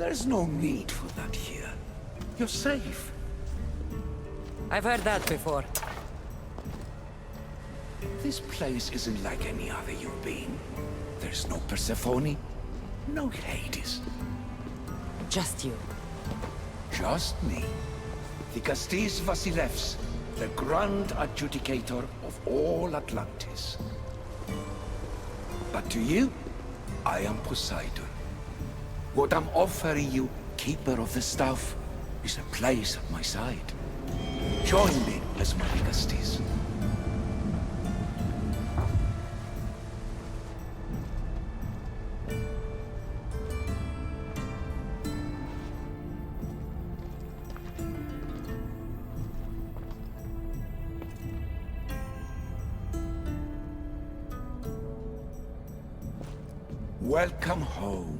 There's no need for that here. You're safe. I've heard that before. This place isn't like any other you've been. There's no Persephone, no Hades. Just you. Just me. The Castis Vasilevs, the Grand Adjudicator of all Atlantis. But to you, I am Poseidon. What I'm offering you, Keeper of the Staff, is a place at my side. Join me as my Castis. Welcome home.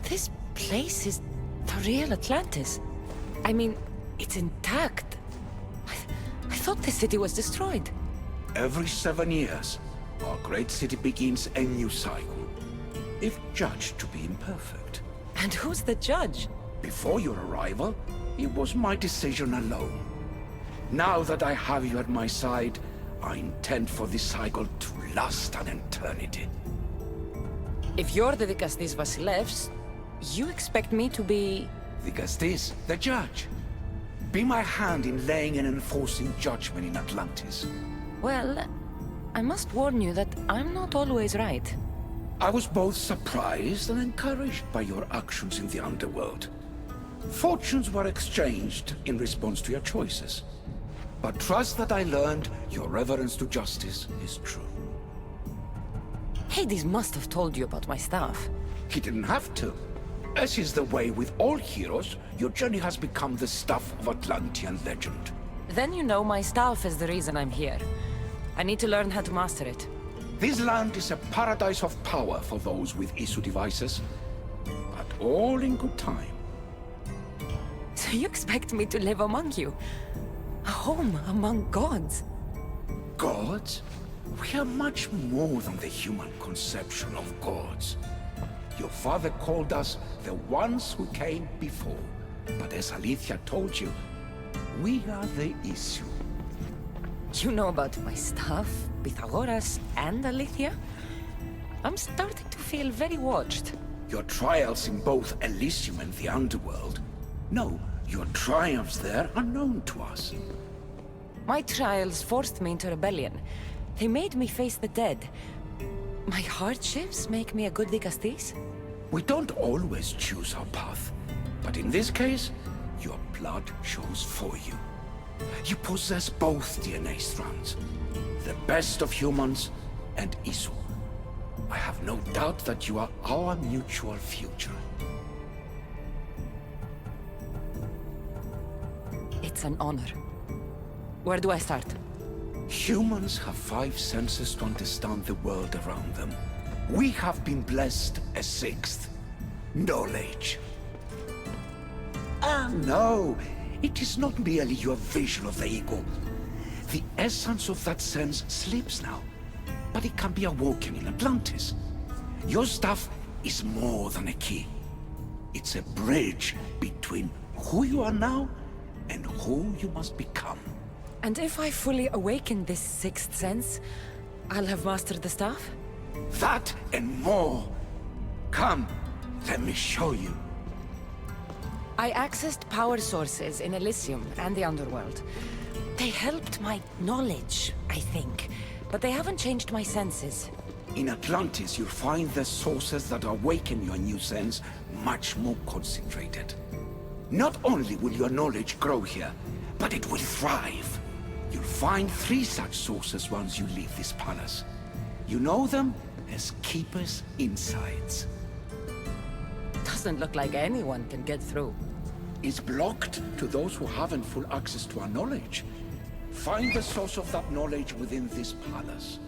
This place is the real Atlantis. I mean, it's intact. I thought the city was destroyed. Every 7 years, our great city begins a new cycle, if judged to be imperfect. And who's the judge? Before your arrival, it was my decision alone. Now that I have you at my side, I intend for this cycle to last an eternity. If you're the Castis Vasilevs, you expect me to be... The Castis, the judge. Be my hand in laying and enforcing judgment in Atlantis. Well, I must warn you that I'm not always right. I was both surprised and encouraged by your actions in the underworld. Fortunes were exchanged in response to your choices. But trust that I learned your reverence to justice is true. Hades must have told you about my staff. He didn't have to. As is the way with all heroes, your journey has become the stuff of Atlantean legend. Then you know my staff is the reason I'm here. I need to learn how to master it. This land is a paradise of power for those with issue devices, but all in good time. So you expect me to live among you? A home among gods? Gods? We are much more than the human conception of gods. Your father called us the ones who came before. But as Alethea told you, we are the issue. You know about my staff, Pythagoras, and Alethea? I'm starting to feel very watched. Your trials in both Elysium and the Underworld? No, your triumphs there are known to us. My trials forced me into rebellion. They made me face the dead. My hardships make me a good Castis? We don't always choose our path, but in this case, your blood shows for you. You possess both DNA strands, the best of humans and Isu. I have no doubt that you are our mutual future. It's an honor. Where do I start? Humans have 5 senses to understand the world around them. We have been blessed a 6th. Knowledge. Ah, no. It is not merely your vision of the ego. The essence of that sense sleeps now, but it can be awoken in Atlantis. Your stuff is more than a key. It's a bridge between who you are now and who you must become. And if I fully awaken this 6th sense, I'll have mastered the staff? That and more. Come, let me show you. I accessed power sources in Elysium and the Underworld. They helped my knowledge, I think, but they haven't changed my senses. In Atlantis, you'll find the sources that awaken your new sense much more concentrated. Not only will your knowledge grow here, but it will thrive. You'll find 3 such sources once you leave this palace. You know them as Keeper's Insights. Doesn't look like anyone can get through. It's blocked to those who haven't full access to our knowledge. Find the source of that knowledge within this palace.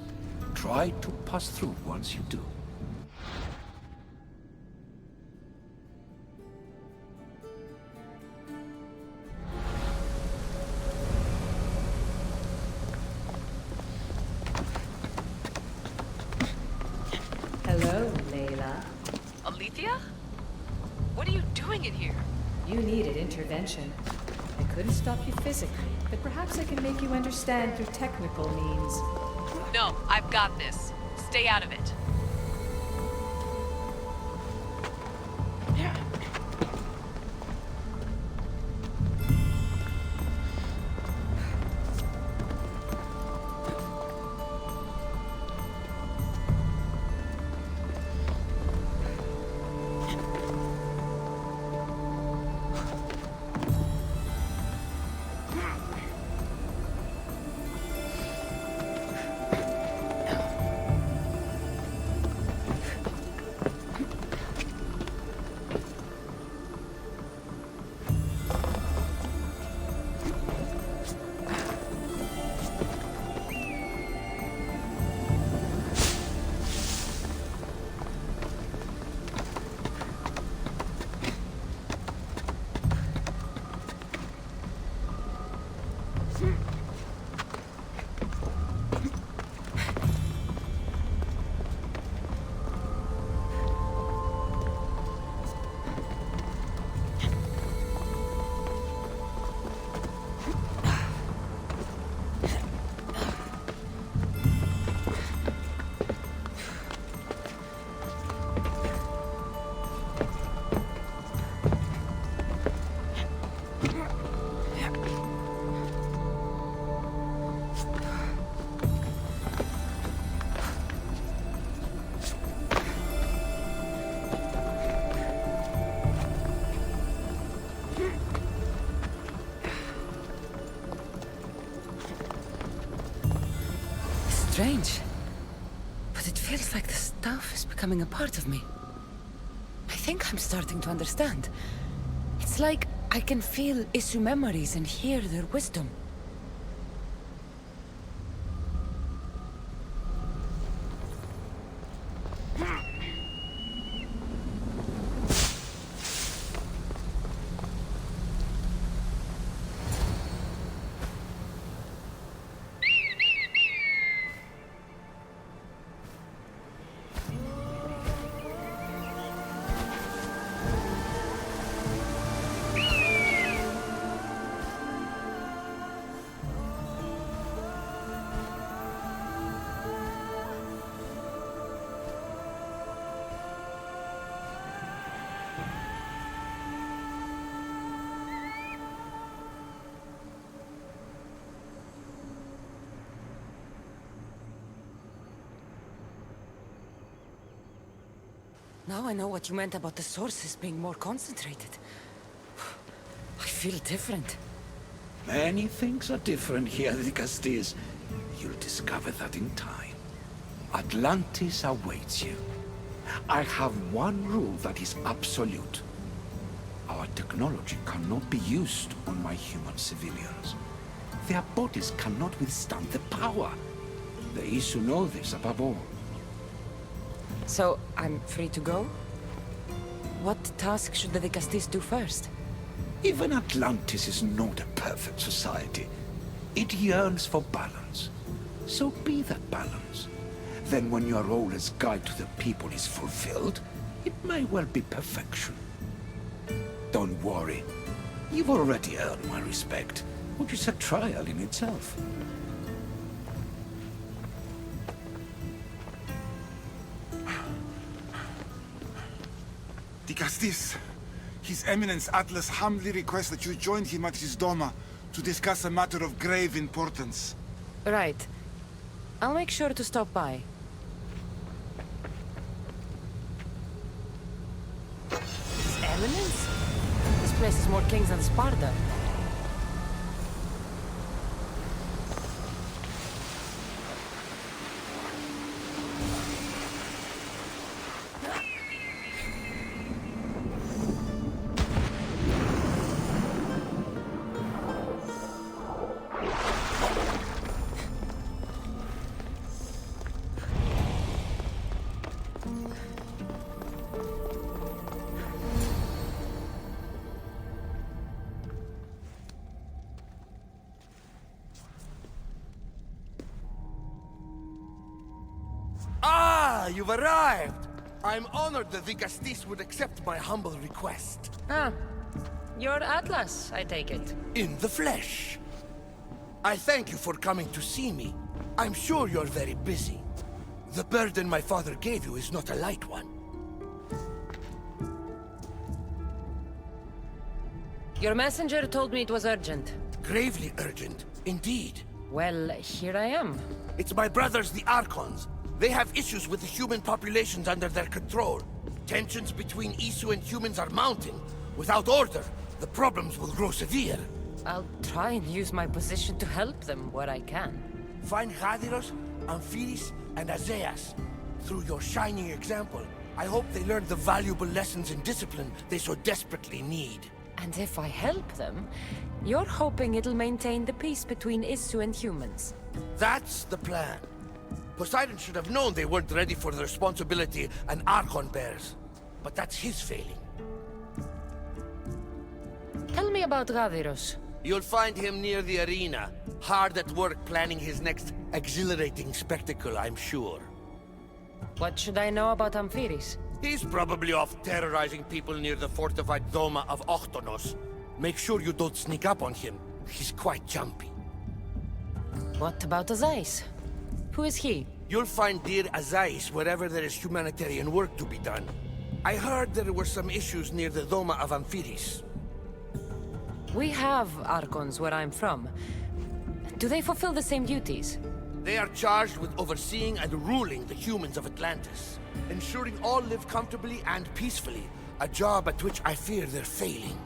Try to pass through once you do. Alethea? What are you doing in here? You needed intervention. I couldn't stop you physically, but perhaps I can make you understand through technical means. No, I've got this. Stay out of it. Strange. But it feels like the stuff is becoming a part of me. I think I'm starting to understand. It's like I can feel Isu memories and hear their wisdom. Now I know what you meant about the sources being more concentrated. I feel different. Many things are different here, Dicastis. You'll discover that in time. Atlantis awaits you. I have one rule that is absolute. Our technology cannot be used on my human civilians. Their bodies cannot withstand the power. The Isu know this above all. So, I'm free to go? What task should the Vicastis do first? Even Atlantis is not a perfect society. It yearns for balance. So be that balance. Then when your role as guide to the people is fulfilled, it may well be perfection. Don't worry. You've already earned my respect, which is a trial in itself. Dicastis, His Eminence Atlas humbly requests that you join him at his Doma to discuss a matter of grave importance. Right. I'll make sure to stop by. His Eminence? This place is more kings than Sparta. Ah, you've arrived! I'm honored the Vicastis would accept my humble request. Ah, you're Atlas, I take it. In the flesh. I thank you for coming to see me. I'm sure you're very busy. The burden my father gave you is not a light one. Your messenger told me it was urgent. Gravely urgent, indeed. Well, here I am. It's my brothers, the Archons. They have issues with the human populations under their control. Tensions between Isu and humans are mounting. Without order, the problems will grow severe. I'll try and use my position to help them where I can. Find Hadiros, Amphiris, and Azeas. Through your shining example, I hope they learn the valuable lessons in discipline they so desperately need. And if I help them, you're hoping it'll maintain the peace between Isu and humans. That's the plan. Poseidon should have known they weren't ready for the responsibility an Archon bears. But that's his failing. Tell me about Gaviros. You'll find him near the arena, hard at work planning his next exhilarating spectacle, I'm sure. What should I know about Amphiris? He's probably off terrorizing people near the fortified Doma of Ochtonos. Make sure you don't sneak up on him. He's quite jumpy. What about Azais? Who is he? You'll find dear Azais wherever there is humanitarian work to be done. I heard there were some issues near the Doma of Amphiris. We have Archons where I'm from. Do they fulfill the same duties? They are charged with overseeing and ruling the humans of Atlantis, ensuring all live comfortably and peacefully, a job at which I fear they're failing.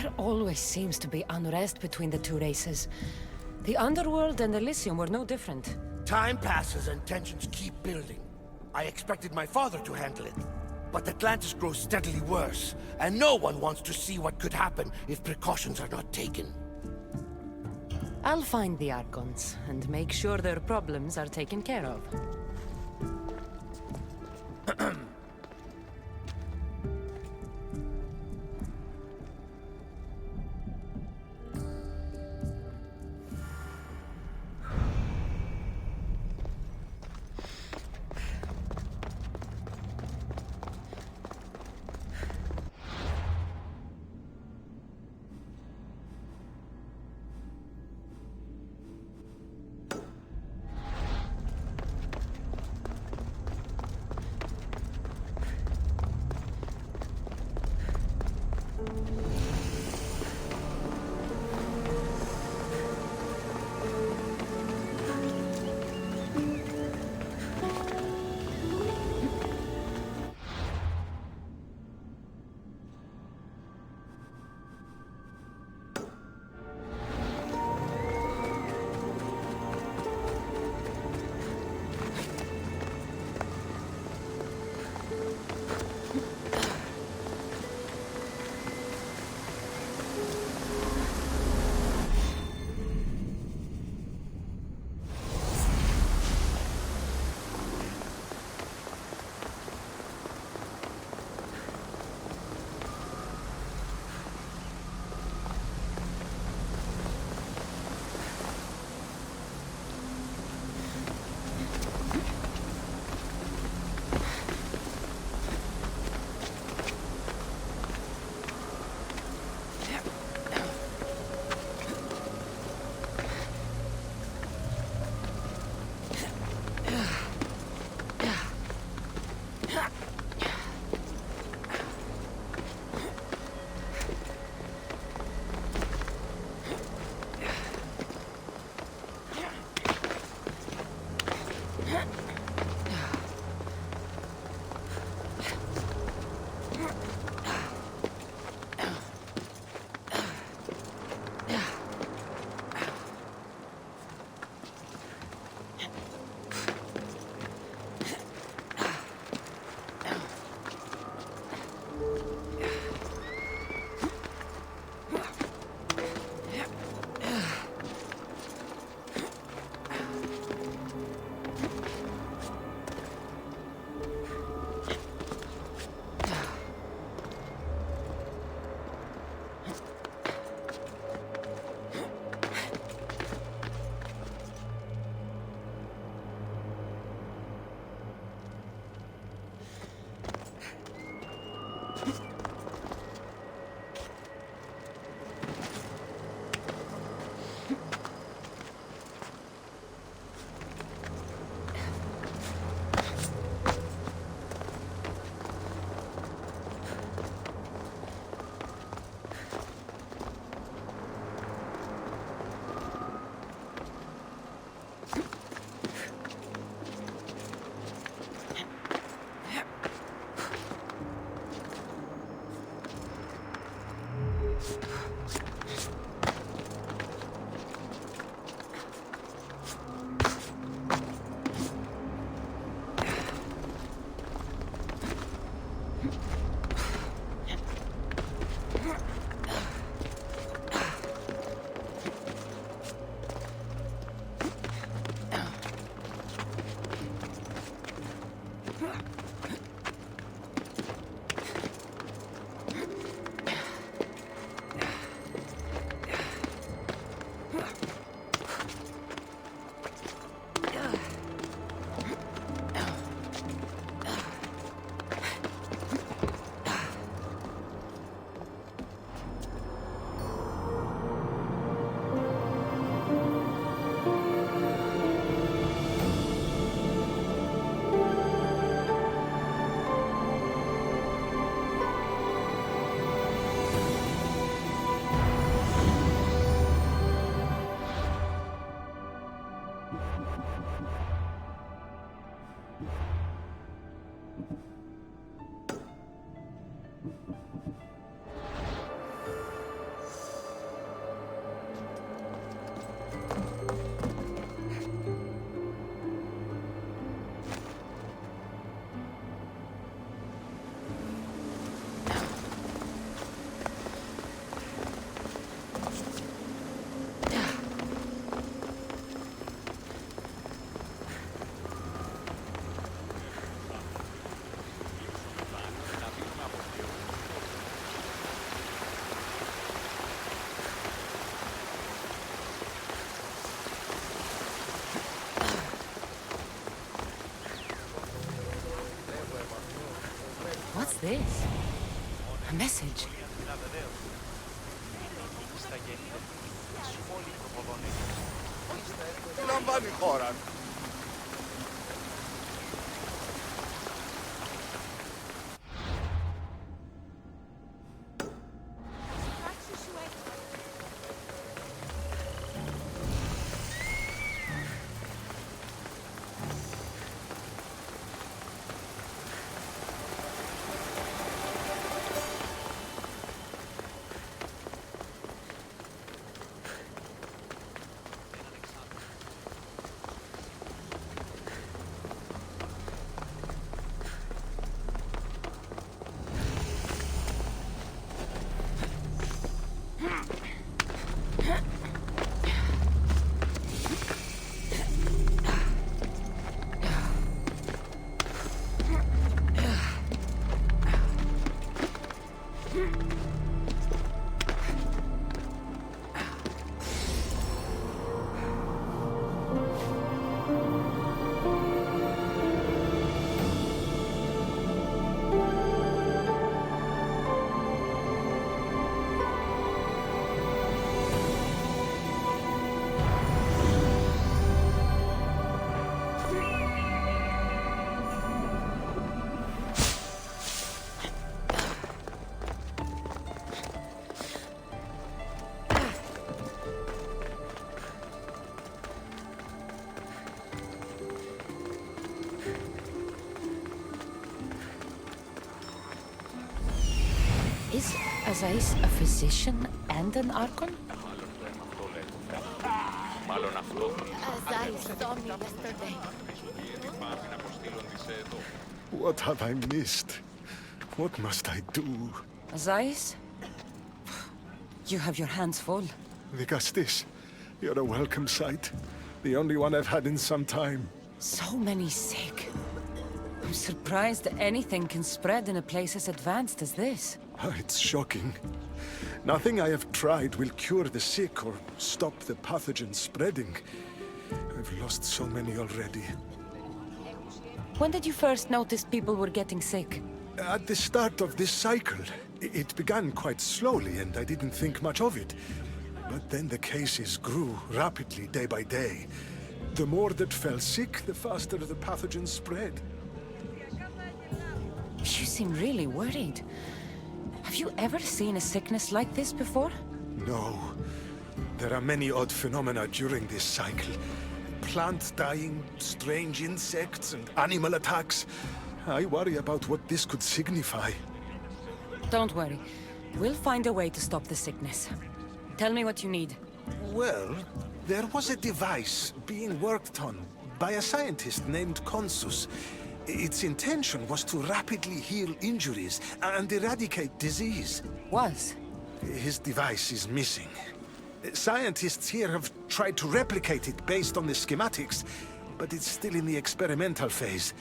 There always seems to be unrest between the two races. The Underworld and Elysium were no different. Time passes and tensions keep building. I expected my father to handle it, but Atlantis grows steadily worse, and no one wants to see what could happen if precautions are not taken. I'll find the Archons and make sure their problems are taken care of. What's this? A message. Λαμβάνει χώρα. Is Azais a physician and an Archon? Azais saw me yesterday. What have I missed? What must I do? Azais? You have your hands full. Vigastis, you're a welcome sight. The only one I've had in some time. So many sick. I'm surprised that anything can spread in a place as advanced as this. It's shocking. Nothing I have tried will cure the sick or stop the pathogen spreading. I've lost so many already. When did you first notice people were getting sick? At the start of this cycle, it began quite slowly and I didn't think much of it. But then the cases grew rapidly day by day. The more that fell sick, the faster the pathogen spread. You seem really worried. Have you ever seen a sickness like this before? No. There are many odd phenomena during this cycle. Plant dying, strange insects, and animal attacks. I worry about what this could signify. Don't worry. We'll find a way to stop the sickness. Tell me what you need. Well, there was a device being worked on by a scientist named Consus. Its intention was to rapidly heal injuries and eradicate disease. Was? His device is missing. Scientists here have tried to replicate it based on the schematics, but it's still in the experimental phase.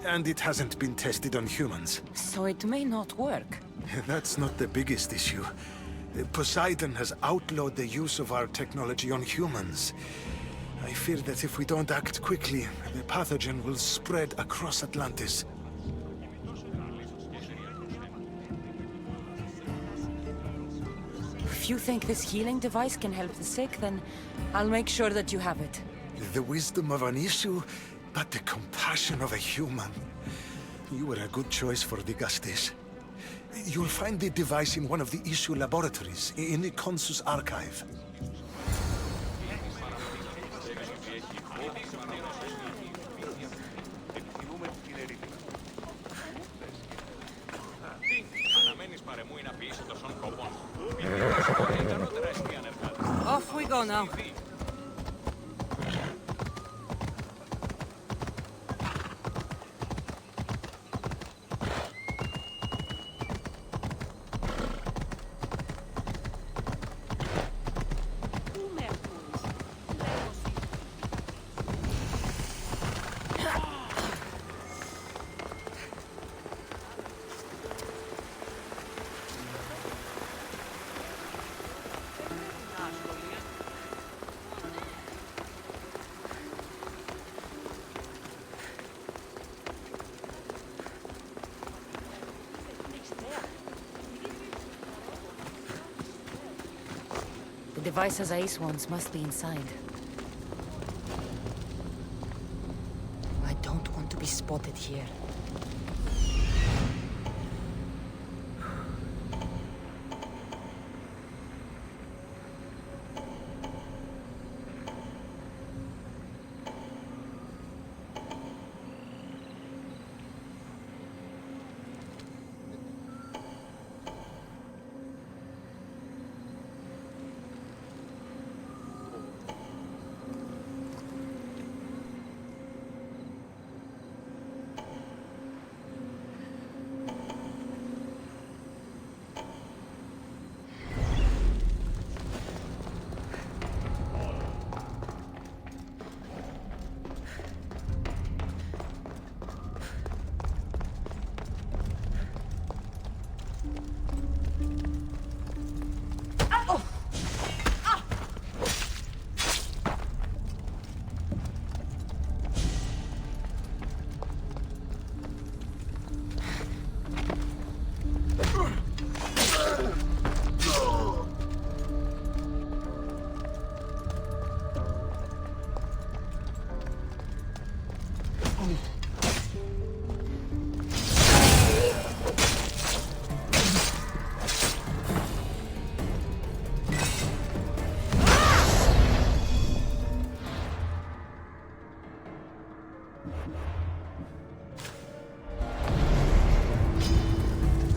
And it hasn't been tested on humans. So it may not work. That's not the biggest issue. Poseidon has outlawed the use of our technology on humans. I fear that if we don't act quickly, the pathogen will spread across Atlantis. If you think this healing device can help the sick, then I'll make sure that you have it. The wisdom of an issue, but the compassion of a human. You were a good choice for the Gustis. You'll find the device in one of the issue laboratories, in the Consus archive. Off we go now. The devices Ace wants must be inside. I don't want to be spotted here.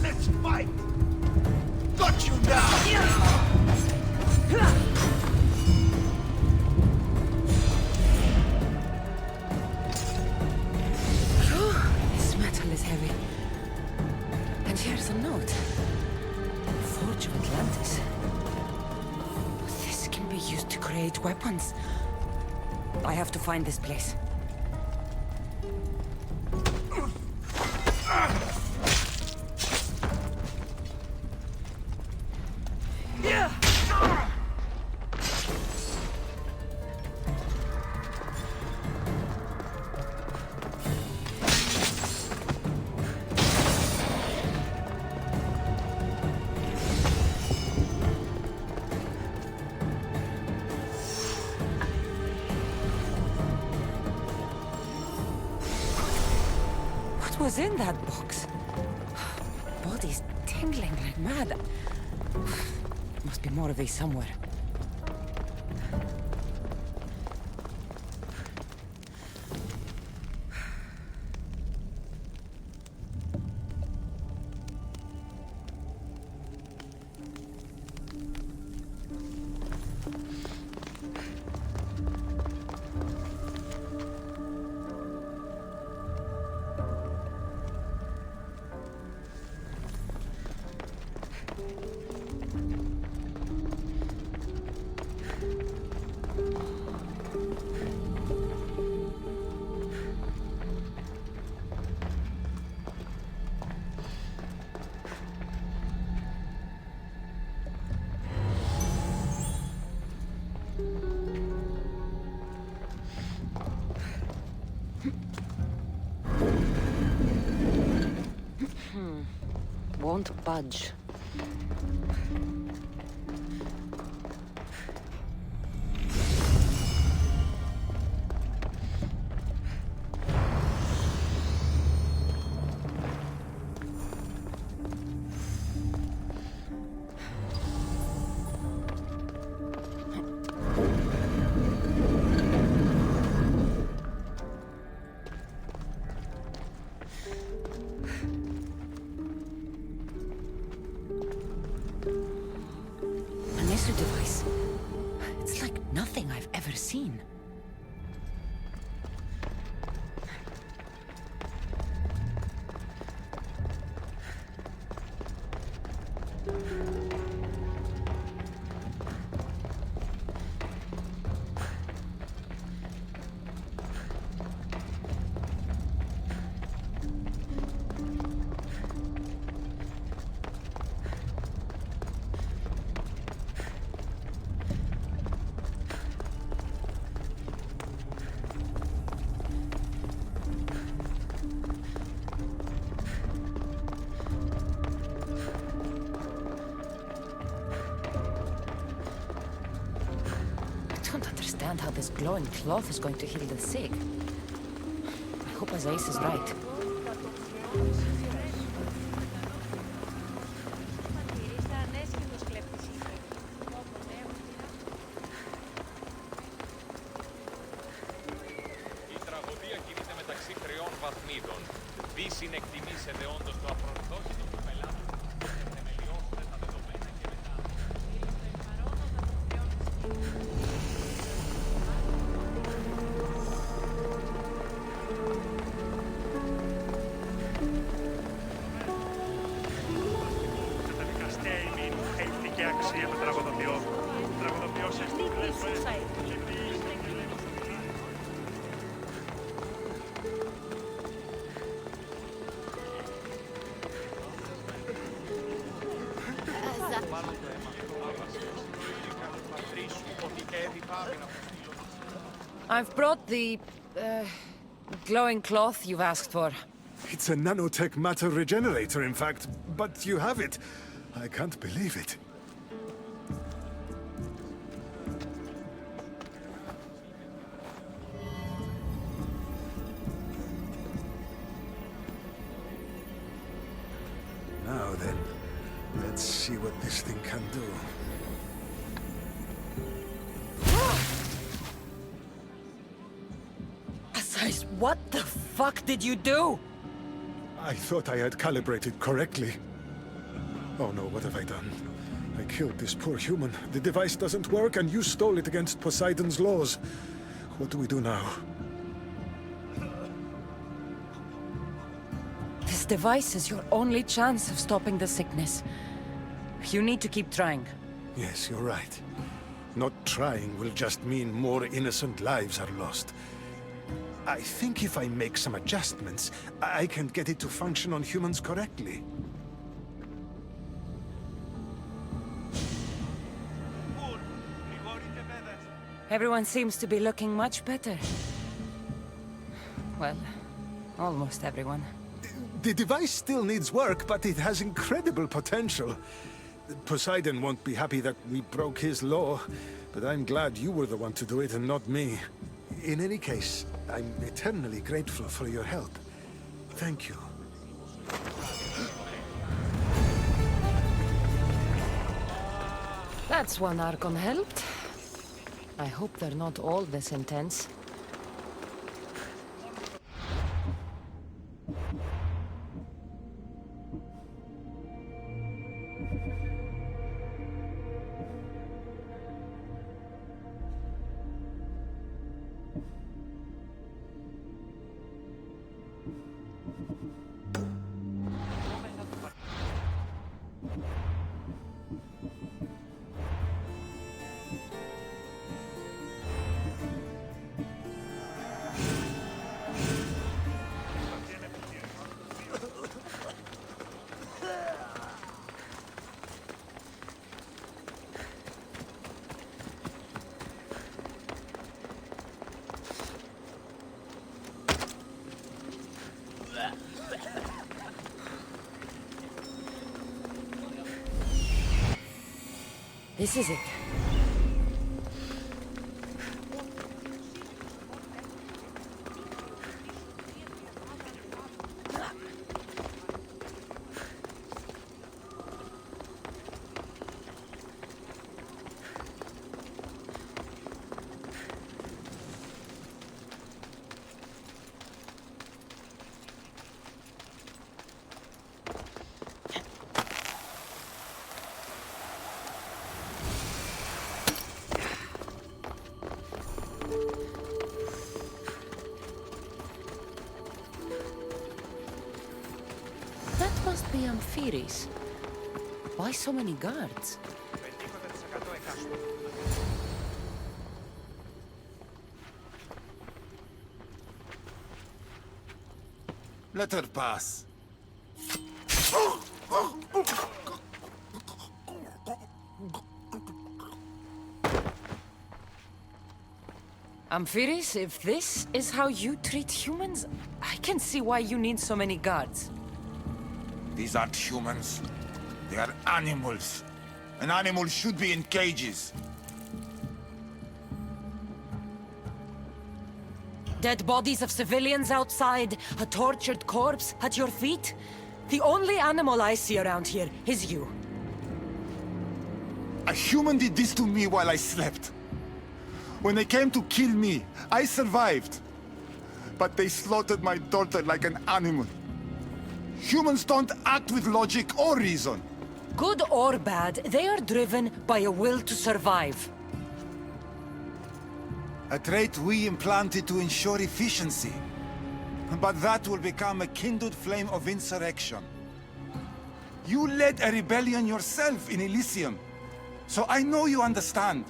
Let's fight! Got you now! This metal is heavy. And here's a note. Forge of Atlantis. This can be used to create weapons. I have to find this place. What was in that box? Body's tingling like mad. Must be more of these somewhere. won't budge. Device. It's like nothing I've ever seen. I don't understand how this glowing cloth is going to heal the sick. I hope Ace is right. Η τραγωδία κινείται μεταξύ τριών βαθμίδων. Δι συνεκτιμήσετε όντως το αφροδόκητο του πελάτου. Θεμελιώστε τα δεδομένα και μετά. Αξία του τραγωδοποιό. Τραγωδοποιός I've brought the glowing cloth you've asked for. It's a nanotech matter regenerator, in fact, but you have it. I can't believe it. Now then, let's see what this thing can do. Asais, what the fuck did you do? I thought I had calibrated correctly. Oh no, what have I done? I killed this poor human. The device doesn't work, and you stole it against Poseidon's laws. What do we do now? This device is your only chance of stopping the sickness. You need to keep trying. Yes, you're right. Not trying will just mean more innocent lives are lost. I think if I make some adjustments, I can get it to function on humans correctly. Everyone seems to be looking much better. Well, almost everyone. The device still needs work, but it has incredible potential. Poseidon won't be happy that we broke his law, but I'm glad you were the one to do it and not me. In any case, I'm eternally grateful for your help. Thank you. That's one Archon helped. I hope they're not all this intense. This is it. That must be Amphiris. Why so many guards? Let her pass. Amphiris, if this is how you treat humans, I can see why you need so many guards. These aren't humans. They are animals. An animal should be in cages. Dead bodies of civilians outside, a tortured corpse at your feet. The only animal I see around here is you. A human did this to me while I slept. When they came to kill me, I survived. But they slaughtered my daughter like an animal. Humans don't act with logic or reason. Good or bad, they are driven by a will to survive. A trait we implanted to ensure efficiency. But that will become a kindled flame of insurrection. You led a rebellion yourself in Elysium. So I know you understand.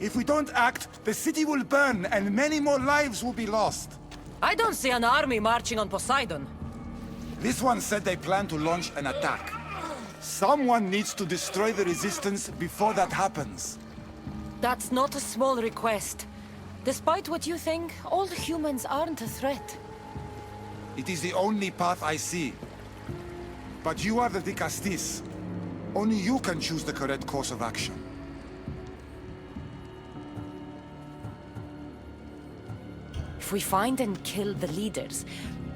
If we don't act, the city will burn and many more lives will be lost. I don't see an army marching on Poseidon. This one said they plan to launch an attack. Someone needs to destroy the resistance before that happens. That's not a small request. Despite what you think, all humans aren't a threat. It is the only path I see. But you are the Dicastis. Only you can choose the correct course of action. If we find and kill the leaders,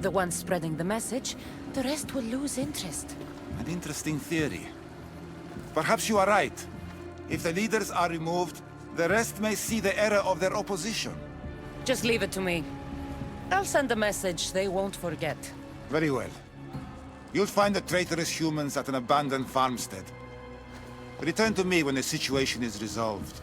the ones spreading the message, the rest will lose interest. An interesting theory. Perhaps you are right. If the leaders are removed, the rest may see the error of their opposition. Just leave it to me. I'll send a message they won't forget. Very well. You'll find the traitorous humans at an abandoned farmstead. Return to me when the situation is resolved.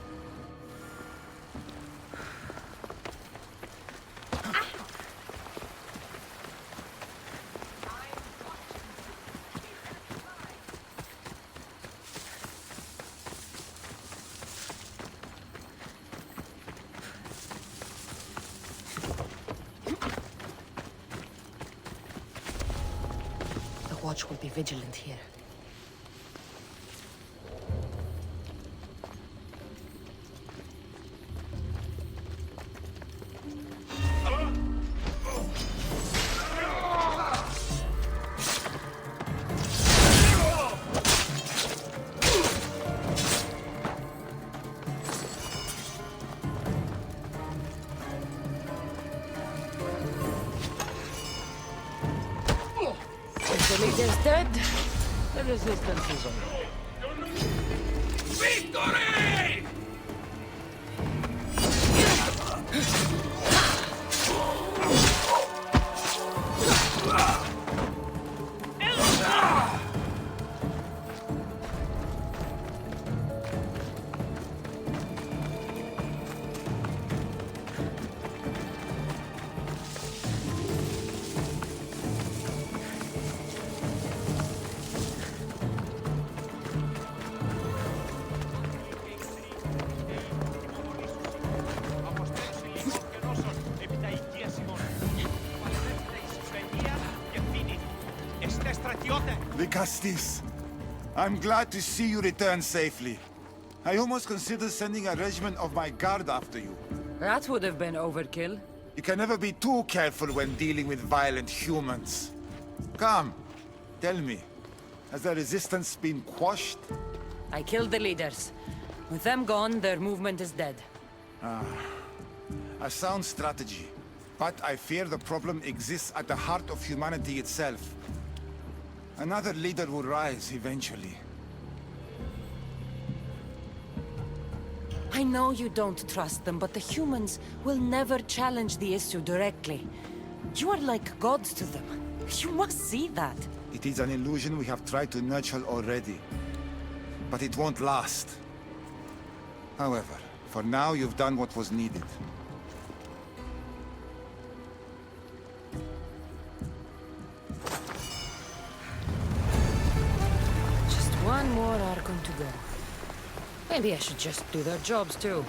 The watch will be vigilant here. The leader's dead. The resistance is over. Victory! Dicastis, I'm glad to see you return safely. I almost considered sending a regiment of my guard after you. That would have been overkill. You can never be too careful when dealing with violent humans. Come, tell me, has the resistance been quashed? I killed the leaders. With them gone, their movement is dead. A sound strategy. But I fear the problem exists at the heart of humanity itself. Another leader will rise eventually. I know you don't trust them, but the humans will never challenge the issue directly. You are like gods to them. You must see that. It is an illusion we have tried to nurture already. But it won't last. However, for now you've done what was needed. Just one more Archon to go. Maybe I should just do their jobs too.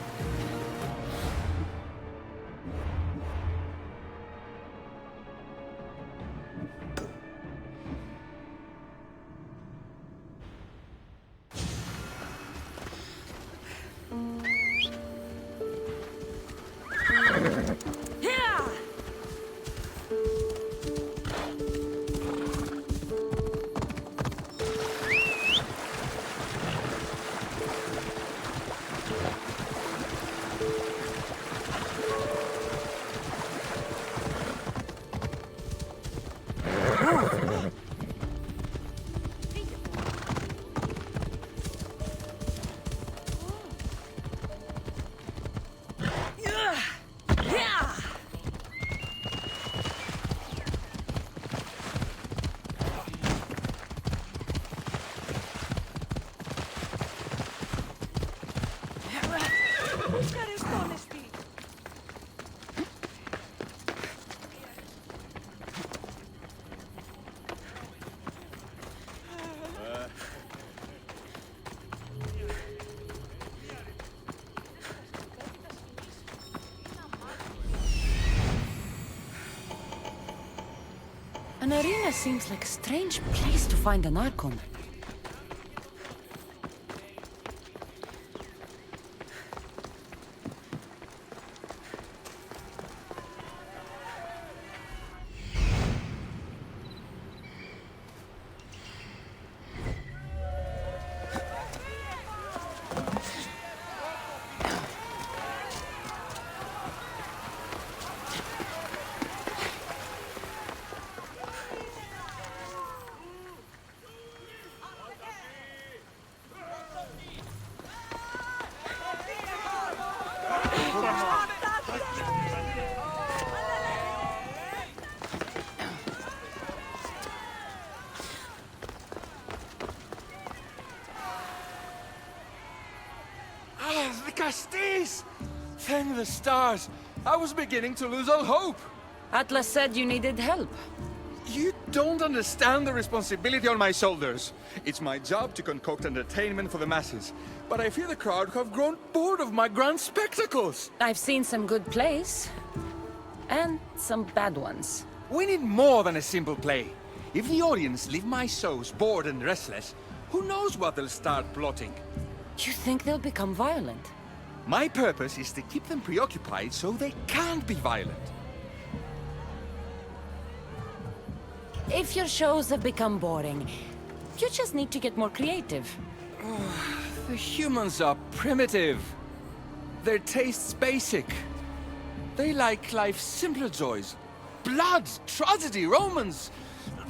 An arena seems like a strange place to find an Archon. The Castis! Thank the stars! I was beginning to lose all hope! Atlas said you needed help. You don't understand the responsibility on my shoulders. It's my job to concoct entertainment for the masses. But I fear the crowd have grown bored of my grand spectacles. I've seen some good plays. And some bad ones. We need more than a simple play. If the audience leave my shows bored and restless, who knows what they'll start plotting? You think they'll become violent? My purpose is to keep them preoccupied so they can't be violent. If your shows have become boring, you just need to get more creative. The humans are primitive. Their tastes basic. They like life's simpler joys. Blood, tragedy, romance,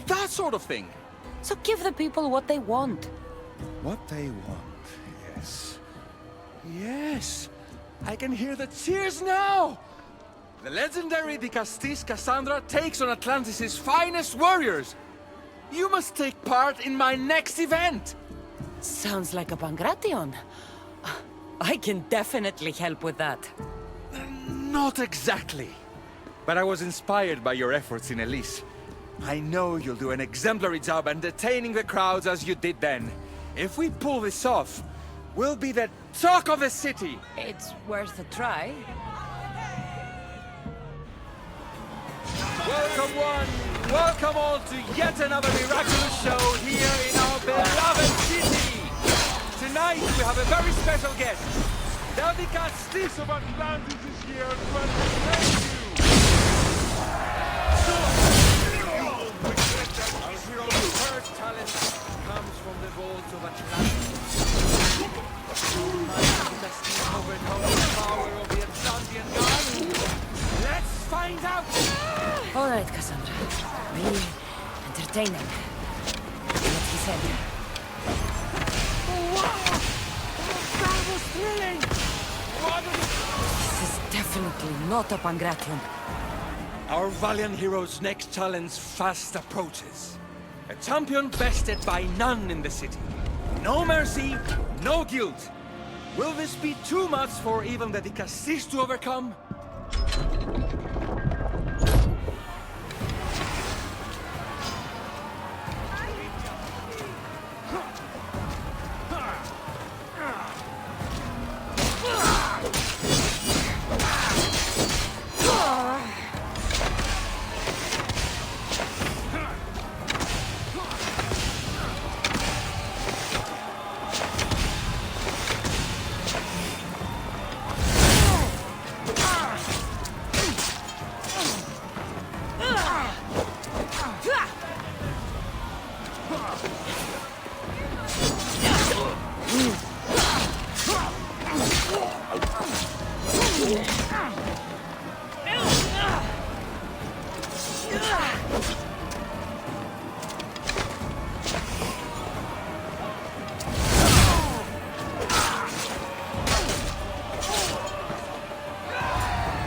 that sort of thing. So give the people what they want. What they want, yes. Yes, I can hear the cheers now! The legendary Di Castis Cassandra takes on Atlantis' finest warriors! You must take part in my next event! Sounds like a Pancration. I can definitely help with that. Not exactly. But I was inspired by your efforts in Elise. I know you'll do an exemplary job entertaining the crowds as you did then. If we pull this off, we'll be the talk of the city! It's worth a try. Welcome one, welcome all to yet another miraculous show here in our beloved city! Tonight we have a very special guest. The Di Castis of Atlantis is here to entertain you! Our hero's first talent comes from the vaults of Atlantis. entertaining. What he said. That was thrilling! This is definitely not a Pangration. Our valiant hero's next challenge fast approaches. A champion bested by none in the city. No mercy, no guilt. Will this be too much for even the Dicastis to overcome?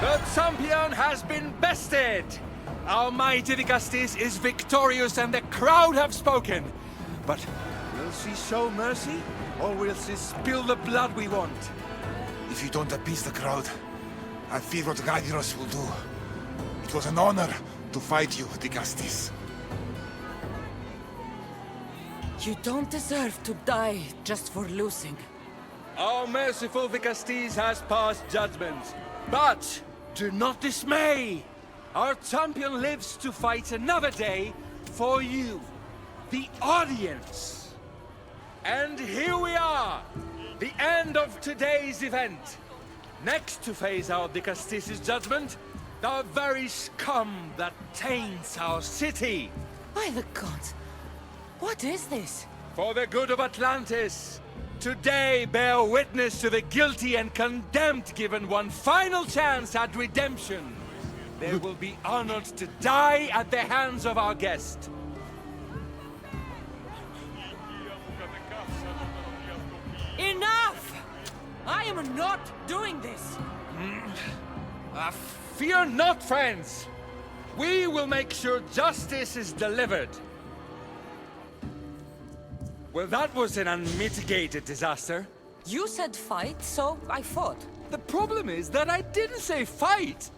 The champion has been bested! Our mighty Dicastis is victorious and the crowd have spoken. But will she show mercy? Or will she spill the blood we want? If you don't appease the crowd, I fear what Gaidiros will do. It was an honor to fight you, Dicastis. You don't deserve to die just for losing. Our merciful Dicastis has passed judgment. But do not dismay! Our champion lives to fight another day for you, the audience. And here we are, the end of today's event. Next to face our Dicastis' judgment, the very scum that taints our city. By the gods, what is this? For the good of Atlantis, today bear witness to the guilty and condemned given one final chance at redemption. They will be honored to die at the hands of our guest. Enough! I am not doing this! Fear not, friends! We will make sure justice is delivered. Well, that was an unmitigated disaster. You said fight, so I fought. The problem is that I didn't say fight.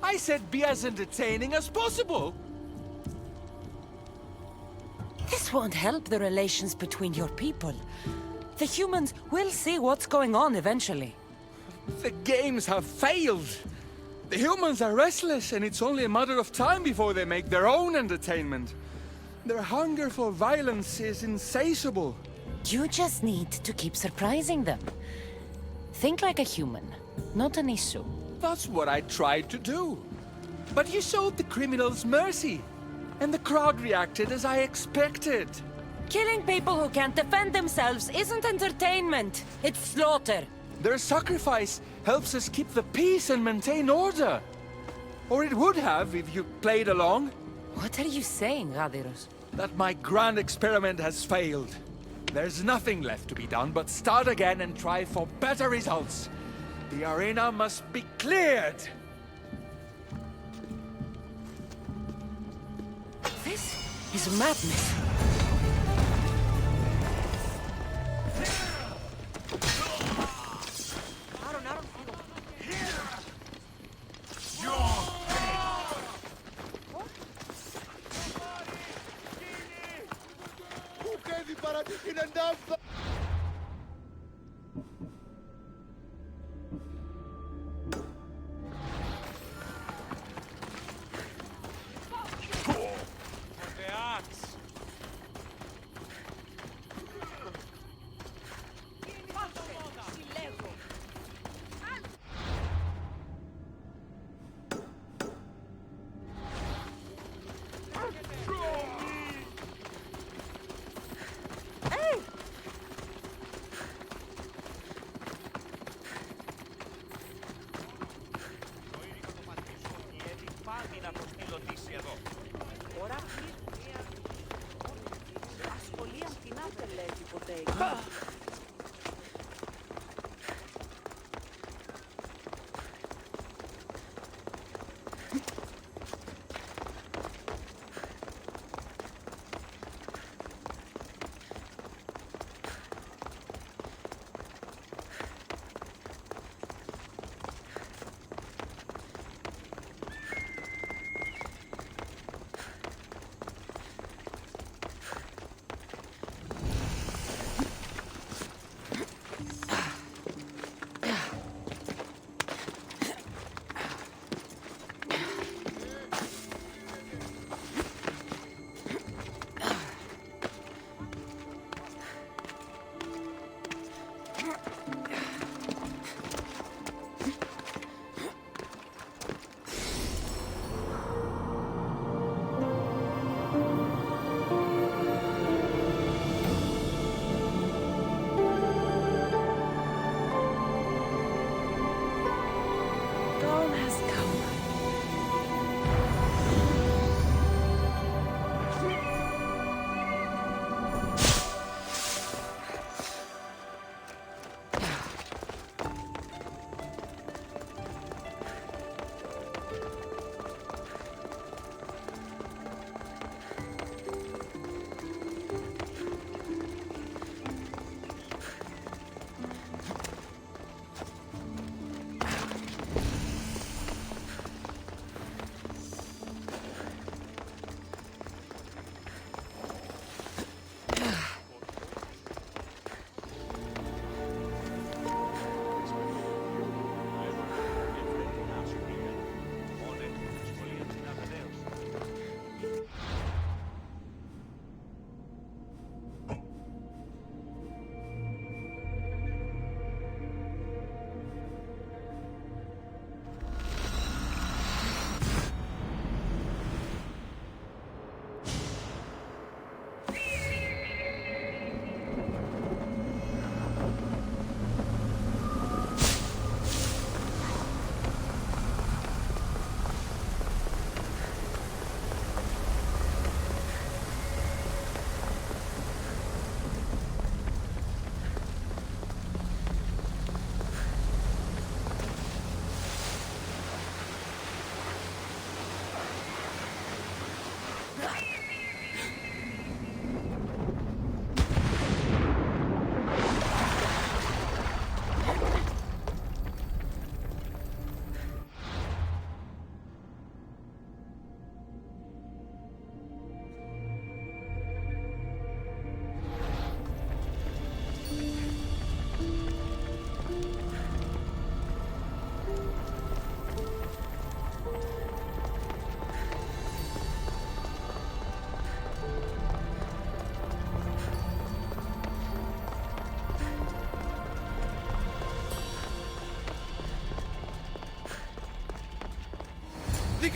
I said be as entertaining as possible. This won't help the relations between your people. The humans will see what's going on eventually. The games have failed. The humans are restless, and it's only a matter of time before they make their own entertainment. Their hunger for violence is insatiable. You just need to keep surprising them. Think like a human, not an issue. That's what I tried to do. But you showed the criminals mercy, and the crowd reacted as I expected. Killing people who can't defend themselves isn't entertainment. It's slaughter. Their sacrifice helps us keep the peace and maintain order. Or it would have if you played along. What are you saying, Gadiros? That my grand experiment has failed. There's nothing left to be done but start again and try for better results. The arena must be cleared! This is madness.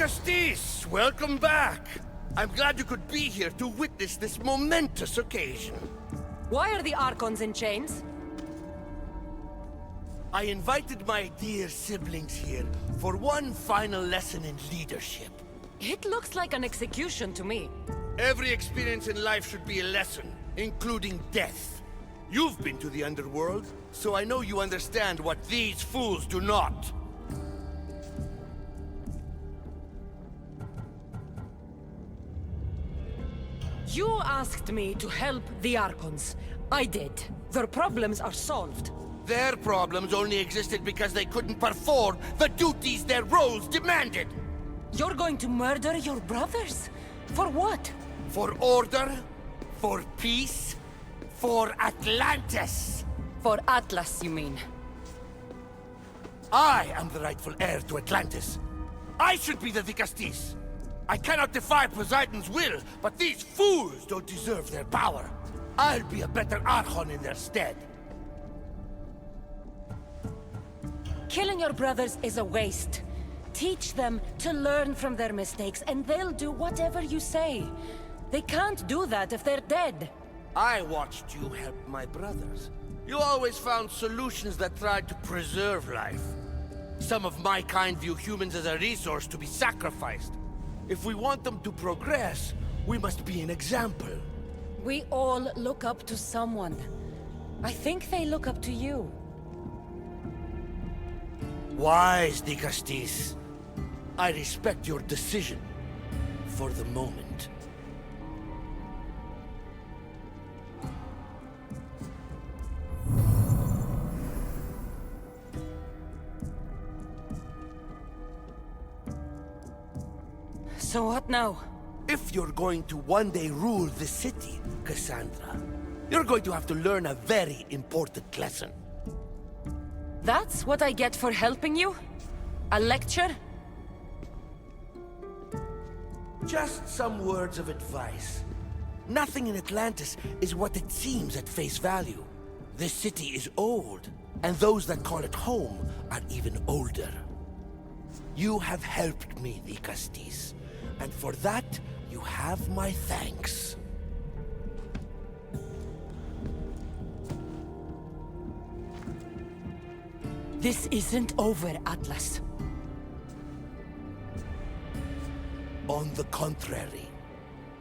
Castis, welcome back. I'm glad you could be here to witness this momentous occasion. Why are the Archons in chains? I invited my dear siblings here for one final lesson in leadership. It looks like an execution to me. Every experience in life should be a lesson, including death. You've been to the underworld, so I know you understand what these fools do not. You asked me to help the Archons. I did. Their problems are solved. Their problems only existed because they couldn't perform the duties their roles demanded. You're going to murder your brothers? For what? For order, for peace, for Atlantis. For Atlas, you mean? I am the rightful heir to Atlantis. I should be the Vicastis. I cannot defy Poseidon's will, but these fools don't deserve their power. I'll be a better Archon in their stead. Killing your brothers is a waste. Teach them to learn from their mistakes, and they'll do whatever you say. They can't do that if they're dead. I watched you help my brothers. You always found solutions that tried to preserve life. Some of my kind view humans as a resource to be sacrificed. If we want them to progress, we must be an example. We all look up to someone. I think they look up to you. Wise, Dicastis. I respect your decision. For the moment. So what now? If you're going to one day rule the city, Cassandra, you're going to have to learn a very important lesson. That's what I get for helping you? A lecture? Just some words of advice. Nothing in Atlantis is what it seems at face value. This city is old, and those that call it home are even older. You have helped me, Dicastis, and for that, you have my thanks. This isn't over, Atlas. On the contrary,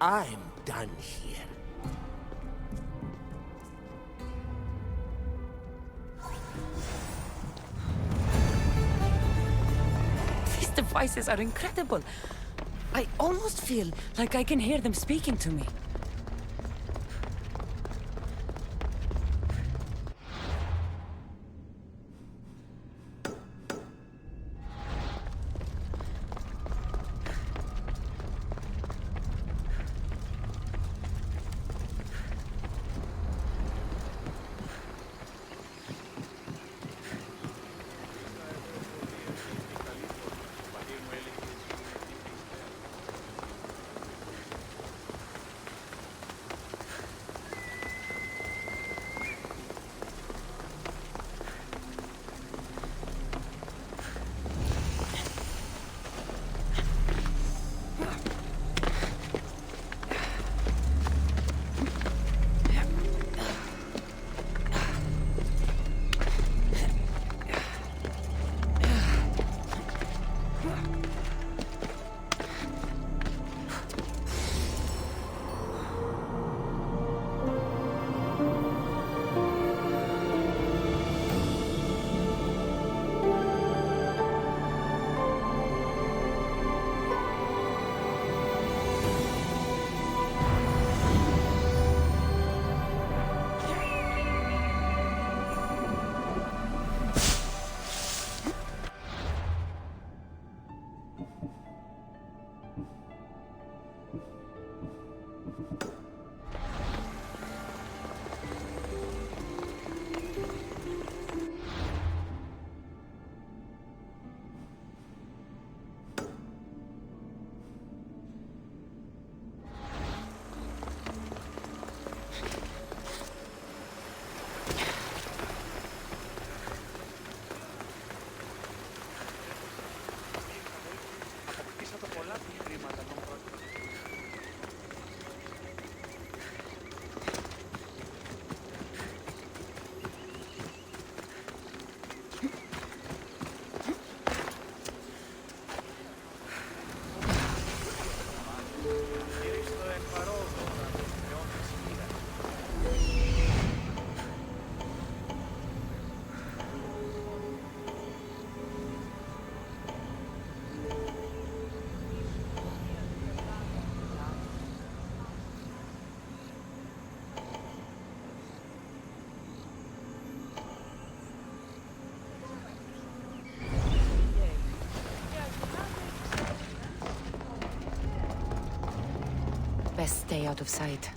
I'm done here. These devices are incredible. I almost feel like I can hear them speaking to me. Best stay out of sight.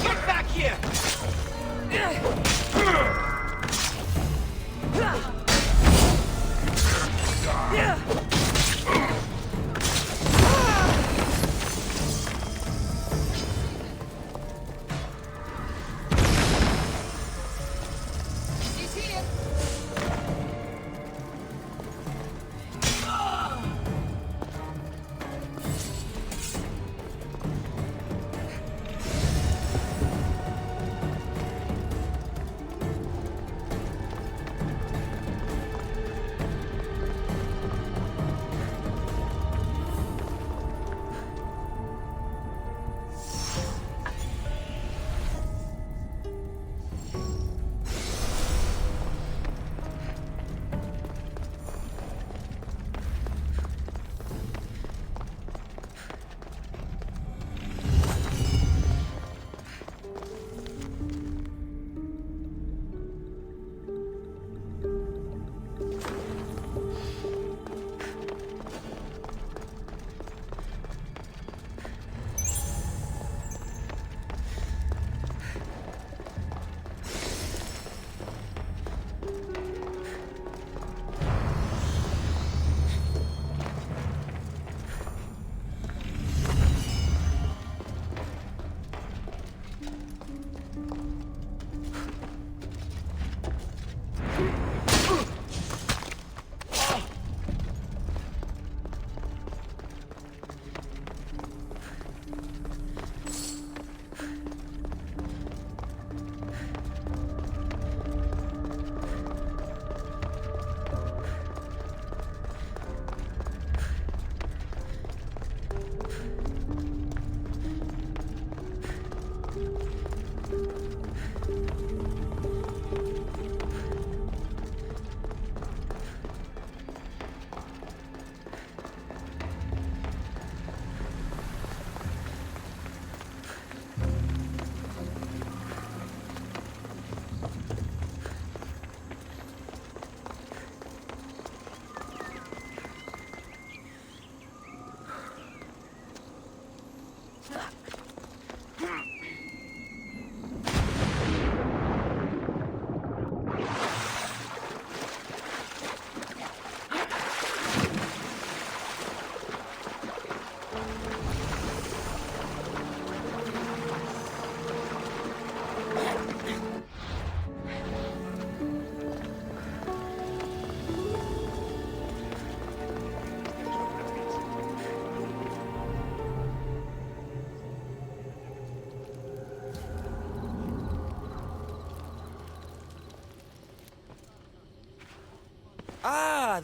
Get back here! Yeah!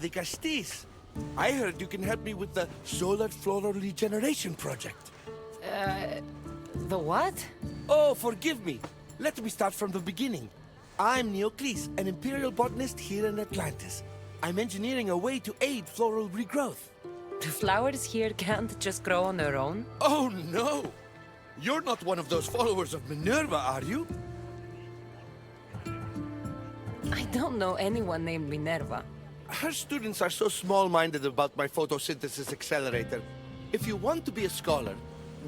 the Castis. I heard you can help me with the solar floral regeneration project. The what? Oh, forgive me. Let me start from the beginning. I'm Neocles, an imperial botanist here in Atlantis. I'm engineering a way to aid floral regrowth. The flowers here can't just grow on their own? Oh, no! You're not one of those followers of Minerva, are you? I don't know anyone named Minerva. Her students are so small-minded about my photosynthesis accelerator. If you want to be a scholar,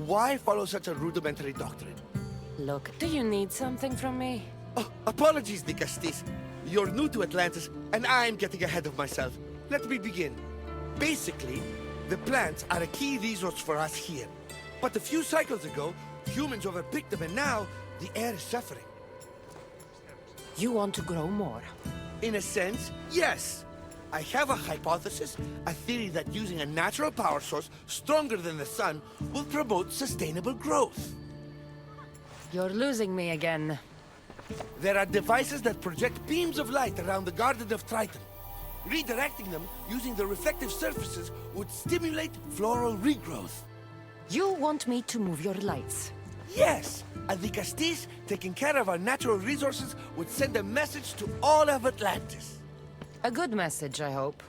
why follow such a rudimentary doctrine? Look, do you need something from me? Oh, apologies, the Castis. You're new to Atlantis, and I'm getting ahead of myself. Let me begin. Basically, the plants are a key resource for us here. But a few cycles ago, humans overpicked them, and now the air is suffering. You want to grow more? In a sense, yes. I have a hypothesis, a theory that using a natural power source stronger than the sun will promote sustainable growth. You're losing me again. There are devices that project beams of light around the Garden of Triton. Redirecting them using the reflective surfaces would stimulate floral regrowth. You want me to move your lights? Yes! And the Castis, taking care of our natural resources, would send a message to all of Atlantis. A good message, I hope.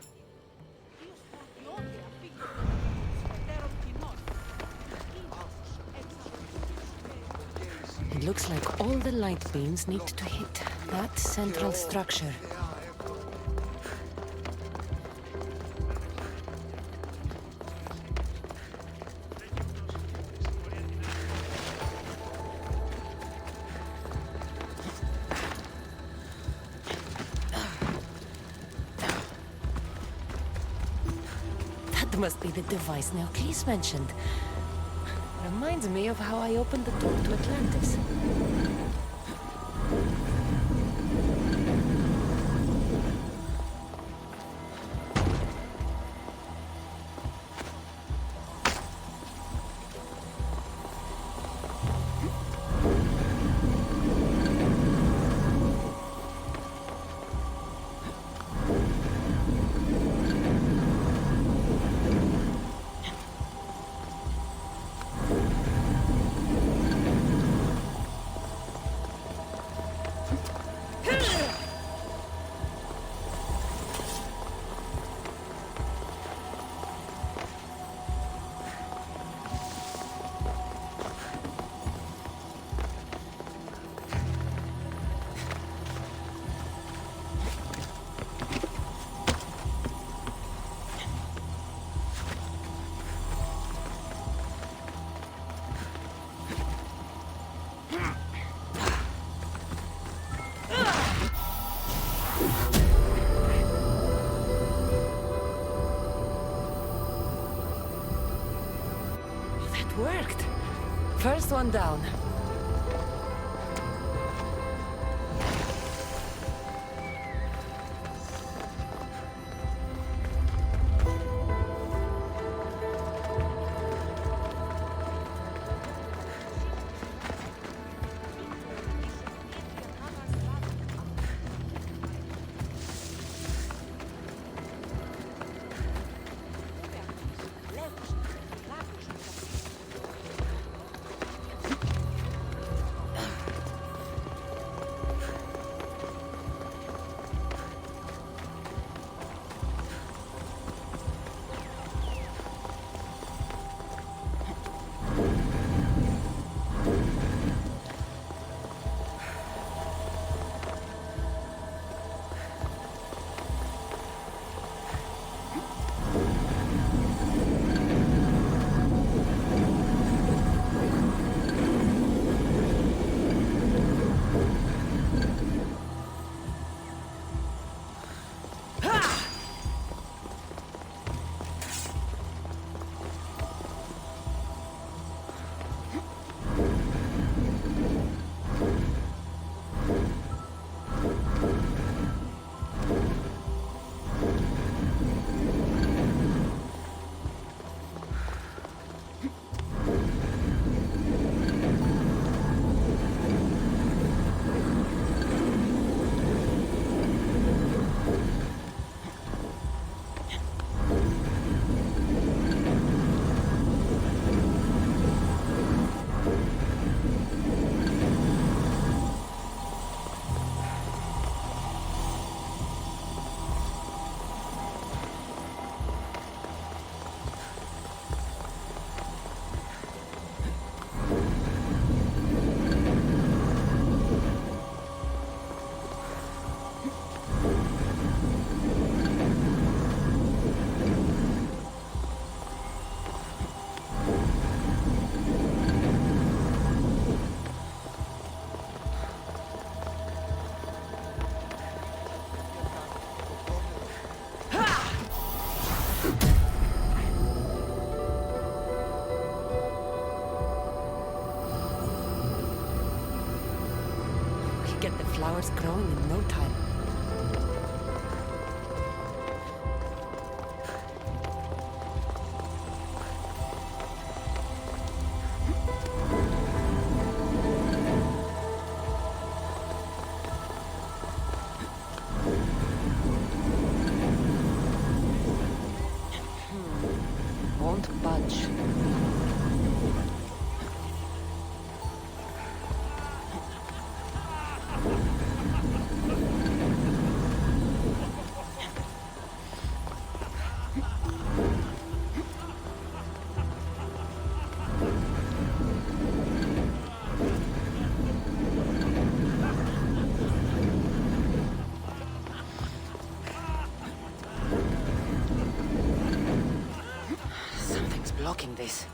It looks like all the light beams need to hit that central structure. That must be the device Neocles mentioned. Reminds me of how I opened the door to Atlantis. Worked. First one down. flowers growing in no time. Won't budge. Something's blocking this.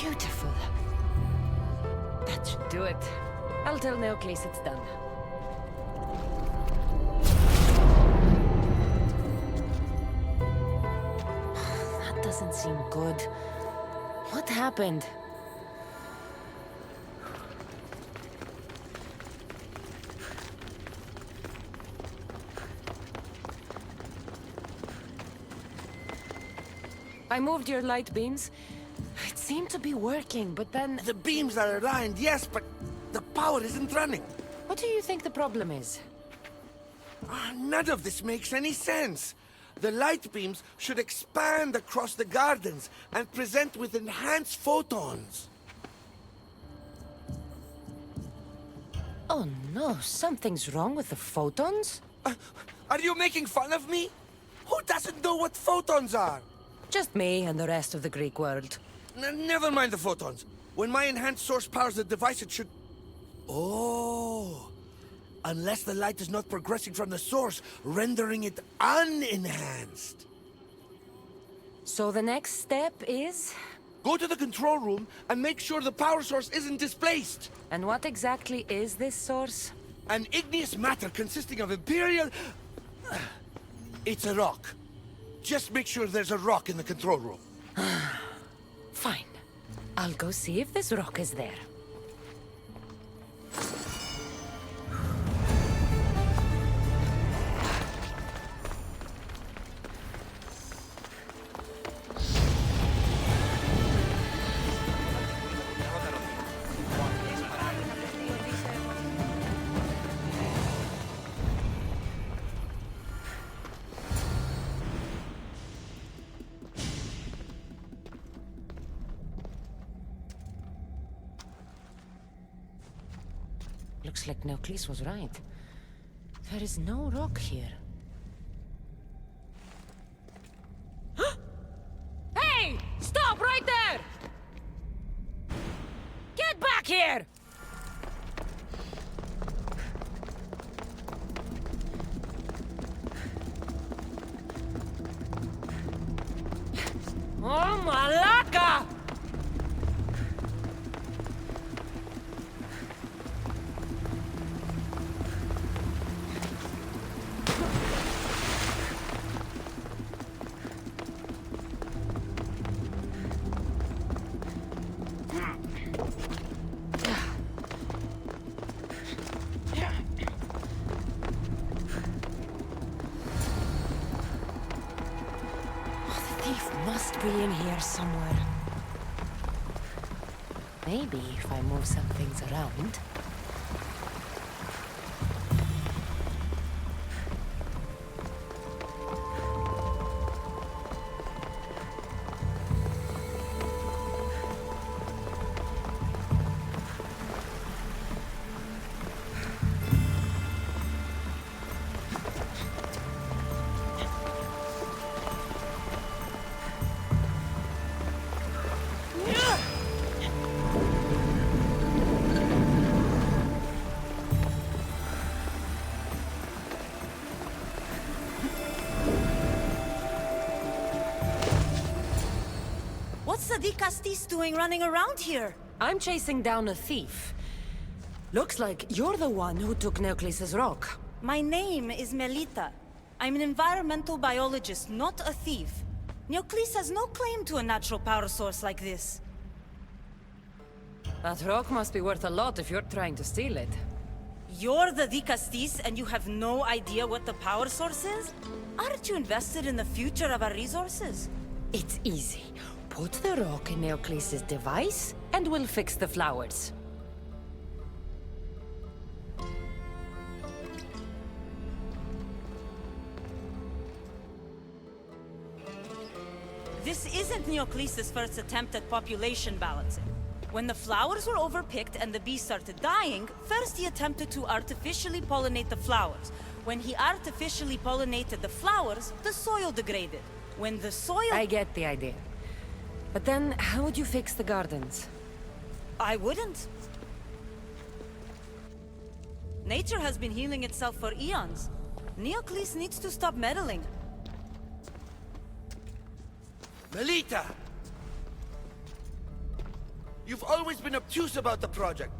Beautiful. That should do it. I'll tell Neocles it's done. That doesn't seem good. What happened? I moved your light beams. It seemed to be working, but then... The beams are aligned, yes, but the power isn't running. What do you think the problem is? None of this makes any sense. The light beams should expand across the gardens and present with enhanced photons. Oh no, something's wrong with the photons? Are you making fun of me? Who doesn't know what photons are? Just me and the rest of the Greek world. Never mind the photons. When my enhanced source powers the device, it should... Oh! Unless the light is not progressing from the source, rendering it unenhanced. So the next step is? Go to the control room and make sure the power source isn't displaced. And what exactly is this source? An igneous matter consisting of Imperial... It's a rock. Just make sure there's a rock in the control room. Fine. I'll go see if this rock is there. Looks like Neocles was right. There is no rock here. Hey! Stop right there! Get back here! Oh, Malaka! Must be in here somewhere. Maybe if I move some things around. What's the Dicastis doing running around here? I'm chasing down a thief. Looks like you're the one who took Neocles' rock. My name is Melita. I'm an environmental biologist, not a thief. Neocles has no claim to a natural power source like this. That rock must be worth a lot if you're trying to steal it. You're the Dicastis and you have no idea what the power source is? Aren't you invested in the future of our resources? It's easy. Put the rock in Neocles' device, and we'll fix the flowers. This isn't Neocles' first attempt at population balancing. When the flowers were overpicked and the bees started dying, first he attempted to artificially pollinate the flowers. When he artificially pollinated the flowers, the soil degraded. When the soil... I get the idea. But then, how would you fix the gardens? I wouldn't. Nature has been healing itself for eons. Neocles needs to stop meddling. Melita! You've always been obtuse about the project.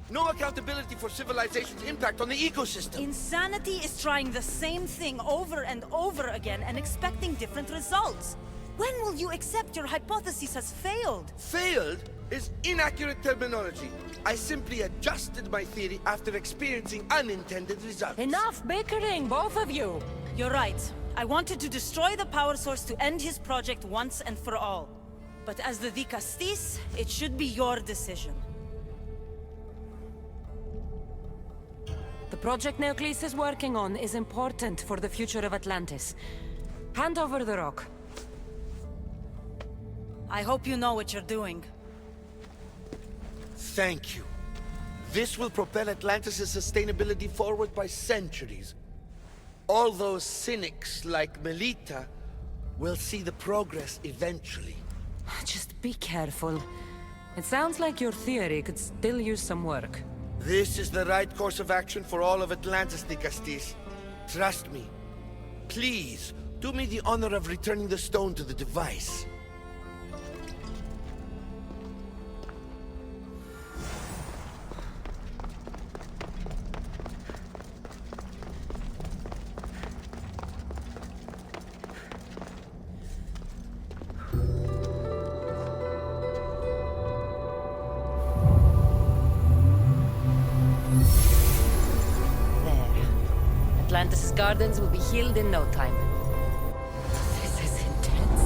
No accountability for civilization's impact on the ecosystem. Insanity is trying the same thing over and over again and expecting different results. When will you accept your hypothesis has failed? Failed is inaccurate terminology. I simply adjusted my theory after experiencing unintended results. Enough bickering, both of you! You're right. I wanted to destroy the power source to end his project once and for all. But as the Dicastis, it should be your decision. The project Neocles is working on is important for the future of Atlantis. Hand over the rock. I hope you know what you're doing. Thank you. This will propel Atlantis' sustainability forward by centuries. All those cynics like Melita will see the progress eventually. Just be careful. It sounds like your theory could still use some work. This is the right course of action for all of Atlantis, Dicastis. Trust me. Please, do me the honor of returning the stone to the device. Atlantis' gardens will be healed in no time. This is intense.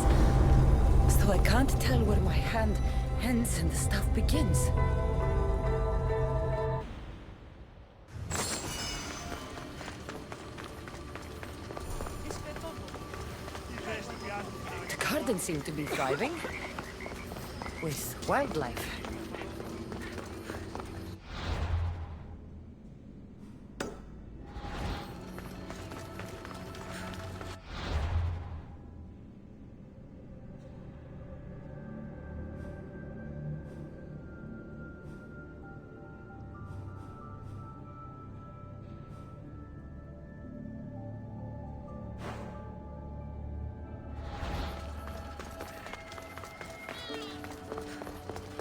As though I can't tell where my hand ends and the stuff begins. The gardens seem to be thriving. With wildlife.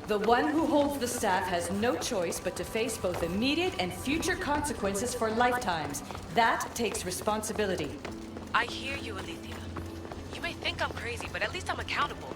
The one who holds the staff has no choice but to face both immediate and future consequences for lifetimes. That takes responsibility. I hear you, Alethea. You may think I'm crazy, but at least I'm accountable.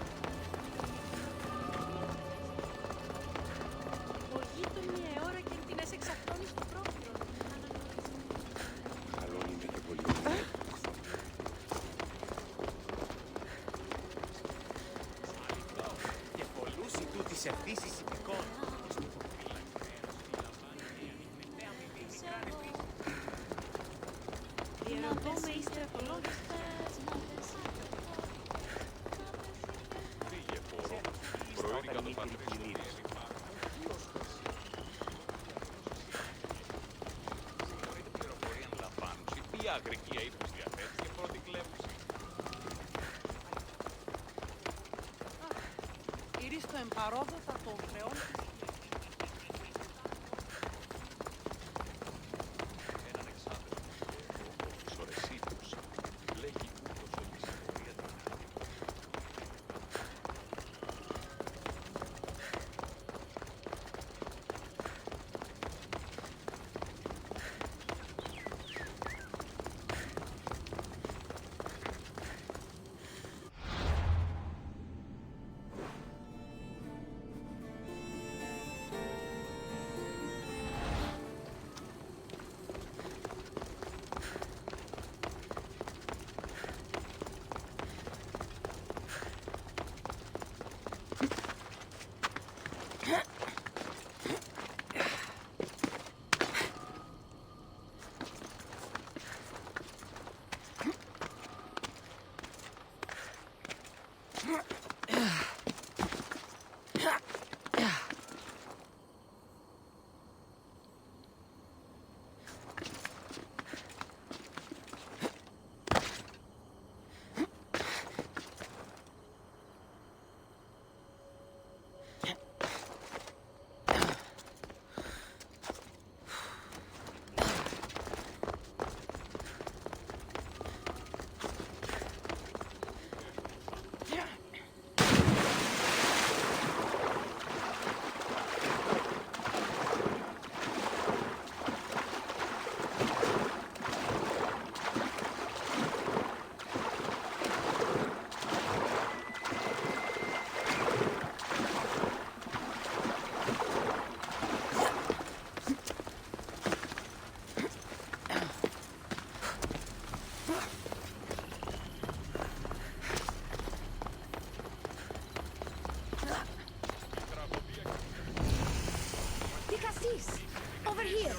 Cassis, over here.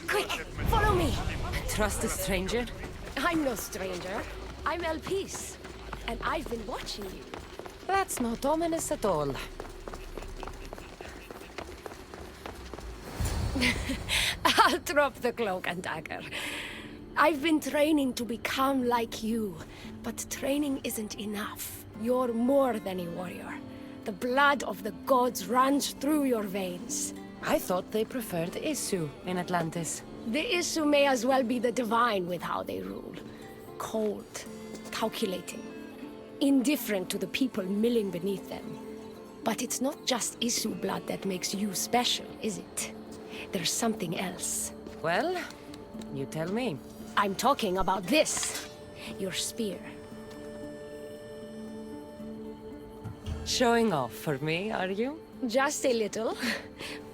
Quick, follow me. Trust a stranger? I'm no stranger. I'm El Peace, and I've been watching you. That's not ominous at all. I'll drop the cloak and dagger. I've been training to become like you, but training isn't enough. You're more than a warrior. The blood of the gods runs through your veins. I thought they preferred Isu in Atlantis. The Isu may as well be the divine with how they rule. Cold, calculating, indifferent to the people milling beneath them. But it's not just Isu blood that makes you special, is it? There's something else. Well, you tell me. I'm talking about this. Your spear. Showing off for me, are you? Just a little.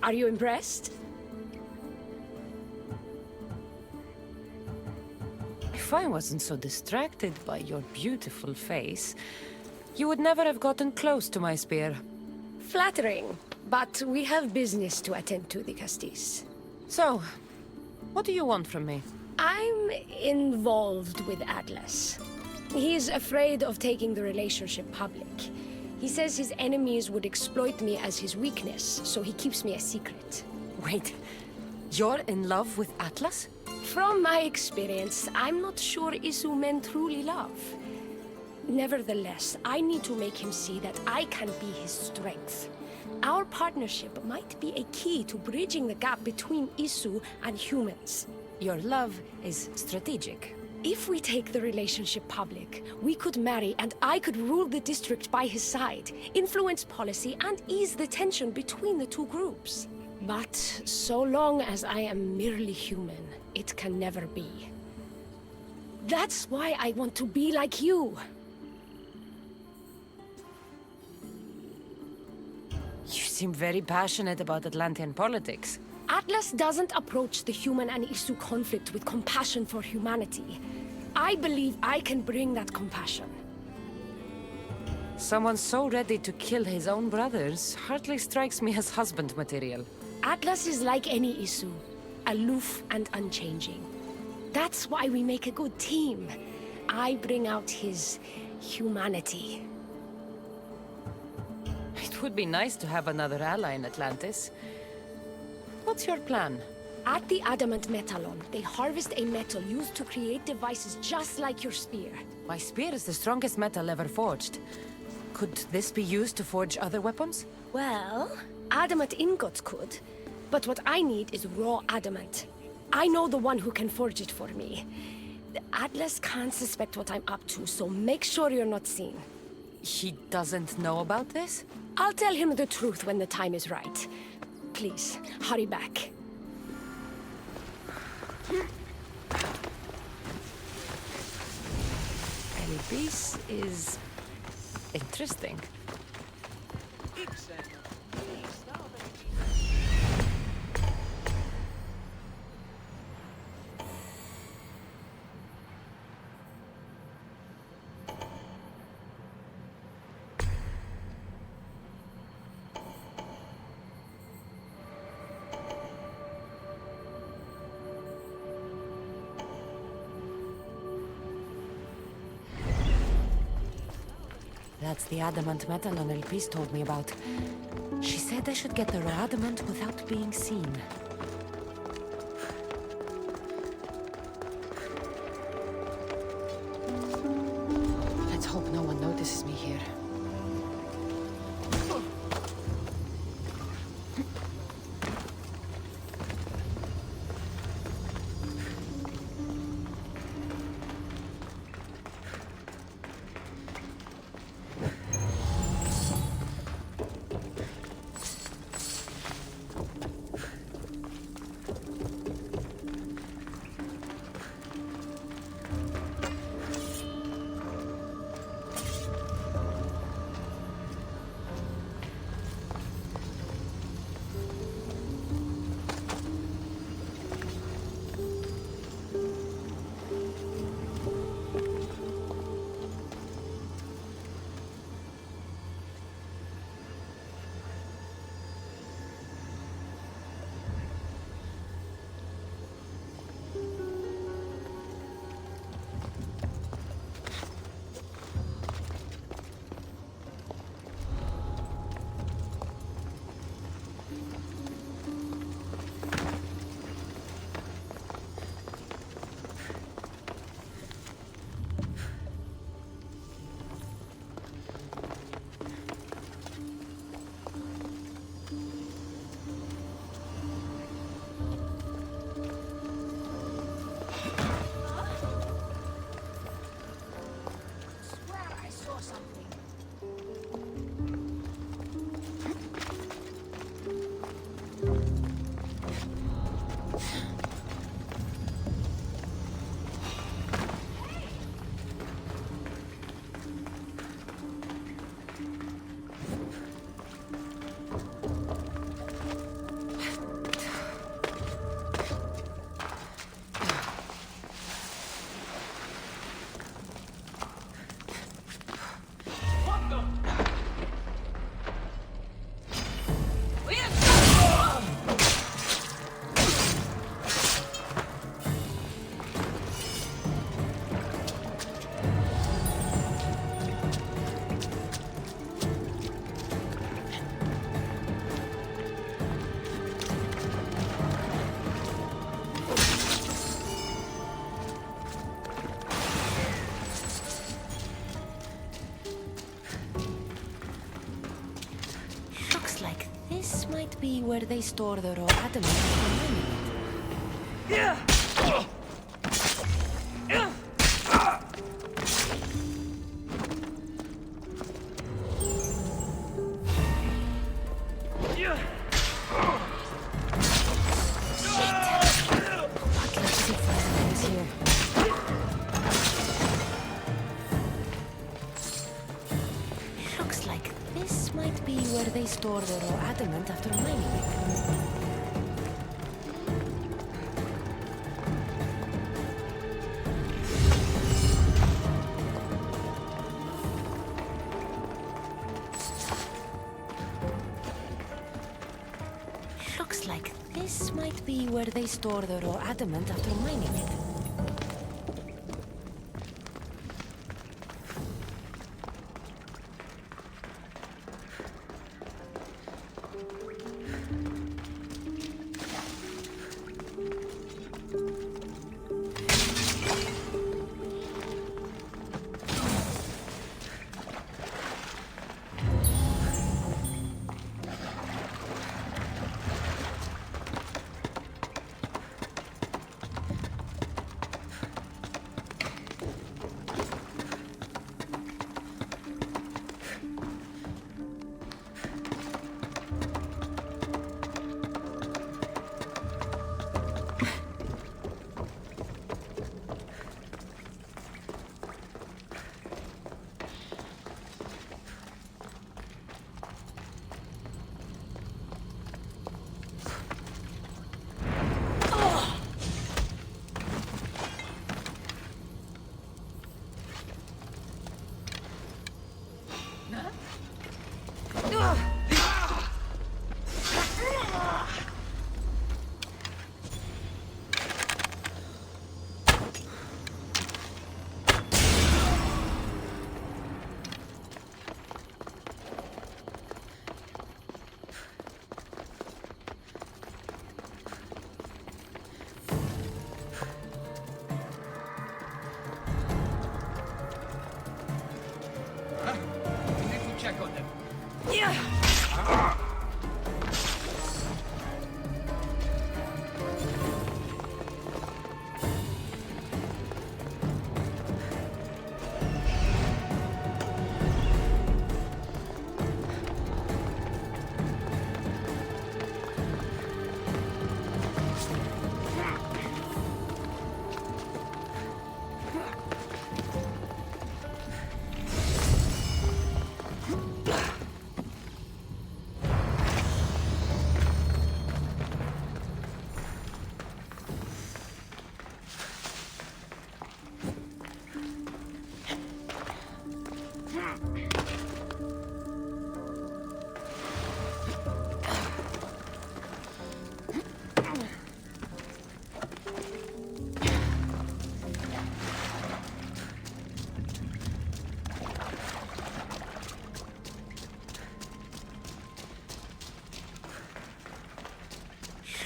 Are you impressed? If I wasn't so distracted by your beautiful face, you would never have gotten close to my spear. Flattering. But we have business to attend to, the Castis. So, what do you want from me? I'm involved with Atlas. He's afraid of taking the relationship public. He says his enemies would exploit me as his weakness, so he keeps me a secret. Wait, you're in love with Atlas? From my experience, I'm not sure Isu men truly love. Nevertheless, I need to make him see that I can be his strength. Our partnership might be a key to bridging the gap between Isu and humans. Your love is strategic. If we take the relationship public, we could marry and I could rule the district by his side, influence policy and ease the tension between the two groups. But so long as I am merely human, it can never be. That's why I want to be like you. You seem very passionate about Atlantean politics. Atlas doesn't approach the human and Isu conflict with compassion for humanity. I believe I can bring that compassion. Someone so ready to kill his own brothers hardly strikes me as husband material. Atlas is like any Isu, aloof and unchanging. That's why we make a good team. I bring out his humanity. It would be nice to have another ally in Atlantis. What's your plan? At the Adamant Metallon, they harvest a metal used to create devices just like your spear. My spear is the strongest metal ever forged. Could this be used to forge other weapons? Well, adamant ingots could, but what I need is raw adamant. I know the one who can forge it for me. The Atlas can't suspect what I'm up to, so make sure you're not seen. He doesn't know about this? I'll tell him the truth when the time is right. Please, hurry back. Elvis is interesting. That's the adamant metal Elpis told me about. She said I should get the raw adamant without being seen. Let's hope no one notices me here. be where they store the raw adamant for mining it. Looks like this might be where they store the raw adamant after mining it. Looks like this might be where they store the raw adamant after mining it.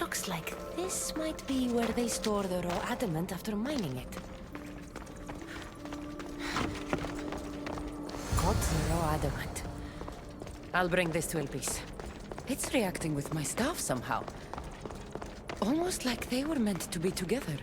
Looks like this might be where they store the raw adamant after mining it. Got the raw adamant. I'll bring this to Elpis. It's reacting with my staff somehow. Almost like they were meant to be together.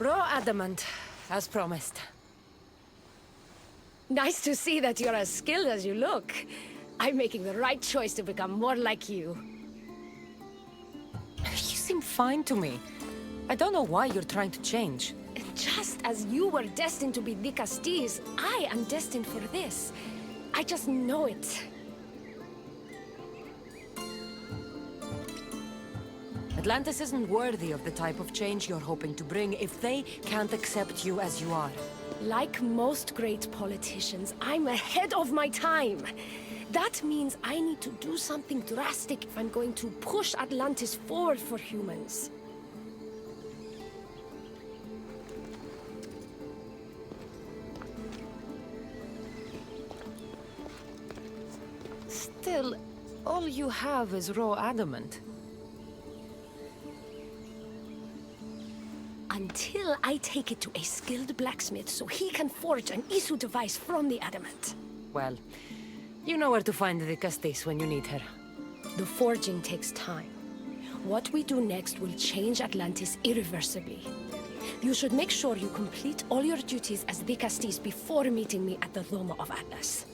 Raw adamant. as promised. Nice to see that you're as skilled as you look. I'm making the right choice to become more like you. You seem fine to me. I don't know why you're trying to change. Just as you were destined to be the Castis, I am destined for this. I just know it. Atlantis isn't worthy of the type of change you're hoping to bring if they can't accept you as you are. Like most great politicians, I'm ahead of my time. That means I need to do something drastic if I'm going to push Atlantis forward for humans. Still, all you have is raw adamant. Until I take it to a skilled blacksmith so he can forge an Isu device from the adamant. Well, you know where to find the Castis when you need her. The forging takes time. What we do next will change Atlantis irreversibly. You should make sure you complete all your duties as the Castis before meeting me at the Dome of Atlas.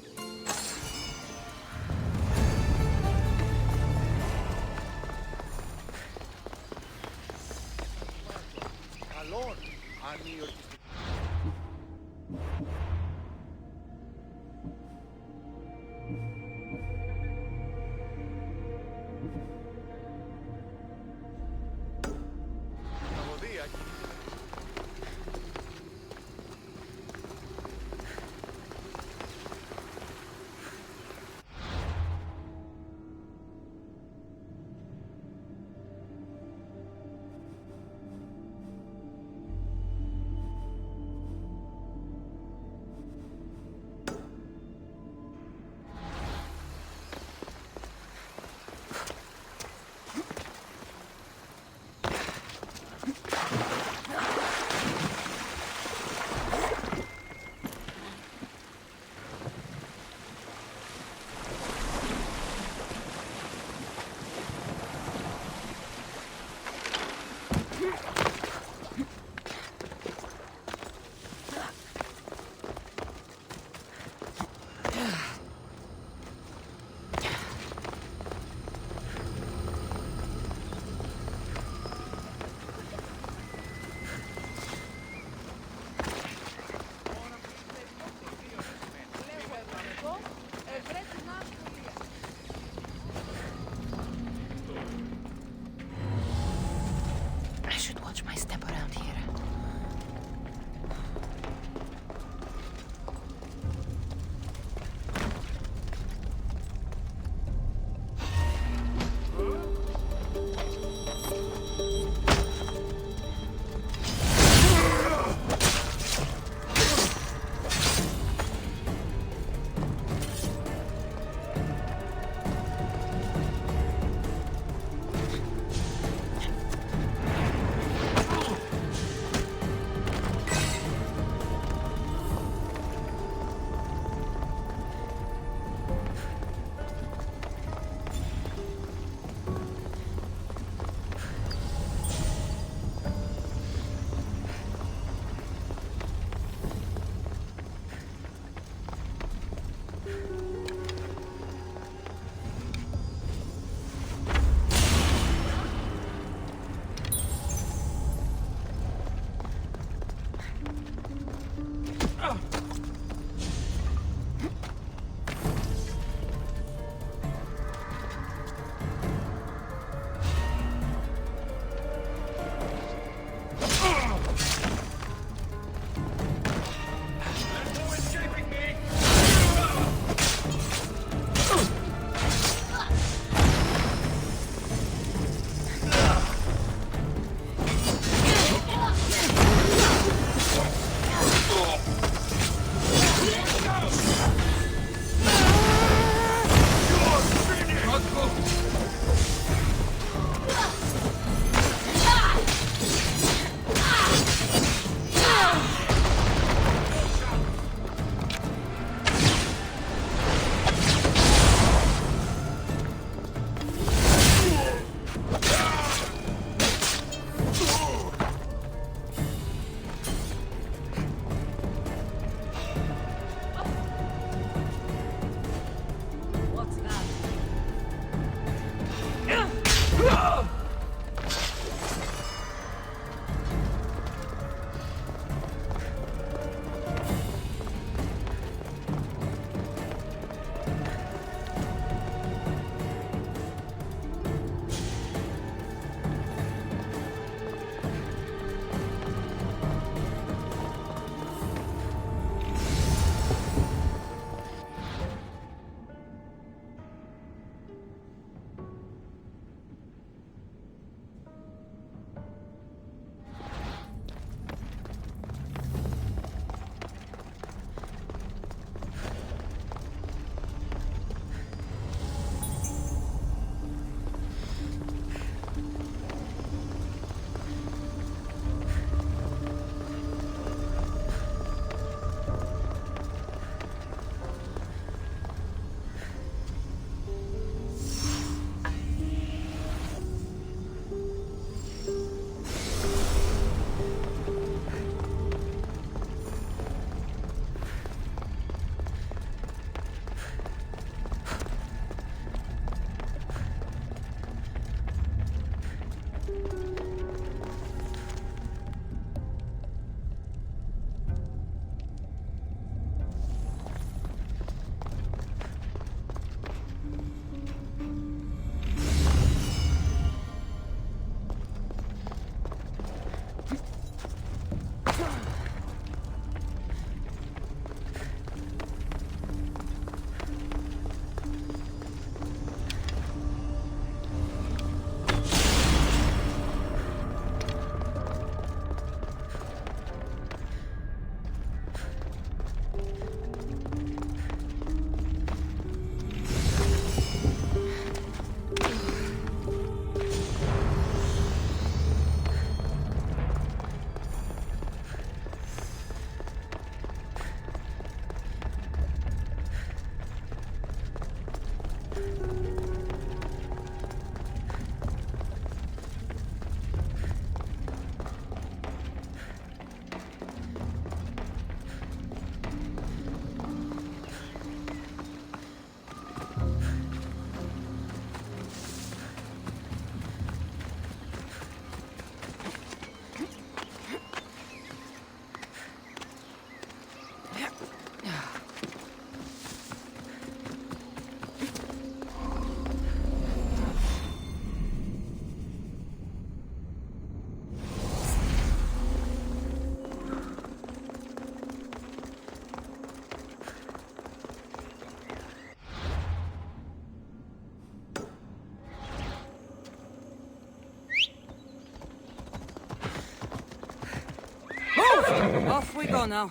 we go now.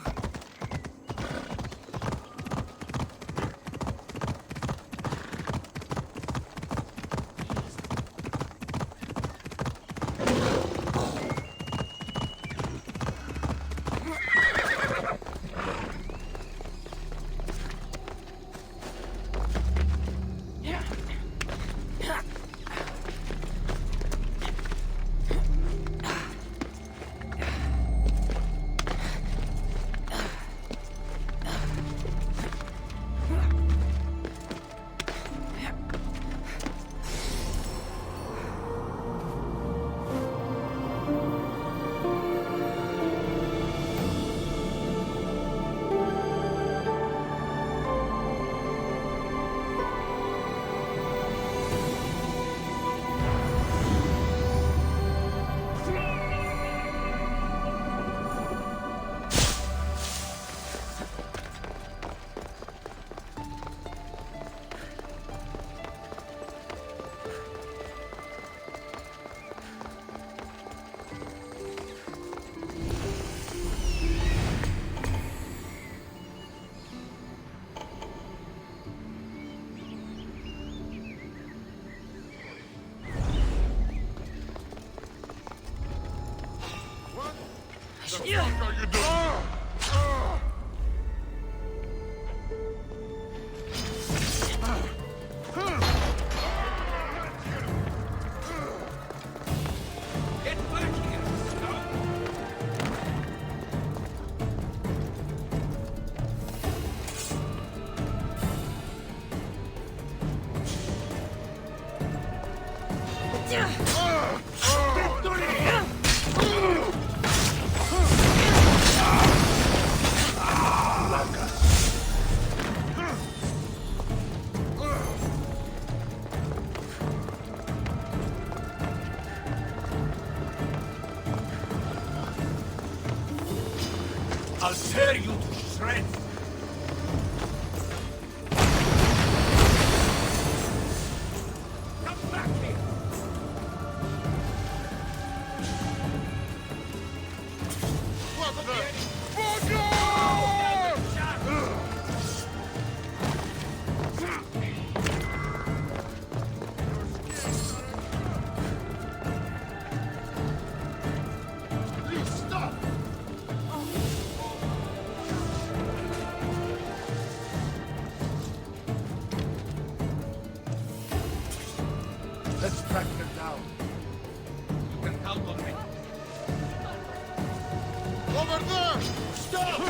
I'll tear you to shreds! Come back here! What the? Let's track them down. You can count on me. Over there! Stop!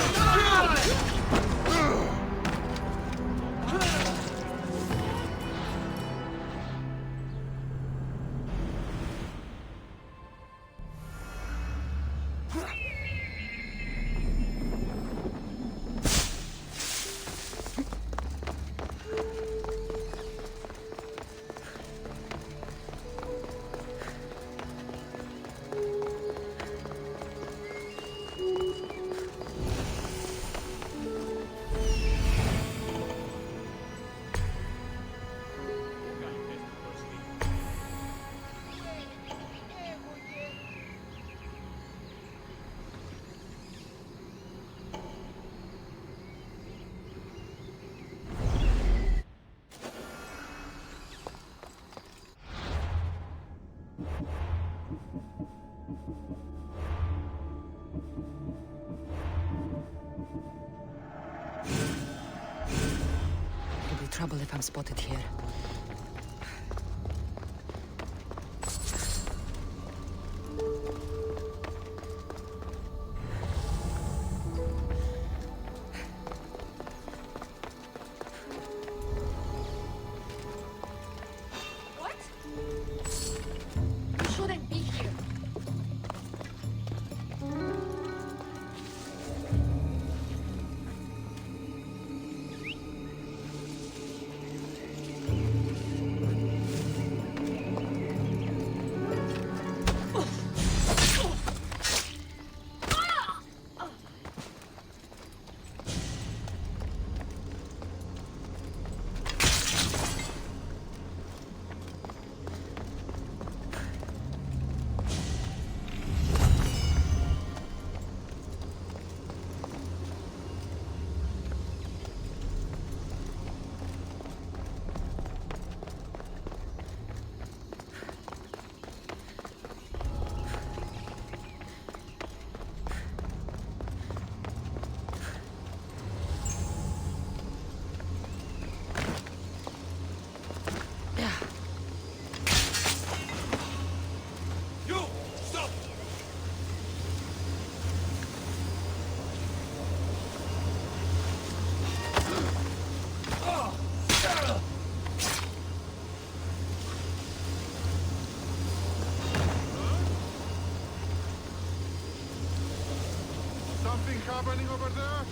It'll be trouble if I'm spotted here. What? You shouldn't be here. anything happening over there?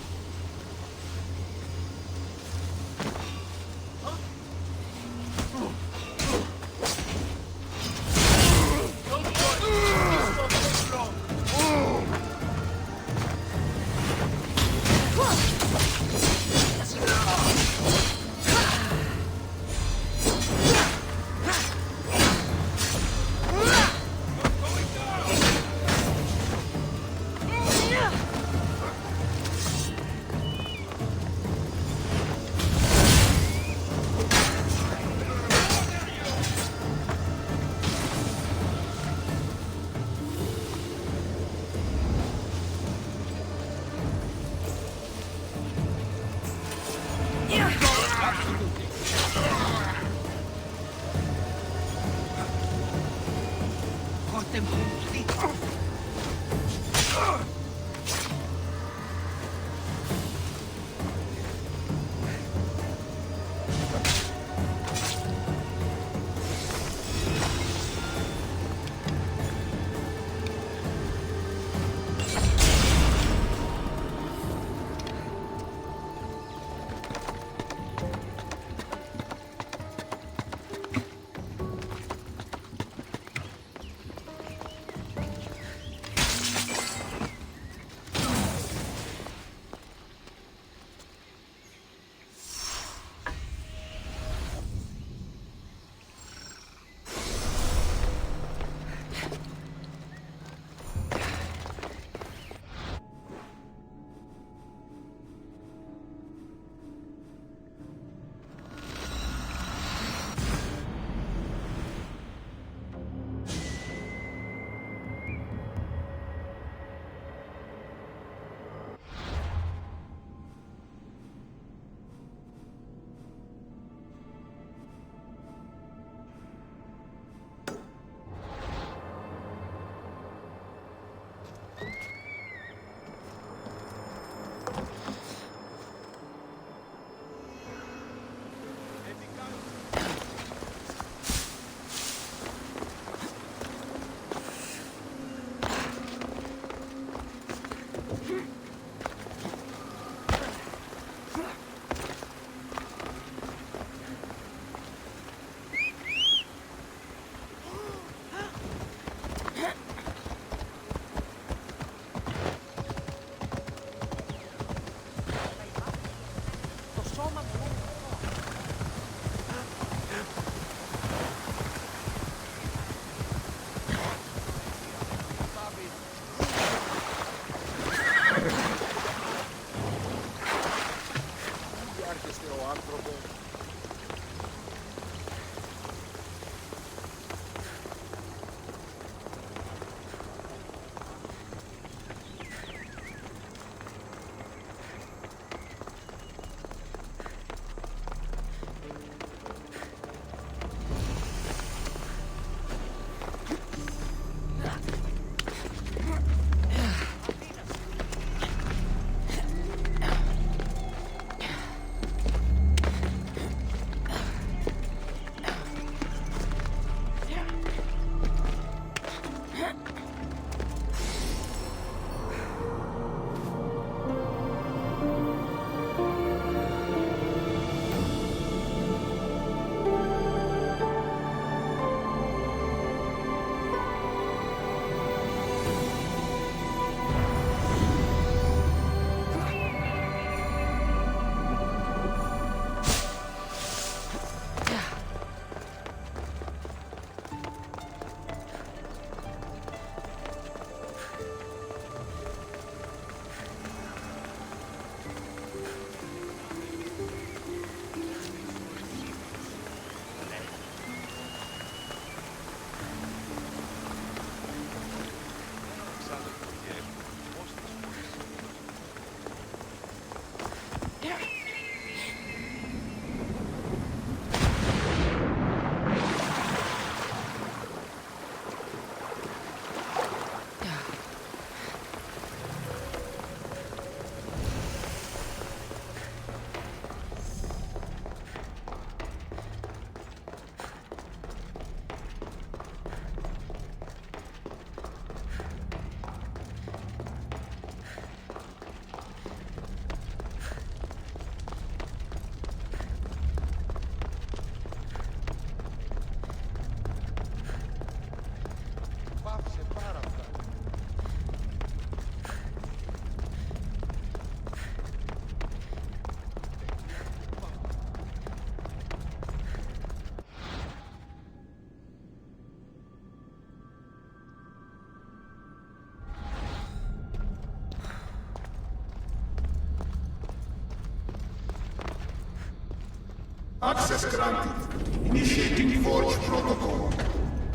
Access granted. Initiating Forge Protocol.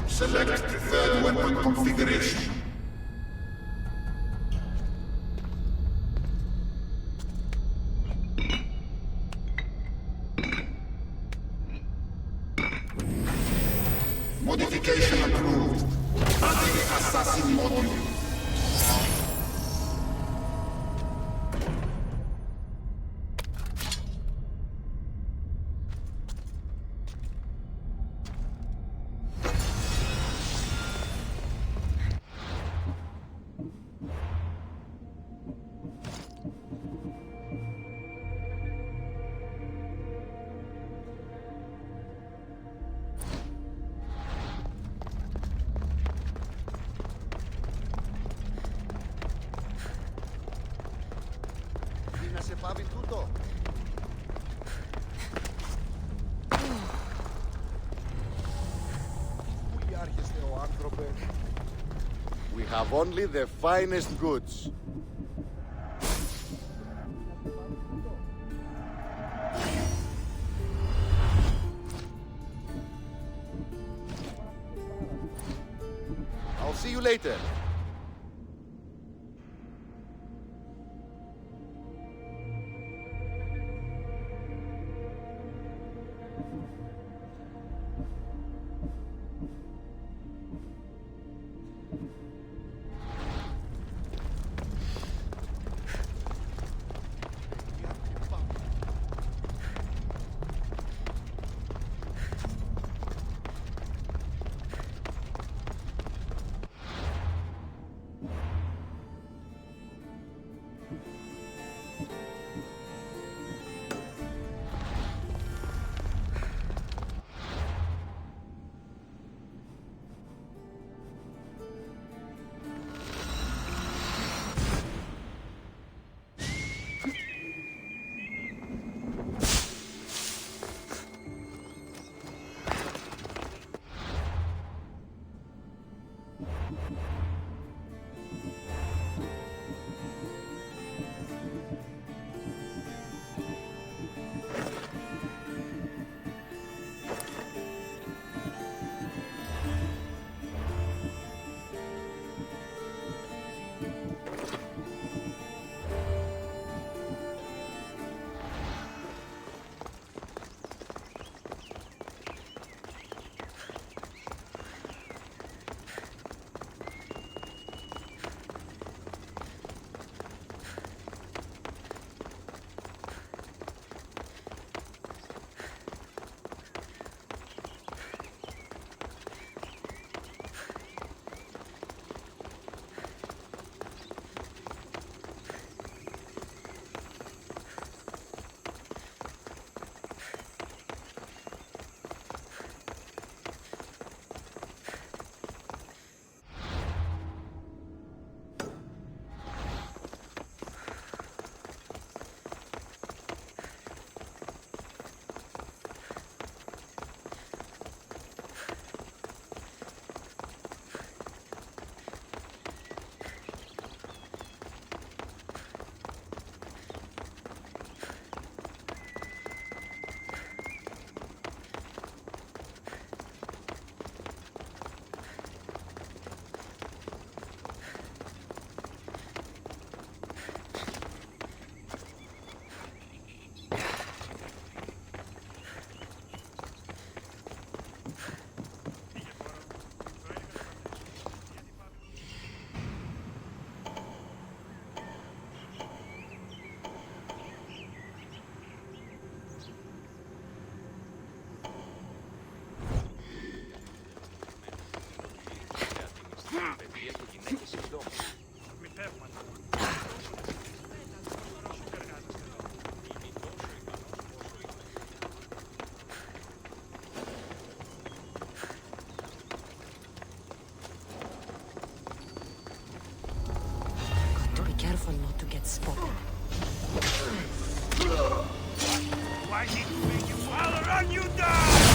Select preferred weapon configuration. Modification approved. Adding assassin module. We have only the finest goods. I'll see you later. Careful not to get spotted. Why did you make you I'll run you down!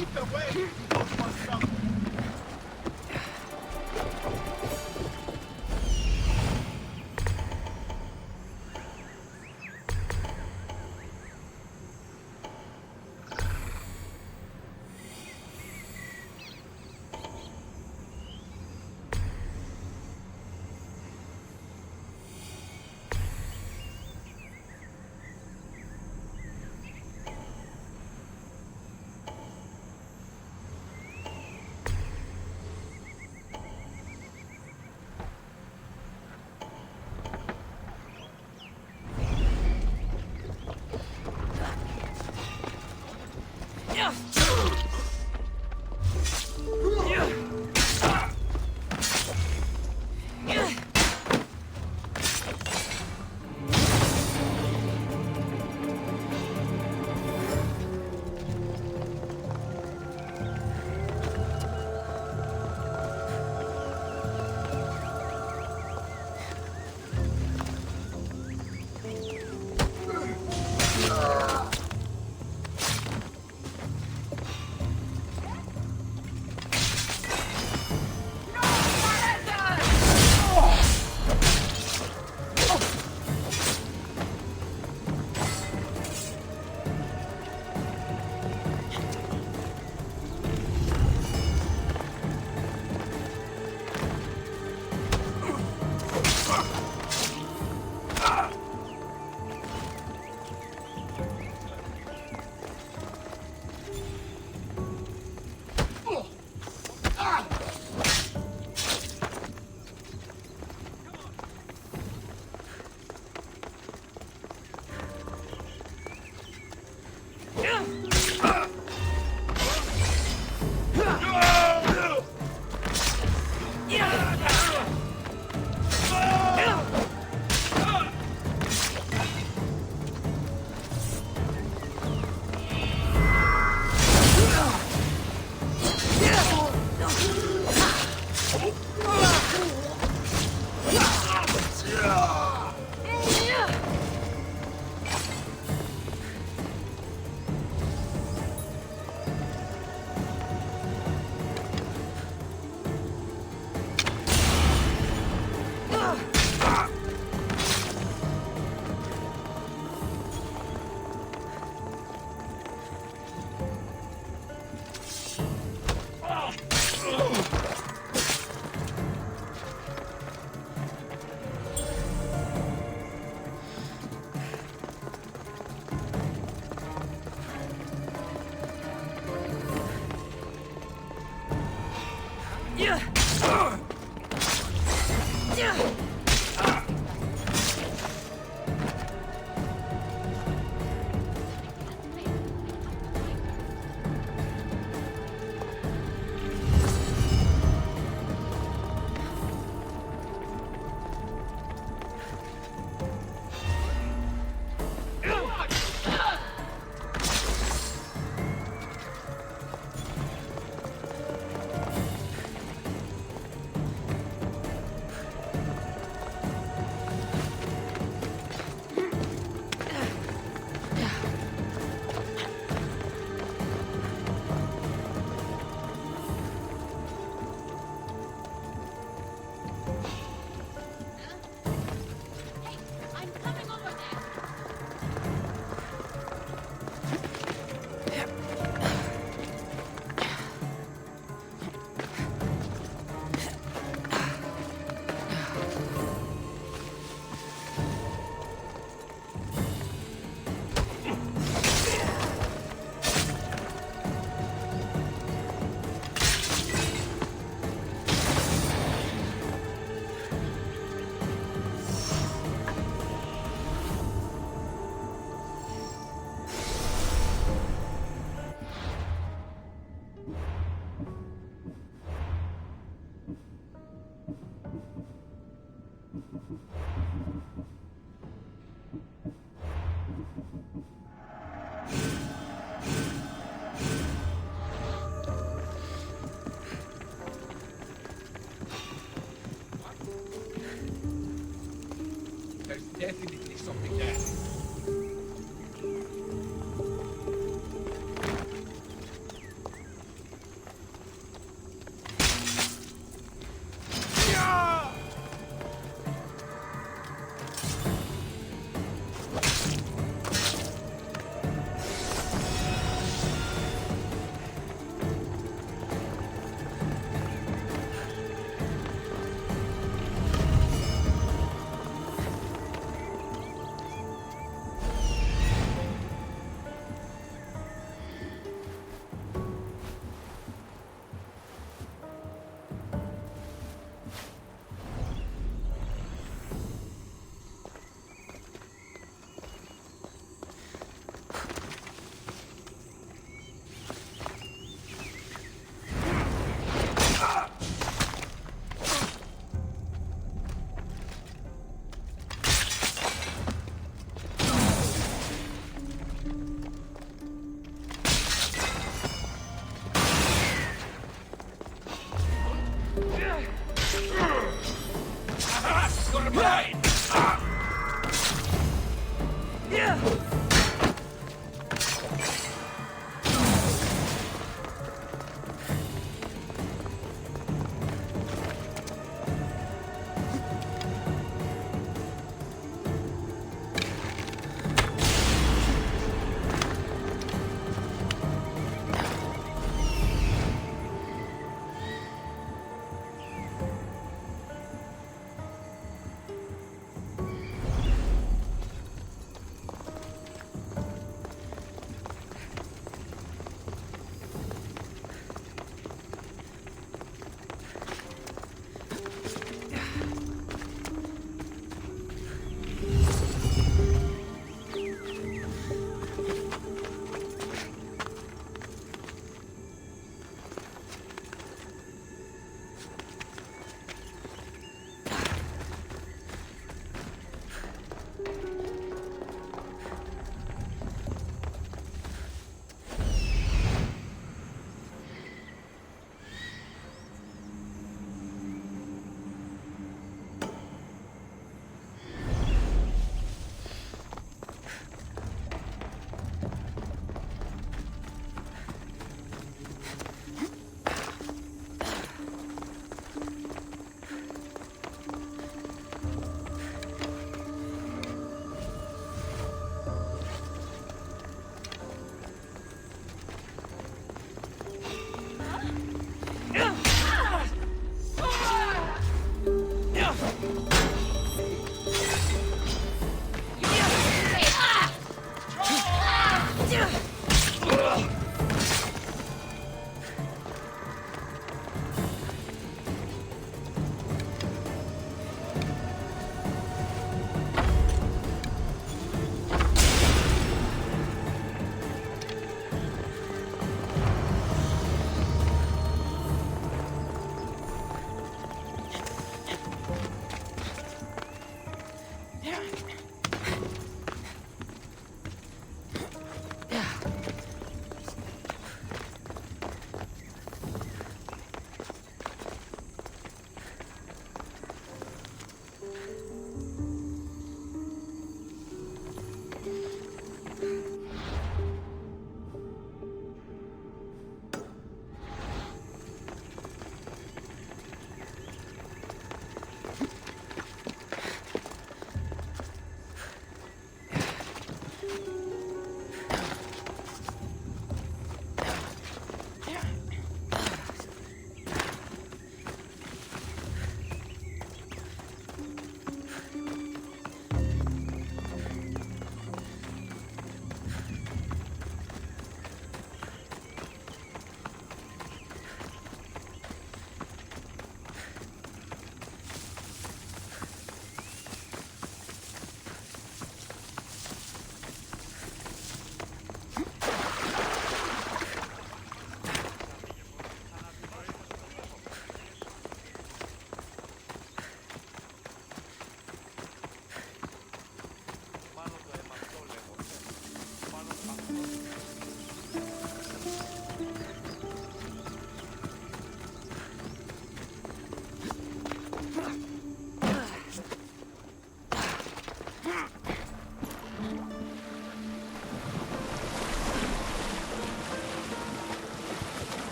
Keep away! Don't want some.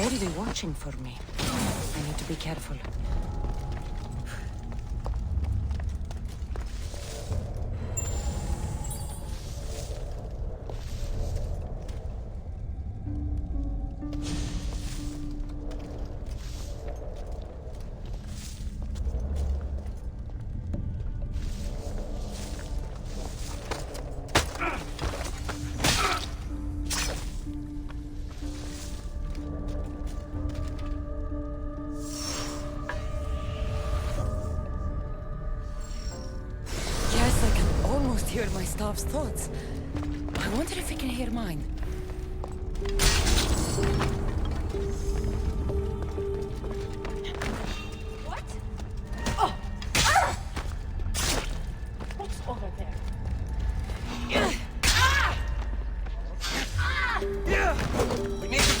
clearly watching for me. I need to be careful. Hear my staff's thoughts. I wonder if he can hear mine. What? Oh! Ah! What's over there? We need to...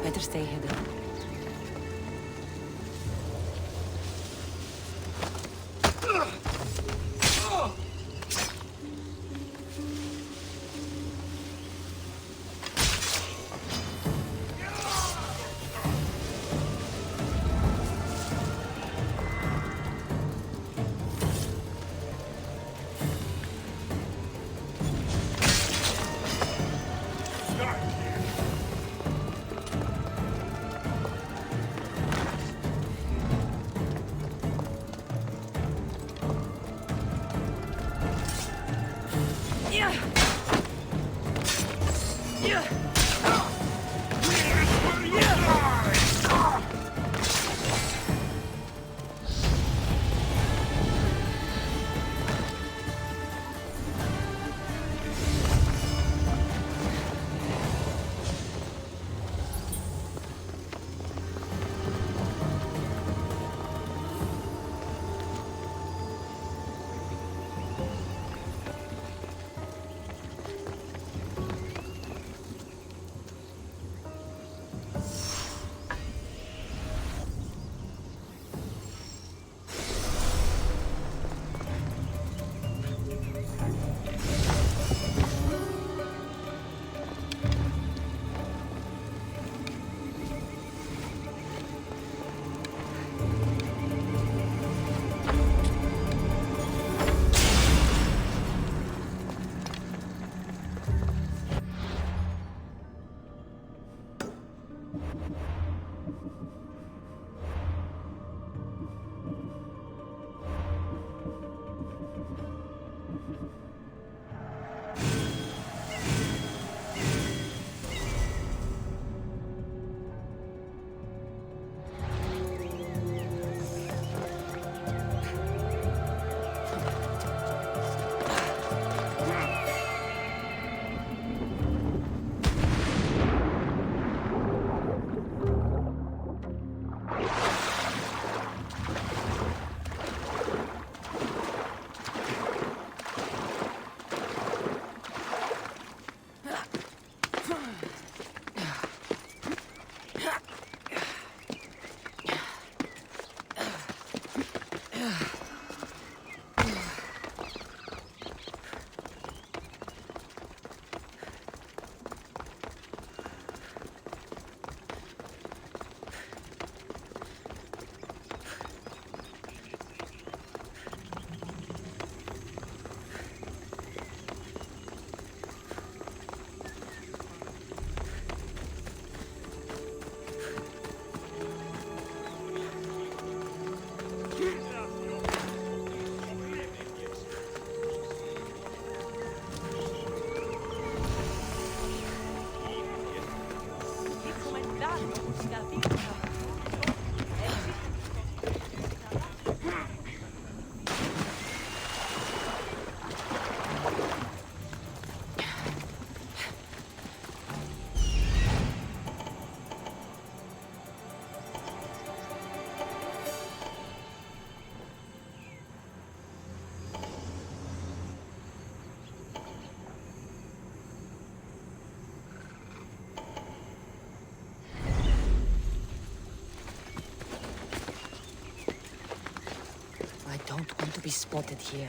Better stay hidden. to be spotted here.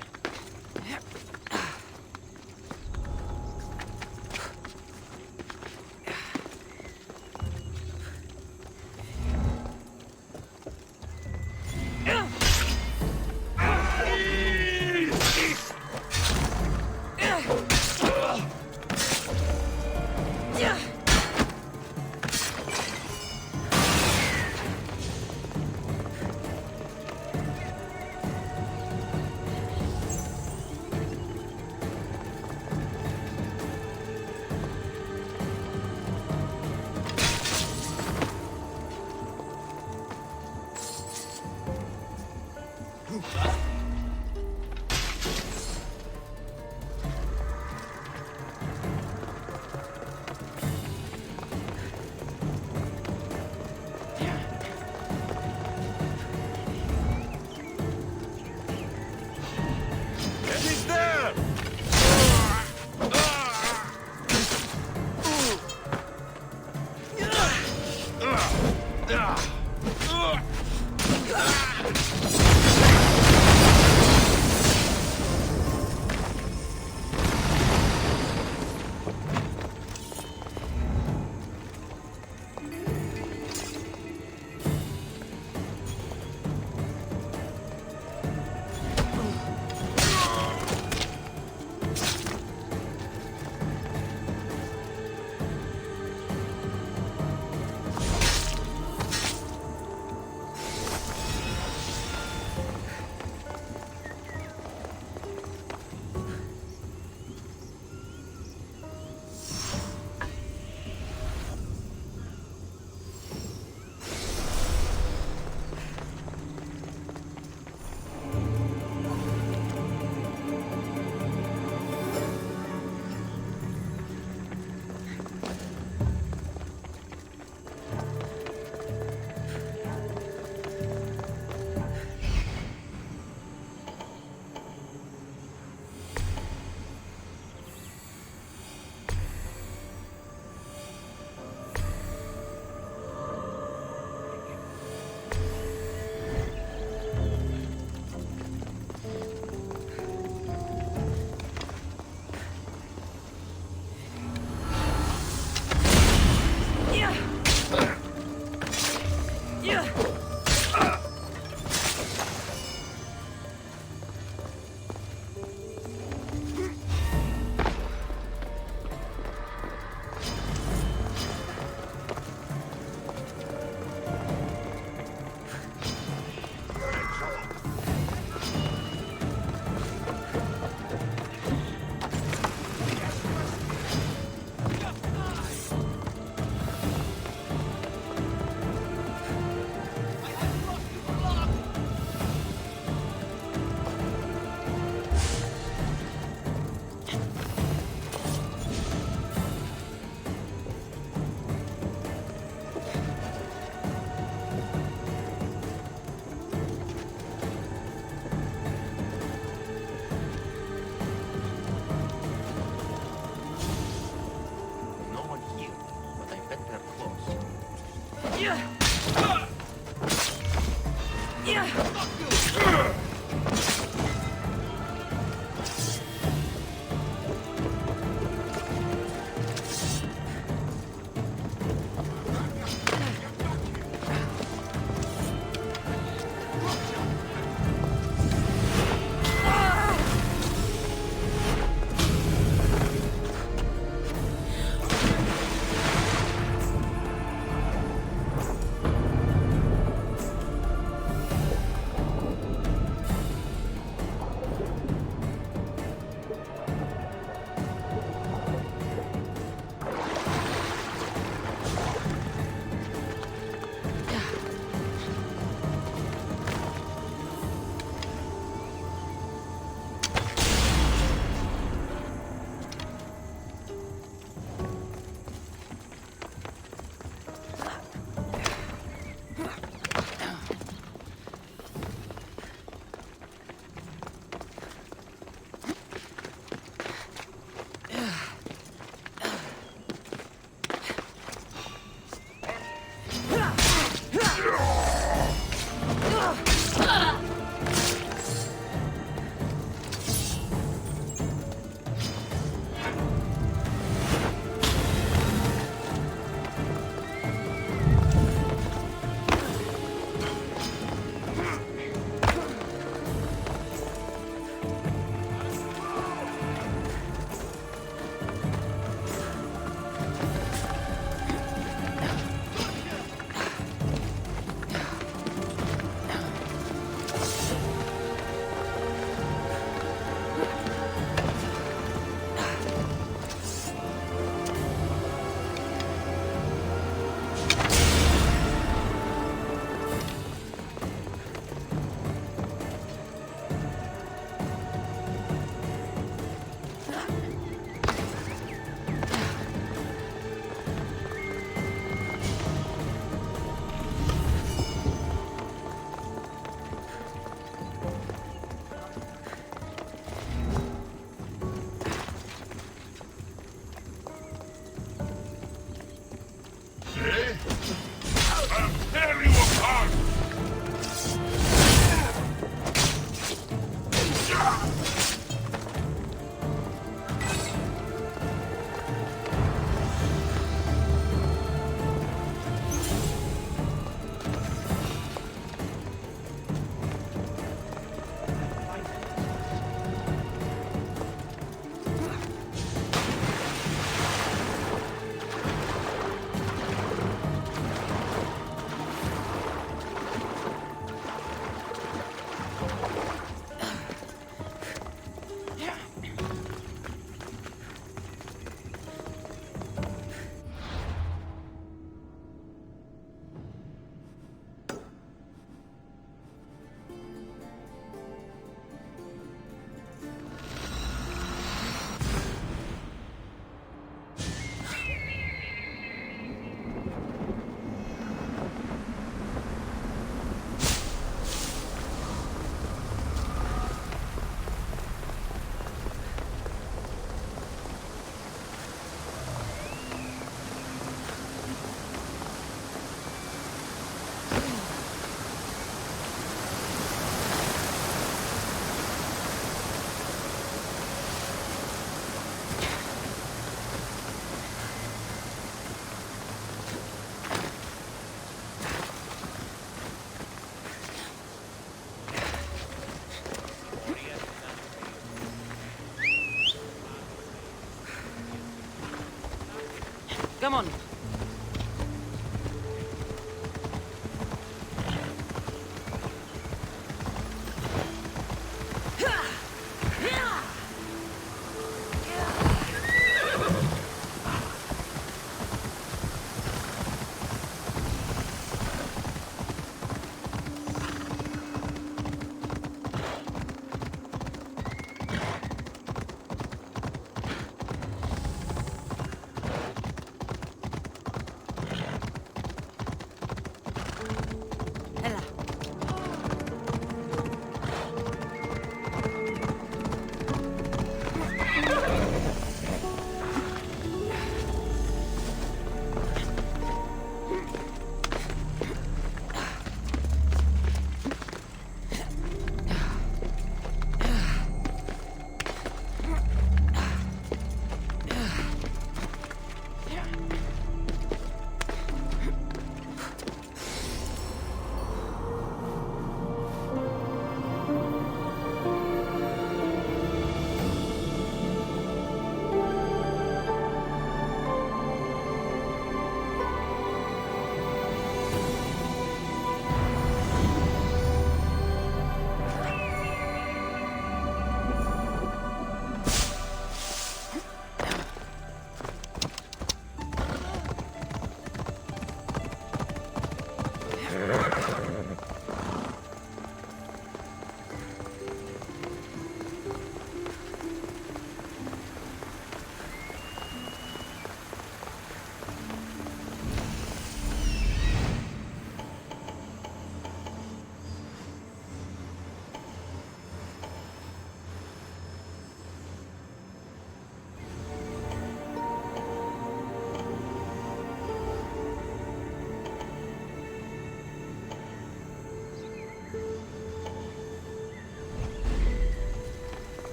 Come on.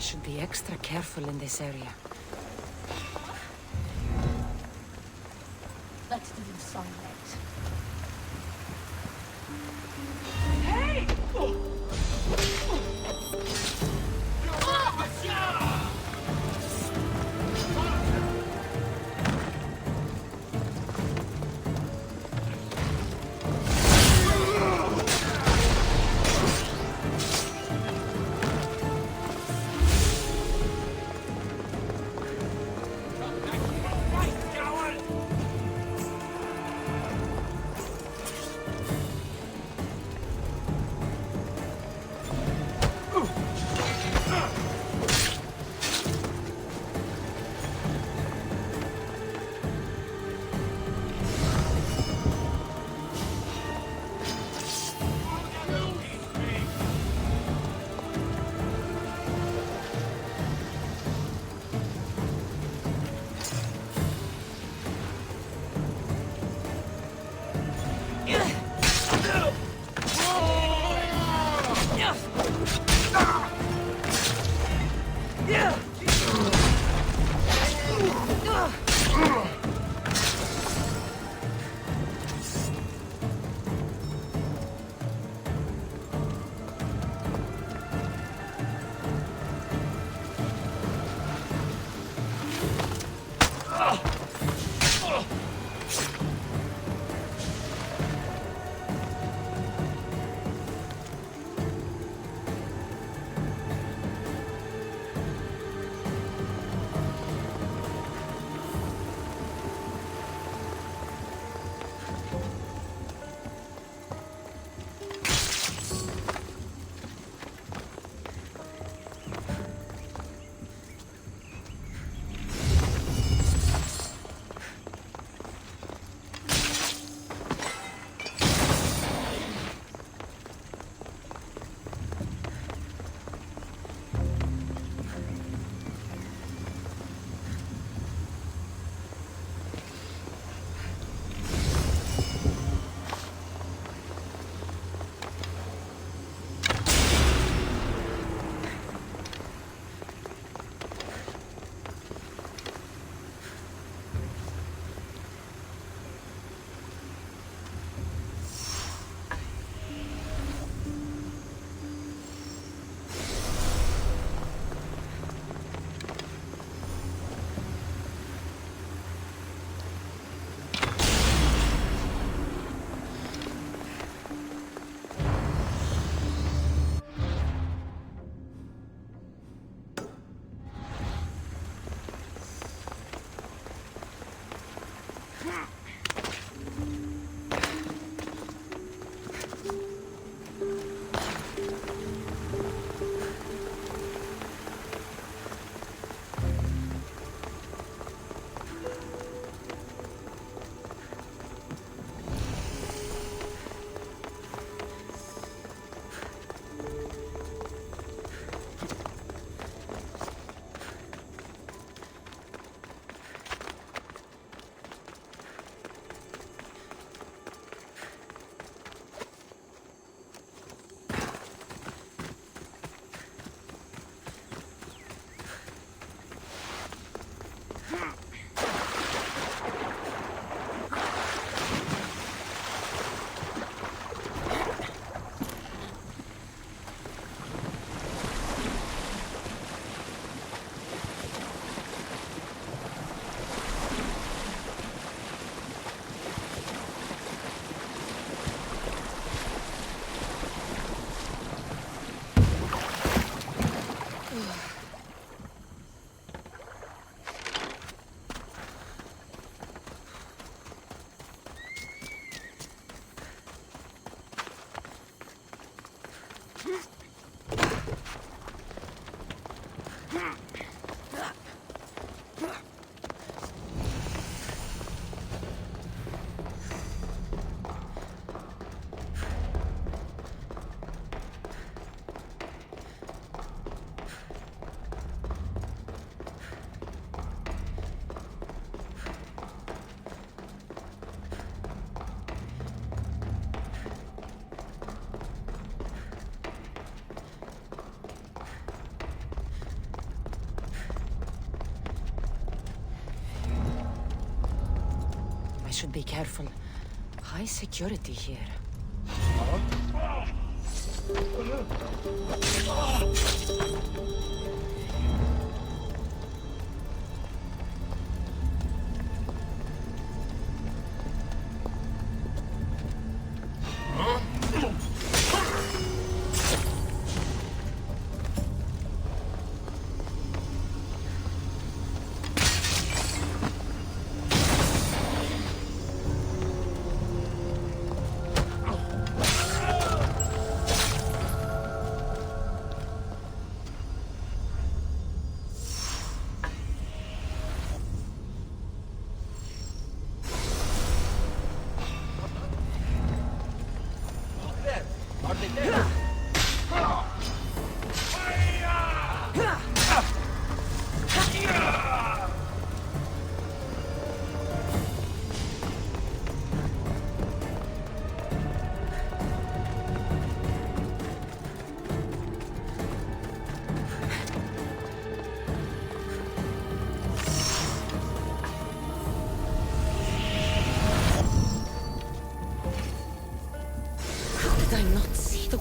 Should be extra careful in this area. Let's do sunlight. I should be careful. High security here.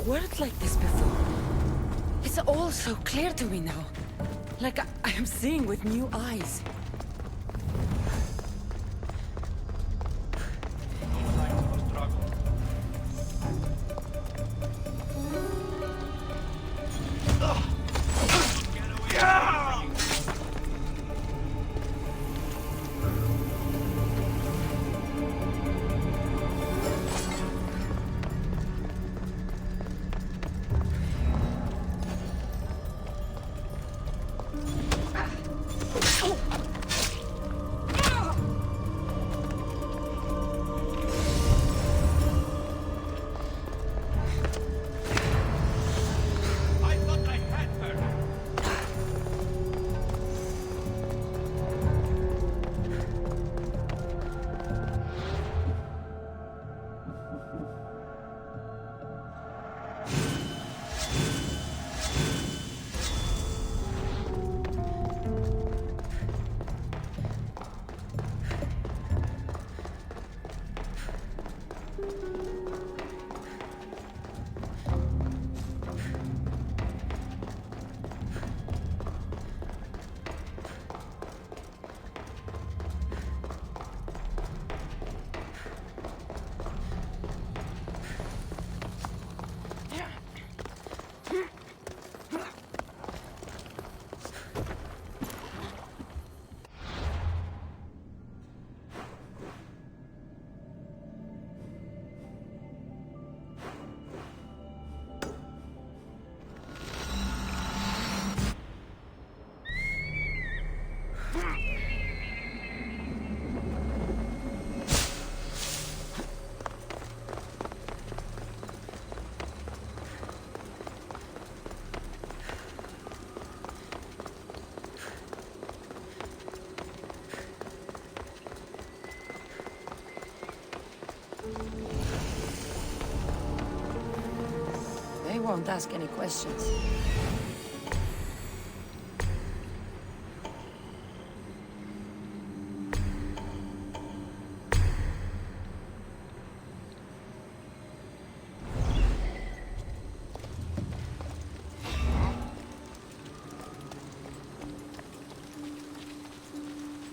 Words like this before. It's all so clear to me now. Like I am seeing with new eyes. They won't ask any questions.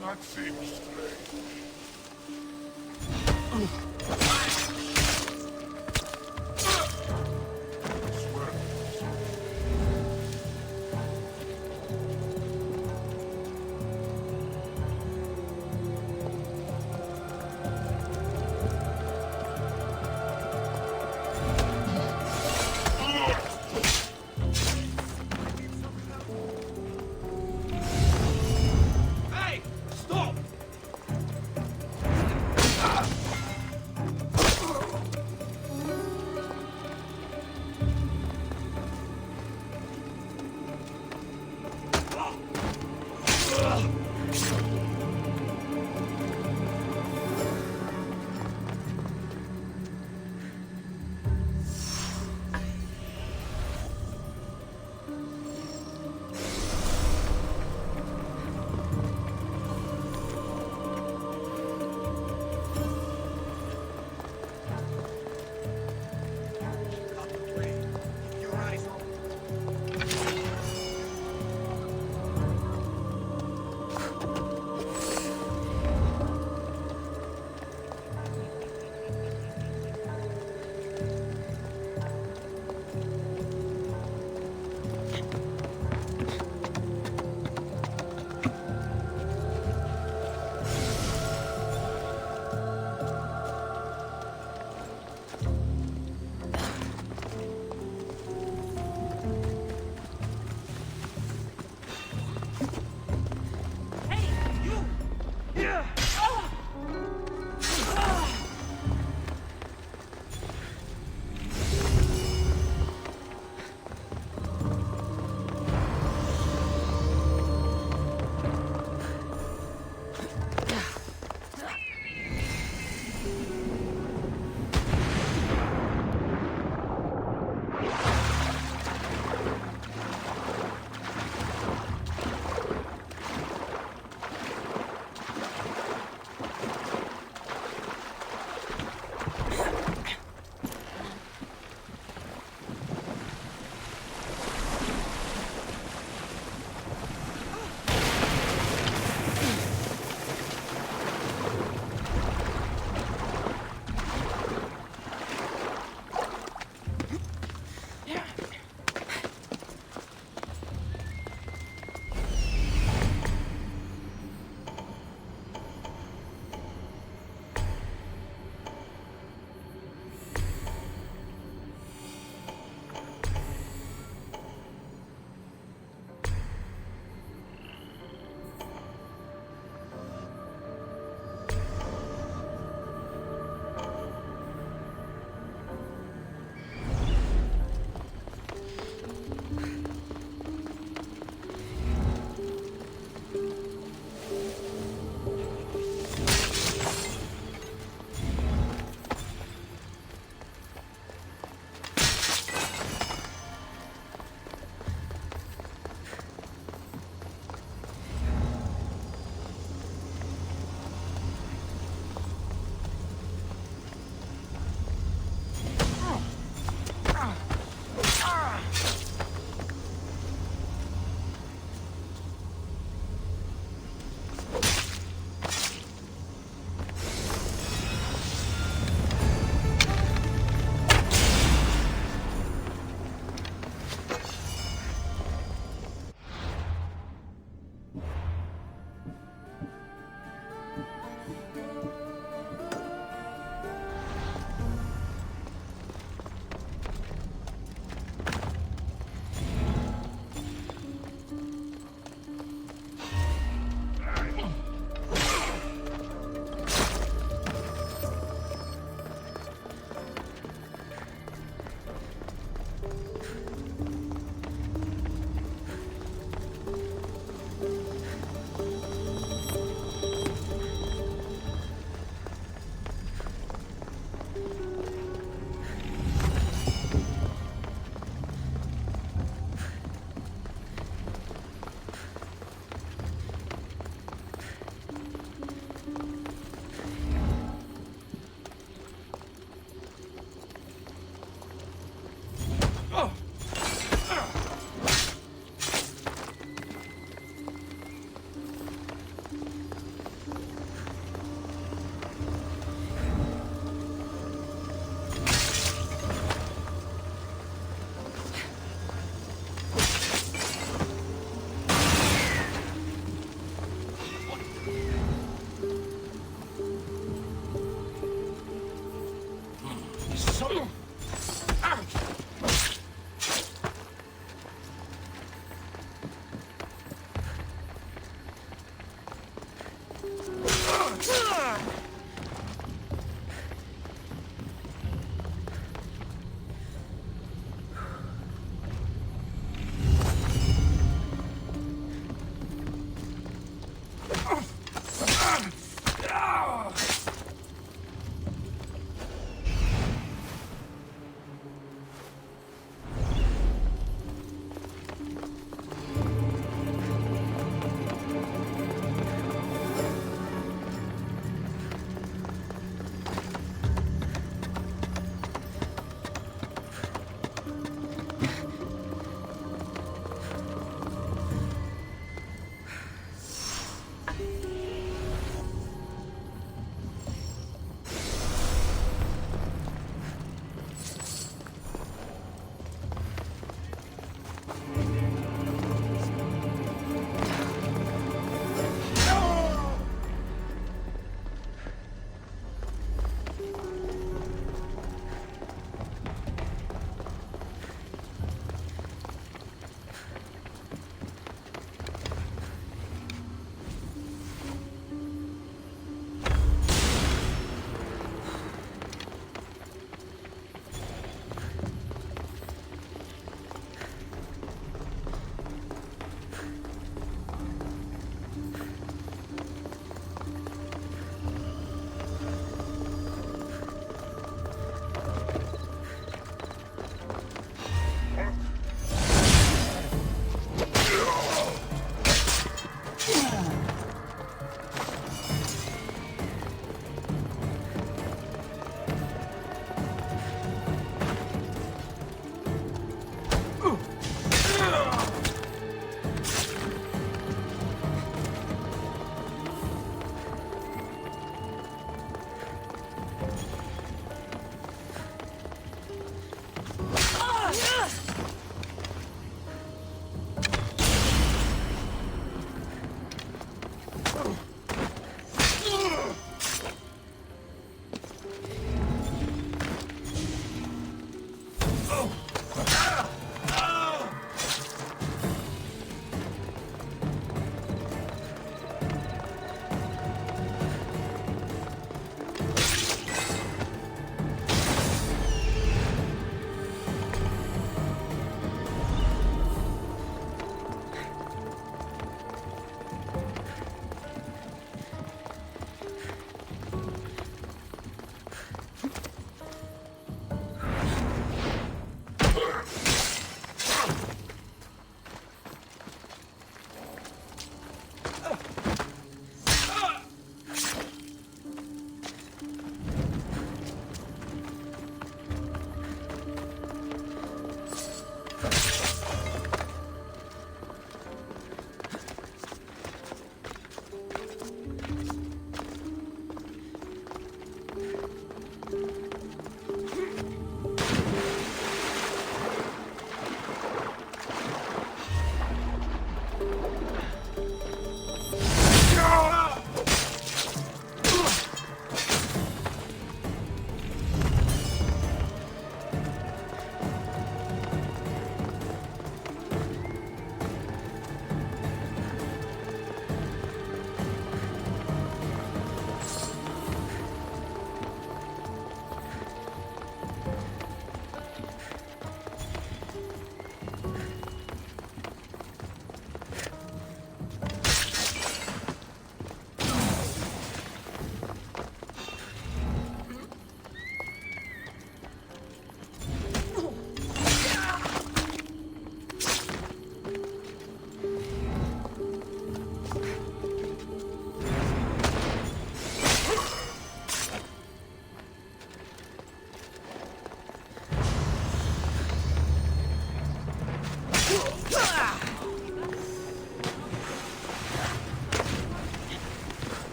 That seems strange.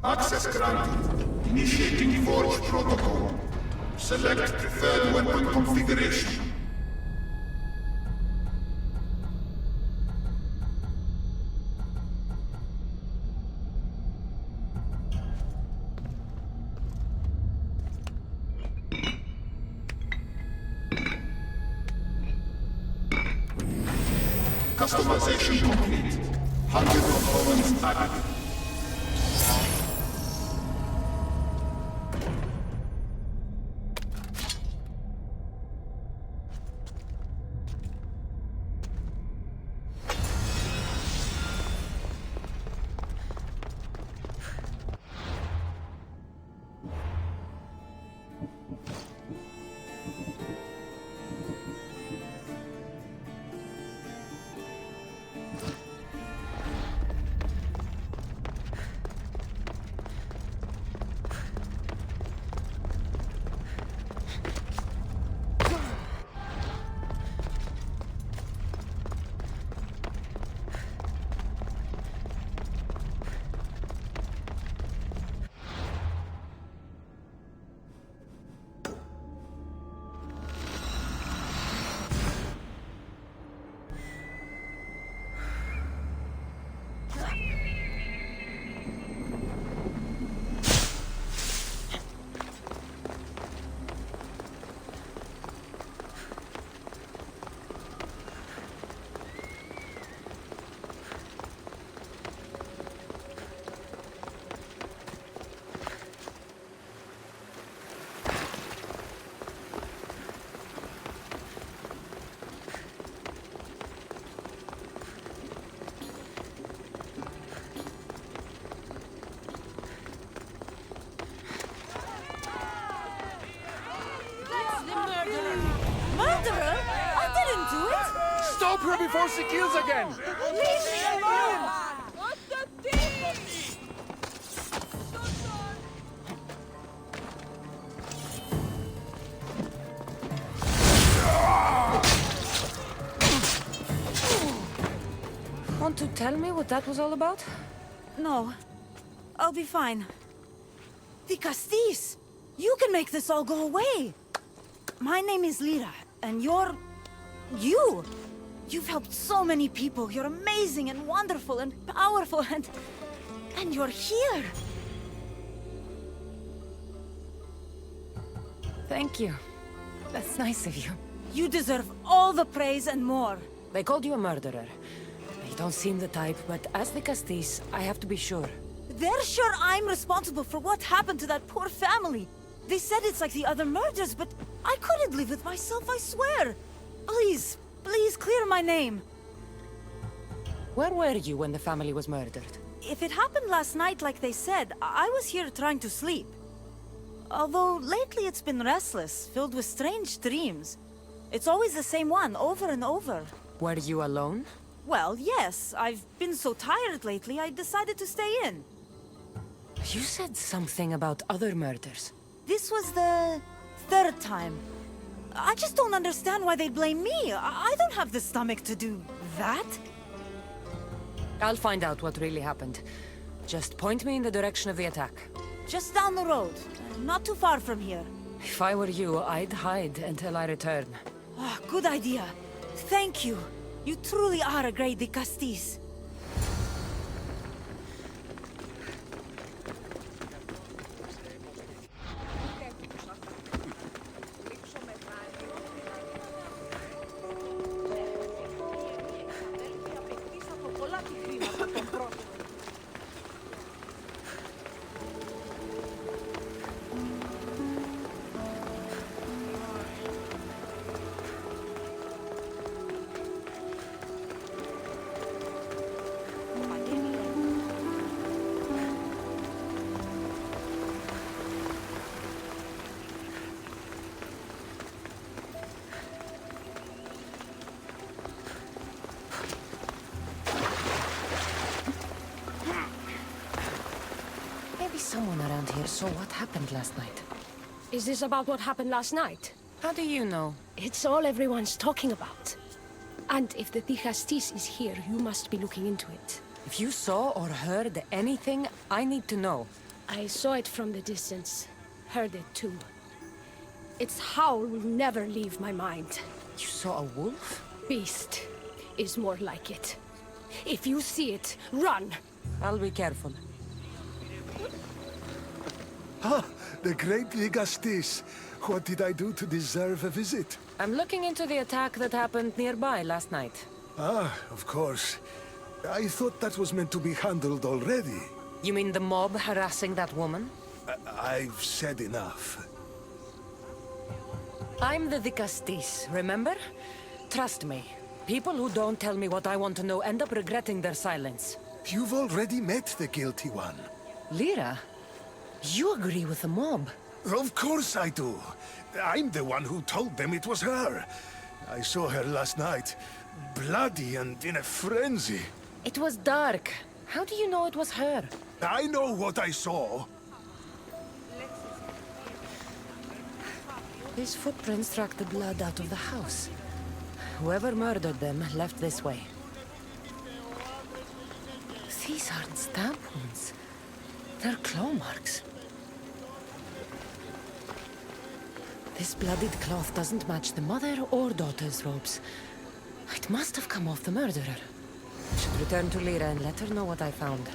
Access granted. Initiating Forge Protocol. Select preferred weapon configuration. Customization complete. 100 components added. Murderer? I didn't do it! Stop her before she kills again! Leave me alone! Want to tell me what that was all about? No. I'll be fine. The Castis! You can make this all go away! My name is Lyra, and you're... you! You've helped so many people. You're amazing and wonderful and powerful and you're here! Thank you. That's nice of you. You deserve all the praise and more. They called you a murderer. You don't seem the type, but as the Castis, I have to be sure. They're sure I'm responsible for what happened to that poor family. They said it's like the other murders, but I couldn't live with myself, I swear. Please, please clear my name. Where were you when the family was murdered? If it happened last night like they said, I was here trying to sleep. Although lately it's been restless, filled with strange dreams. It's always the same one, over and over. Were you alone? Well, yes. I've been so tired lately, I decided to stay in. You said something about other murders. This was the third time. I just don't understand why they blame me. I don't have the stomach to do that. I'll find out what really happened. Just point me in the direction of the attack. Just down the road. Not too far from here. If I were you, I'd hide until I return. Oh, good idea. Thank you. You truly are a great Castis. Someone around here saw what happened last night. Is this about what happened last night? How do you know? It's all everyone's talking about. And if the Castis is here, you must be looking into it. If you saw or heard anything, I need to know. I saw it from the distance. Heard it too. Its howl will never leave my mind. You saw a wolf? Beast is more like it. If you see it, run! I'll be careful. Ah, the great Ligastis. What did I do to deserve a visit? I'm looking into the attack that happened nearby last night. Ah, of course. I thought that was meant to be handled already. You mean the mob harassing that woman? I've said enough. I'm the Dicastis, remember? Trust me. People who don't tell me what I want to know end up regretting their silence. You've already met the guilty one. Lyra, you agree with the mob? Of course I do. I'm the one who told them it was her. I saw her last night, bloody and in a frenzy. It was dark. How do you know it was her? I know what I saw. These footprints track the blood out of the house. Whoever murdered them left this way. These aren't stab wounds. They're claw marks. This bloodied cloth doesn't match the mother or daughter's robes. It must have come off the murderer. I should return to Lyra and let her know what I found.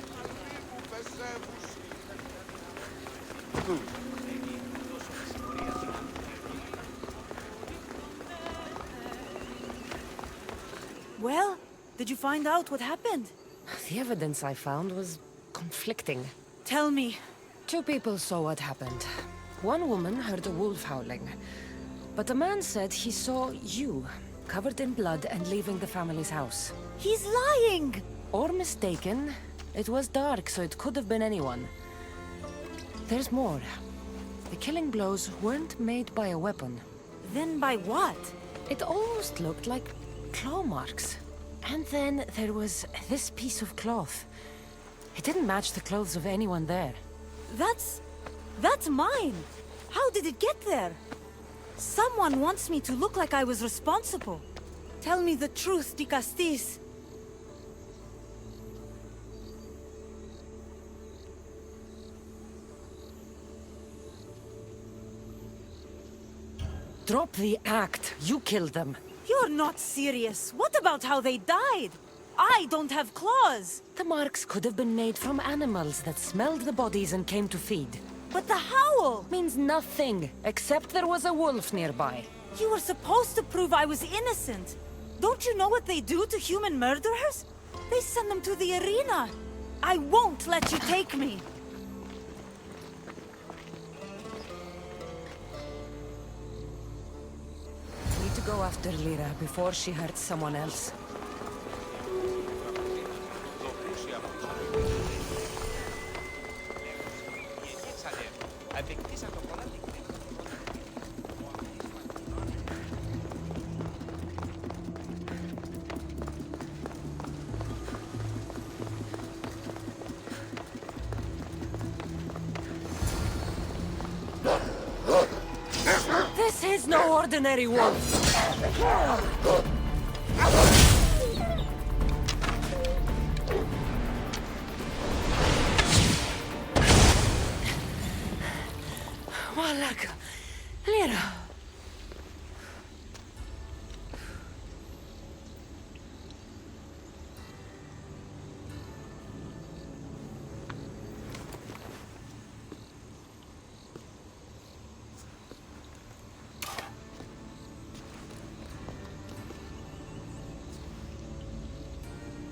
Well, did you find out what happened? The evidence I found was conflicting. Tell me. 2 people saw what happened. One woman heard a wolf howling, but a man said he saw you, covered in blood and leaving the family's house. He's lying! Or mistaken. It was dark, so it could have been anyone. There's more. The killing blows weren't made by a weapon. Then by what? It almost looked like claw marks. And then there was this piece of cloth. It didn't match the clothes of anyone there. That's mine! How did it get there? Someone wants me to look like I was responsible. Tell me the truth, Dicastis. Drop the act. You killed them. You're not serious. What about how they died? I don't have claws. The marks could have been made from animals that smelled the bodies and came to feed. But the howl means nothing, except there was a wolf nearby. You were supposed to prove I was innocent. Don't you know what they do to human murderers? They send them to the arena. I won't let you take me. Need to go after Lyra before she hurts someone else. This is no ordinary wolf. Malaka, Lyra.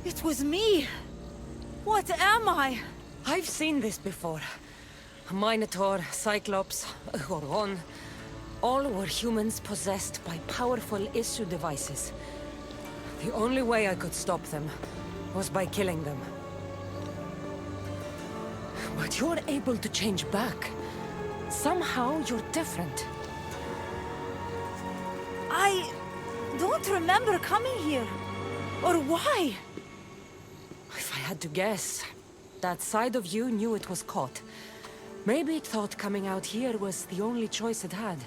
It was me. What am I? I've seen this before. A Minotaur, Cyclops, a Gorgon. All were humans possessed by powerful issue devices. The only way I could stop them was by killing them. But you're able to change back. Somehow you're different. I don't remember coming here. Or why? If I had to guess, that side of you knew it was caught. Maybe it thought coming out here was the only choice it had.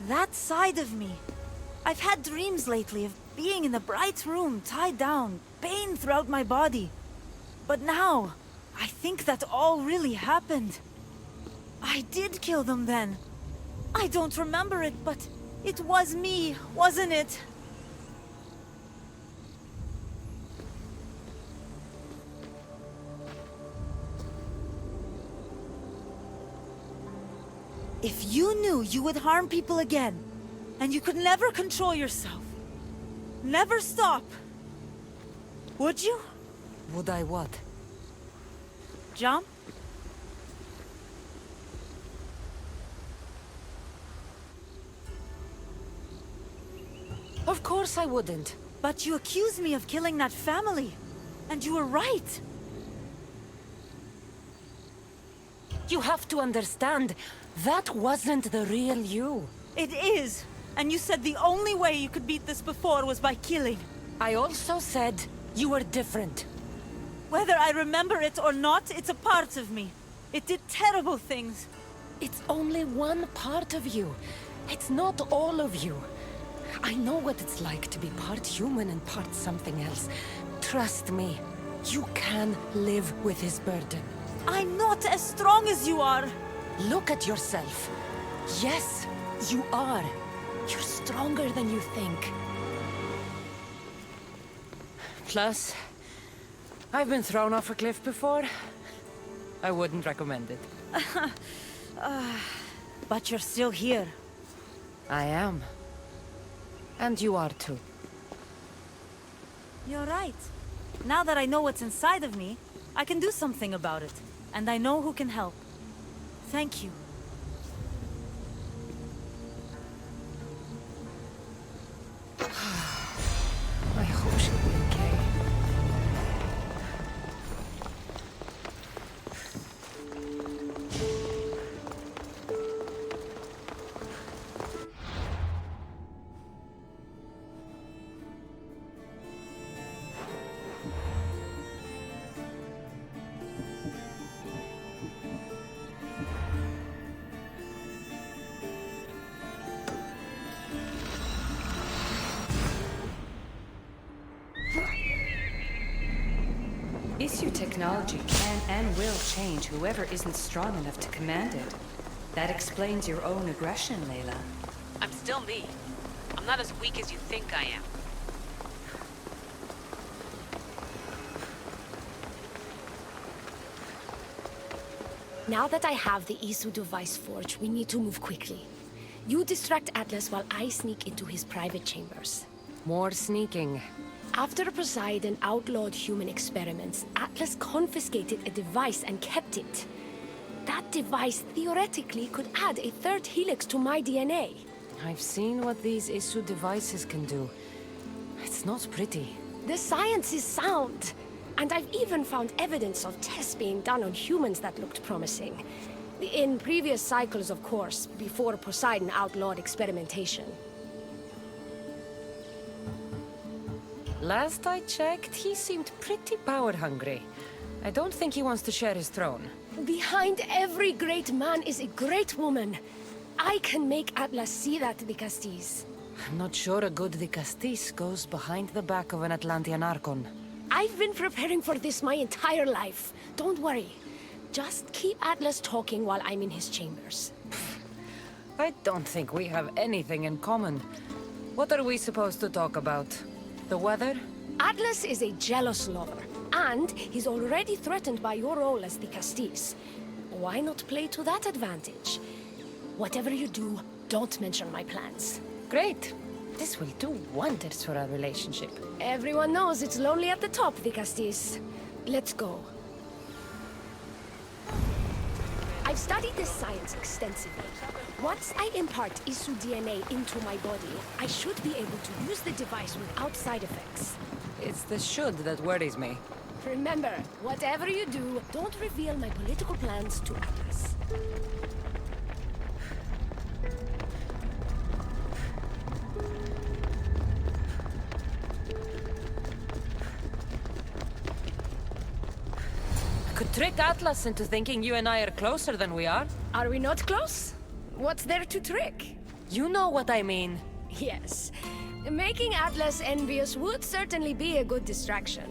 That side of me. I've had dreams lately of being in a bright room, tied down, pain throughout my body. But now, I think that all really happened. I did kill them then. I don't remember it, but it was me, wasn't it? If you knew you would harm people again, and you could never control yourself, never stop, would you? Would I what? Jump? Of course I wouldn't. But you accused me of killing that family, and you were right. You have to understand, that wasn't the real you. It is. And you said the only way you could beat this before was by killing. I also said you were different. Whether I remember it or not, it's a part of me. It did terrible things. It's only one part of you. It's not all of you. I know what it's like to be part human and part something else. Trust me, you can live with his burden. I'm not as strong as you are. Look at yourself. Yes, you are. You're stronger than you think. Plus, I've been thrown off a cliff before. I wouldn't recommend it. But you're still here. I am. And you are too. You're right. Now that I know what's inside of me, I can do something about it. And I know who can help. Thank you. I hope she'll be okay. Issue technology can and will change whoever isn't strong enough to command it. That explains your own aggression, Layla. I'm still me. I'm not as weak as you think I am. Now that I have the Isu device forged, we need to move quickly. You distract Atlas while I sneak into his private chambers. More sneaking. After Poseidon outlawed human experiments, Atlas confiscated a device and kept it. That device theoretically could add a third helix to my DNA. I've seen what these Isu devices can do. It's not pretty. The science is sound. And I've even found evidence of tests being done on humans that looked promising. In previous cycles, of course, before Poseidon outlawed experimentation. Last I checked, he seemed pretty power-hungry. I don't think he wants to share his throne. Behind every great man is a great woman. I can make Atlas see that, Dicastis. I'm not sure a good Dicastis goes behind the back of an Atlantean Archon. I've been preparing for this my entire life. Don't worry. Just keep Atlas talking while I'm in his chambers. I don't think we have anything in common. What are we supposed to talk about? The weather? Atlas is a jealous lover, and he's already threatened by your role as the Castis. Why not play to that advantage? Whatever you do, don't mention my plans. Great. This will do wonders for our relationship. Everyone knows it's lonely at the top, the Castis. Let's go. I've studied this science extensively. Once I impart Isu DNA into my body, I should be able to use the device without side effects. It's the should that worries me. Remember, whatever you do, don't reveal my political plans to Atlas. I could trick Atlas into thinking you and I are closer than we are. Are we not close? What's there to trick? You know what I mean. Yes. Making Atlas envious would certainly be a good distraction.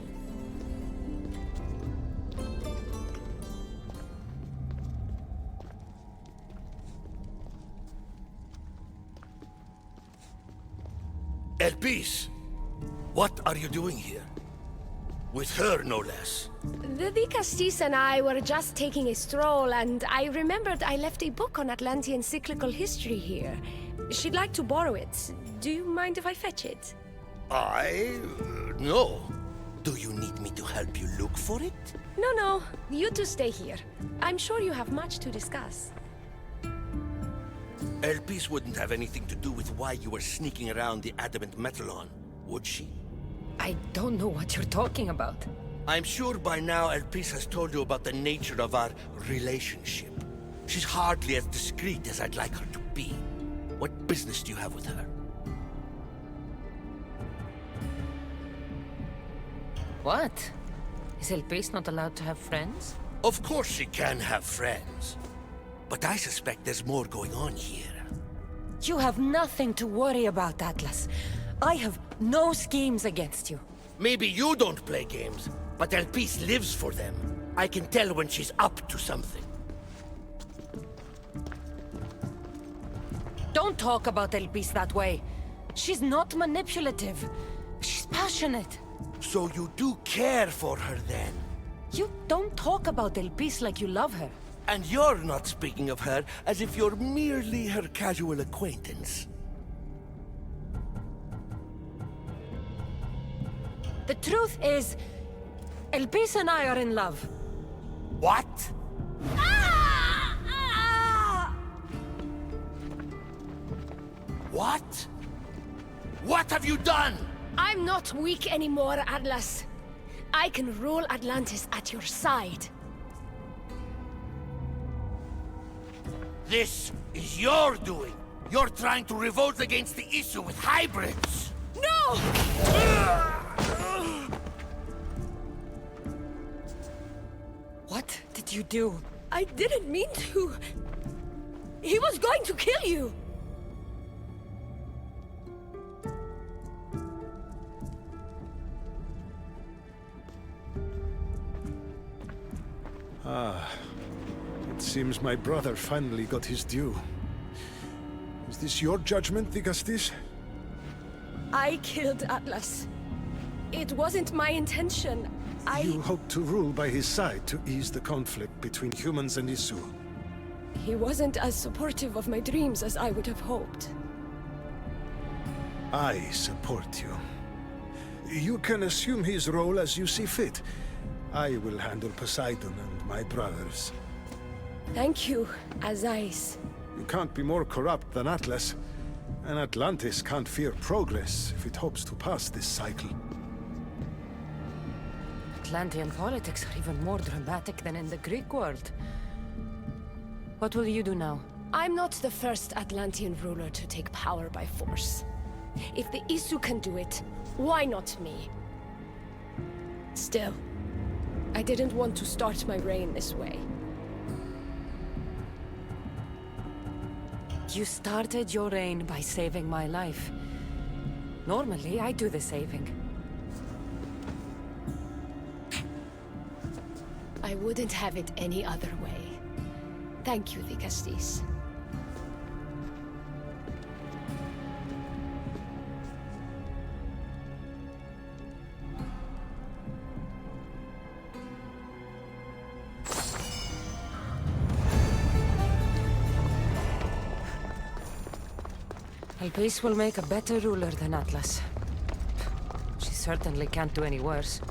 Elpis, what are you doing here? With her, no less. The Castis and I were just taking a stroll, and I remembered I left a book on Atlantean cyclical history here. She'd like to borrow it. Do you mind if I fetch it? No. Do you need me to help you look for it? No. You two stay here. I'm sure you have much to discuss. Elpis wouldn't have anything to do with why you were sneaking around the adamant Metallon, would she? I don't know what you're talking about. I'm sure by now Elpis has told you about the nature of our relationship. She's hardly as discreet as I'd like her to be. What business do you have with her? What? Is Elpis not allowed to have friends? Of course she can have friends. But I suspect there's more going on here. You have nothing to worry about, Atlas. I have no schemes against you. Maybe you don't play games, but Elpis lives for them. I can tell when she's up to something. Don't talk about Elpis that way. She's not manipulative. She's passionate. So you do care for her then? You don't talk about Elpis like you love her. And you're not speaking of her as if you're merely her casual acquaintance. The truth is, Elpis and I are in love. What? What? What have you done? I'm not weak anymore, Atlas. I can rule Atlantis at your side. This is your doing. You're trying to revolt against the issue with hybrids. No! What did you do? I didn't mean to. He was going to kill you. It seems my brother finally got his due. Is this your judgment, Castis? I killed Atlas. It wasn't my intention. You hoped to rule by his side to ease the conflict between humans and Isu. He wasn't as supportive of my dreams as I would have hoped. I support you. You can assume his role as you see fit. I will handle Poseidon and my brothers. Thank you, Azais. You can't be more corrupt than Atlas. And Atlantis can't fear progress if it hopes to pass this cycle. Atlantean politics are even more dramatic than in the Greek world. What will you do now? I'm not the first Atlantean ruler to take power by force. If the Isu can do it, why not me? Still, I didn't want to start my reign this way. You started your reign by saving my life. Normally, I do the saving. I wouldn't have it any other way. Thank you, Castis. Elpis will make a better ruler than Atlas. She certainly can't do any worse.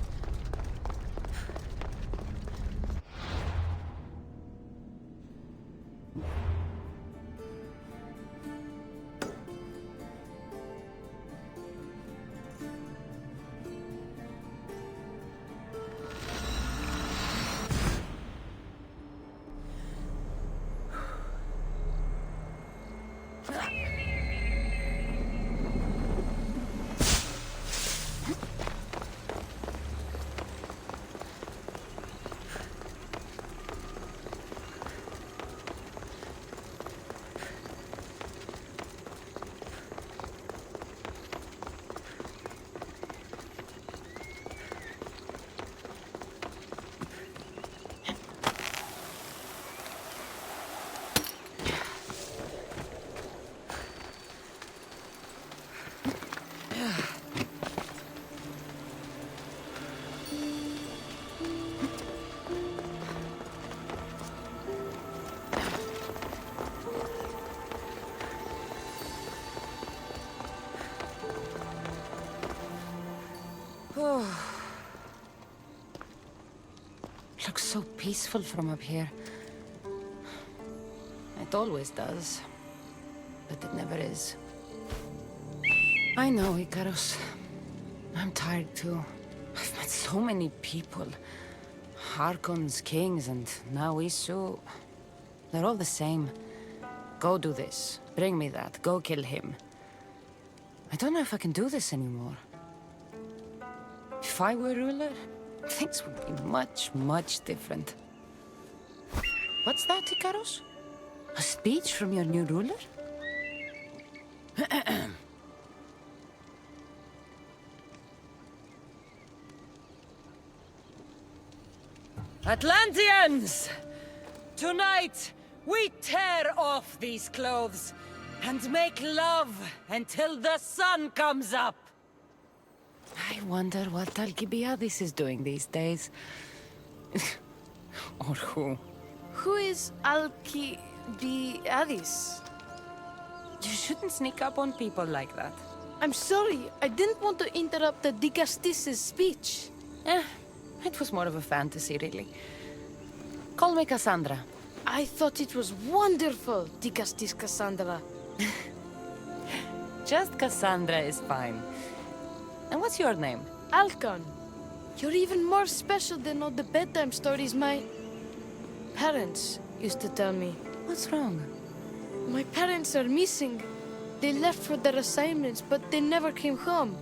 Looks so peaceful from up here. It always does. But it never is. I know, Icarus. I'm tired too. I've met so many people. Harkons, kings, and now Isu. They're all the same. Go do this. Bring me that. Go kill him. I don't know if I can do this anymore. If I were ruler, things would be much, much different. What's that, Icarus? A speech from your new ruler? Atlanteans! Tonight, we tear off these clothes and make love until the sun comes up. I wonder what Alcibiades is doing these days. Or who? Who is Alcibiades? You shouldn't sneak up on people like that. I'm sorry, I didn't want to interrupt the Dicastis' speech. It was more of a fantasy, really. Call me Cassandra. I thought it was wonderful, Dicastis Cassandra. Just Cassandra is fine. And what's your name? Alcon. You're even more special than all the bedtime stories my parents used to tell me. What's wrong? My parents are missing. They left for their assignments, but they never came home.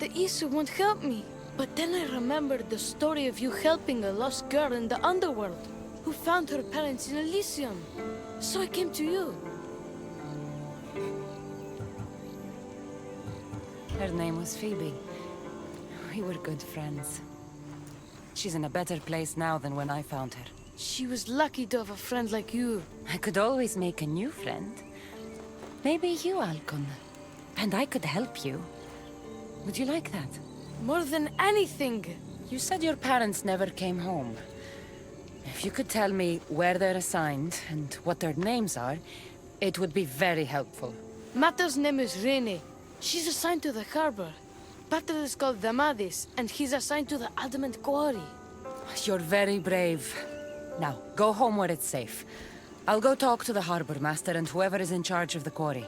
The Isu won't help me. But then I remembered the story of you helping a lost girl in the underworld, who found her parents in Elysium. So I came to you. Her name was Phoebe. We were good friends. She's in a better place now than when I found her. She was lucky to have a friend like you. I could always make a new friend. Maybe you, Alcon. And I could help you. Would you like that? More than anything. You said your parents never came home. If you could tell me where they're assigned and what their names are, it would be very helpful. Mata's name is Rene. She's assigned to the harbor. Pater is called Damadis, and he's assigned to the adamant quarry. You're very brave. Now, go home where it's safe. I'll go talk to the harbor master and whoever is in charge of the quarry.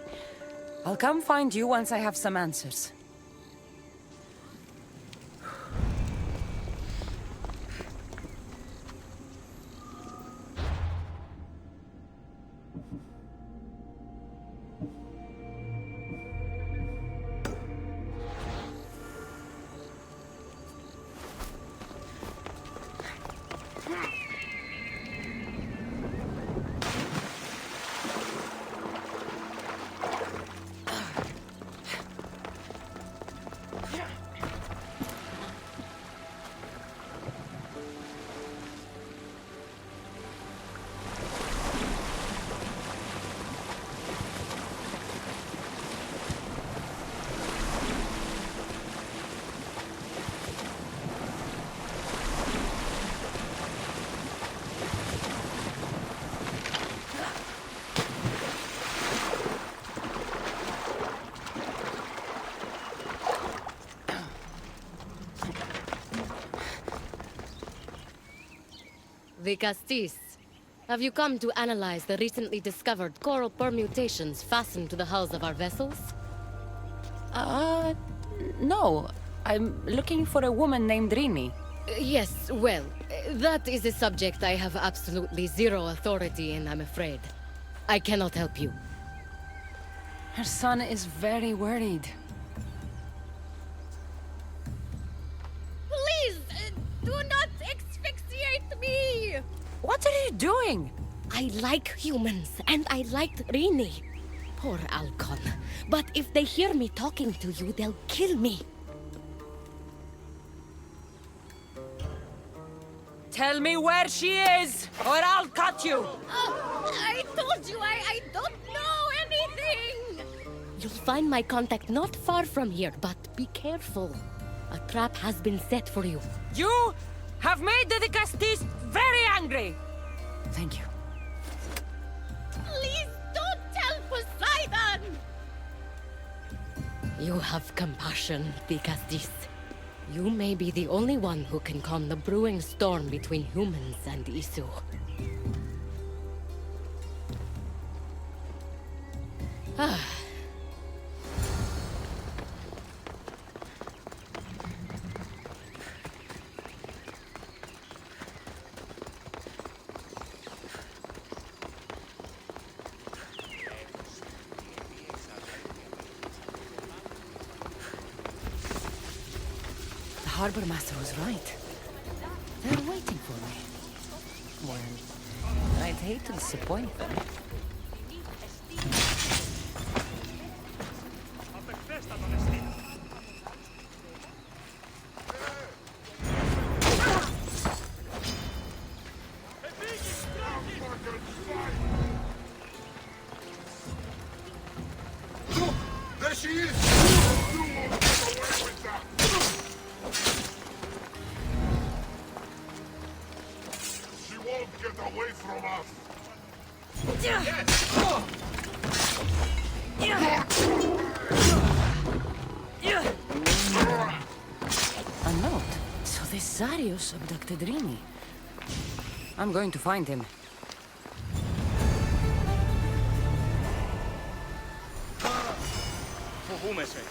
I'll come find you once I have some answers. Dicastis, have you come to analyze the recently discovered coral permutations fastened to the hulls of our vessels? No. I'm looking for a woman named Rini. Yes, well, that is a subject I have absolutely zero authority in, I'm afraid. I cannot help you. Her son is very worried. Please, do not asphyxiate me! What are you doing? I like humans, and I liked Rini. Poor Alcon. But if they hear me talking to you, they'll kill me. Tell me where she is, or I'll cut you! I told you I don't know anything! You'll find my contact not far from here, but be careful. A trap has been set for you. You have made the Dicastis very angry! Thank you. Please don't tell Poseidon! You have compassion, Dicastis. You may be the only one who can calm the brewing storm between humans and Isu. Ah. The harbor master was right. They're waiting for me. Well, I'd hate to disappoint them. There she is! She won't get away from us! A note. So this Zarius abducted Rini. I'm going to find him. Φοβούμαι σε.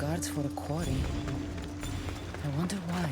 Guards for a quarry. I wonder why.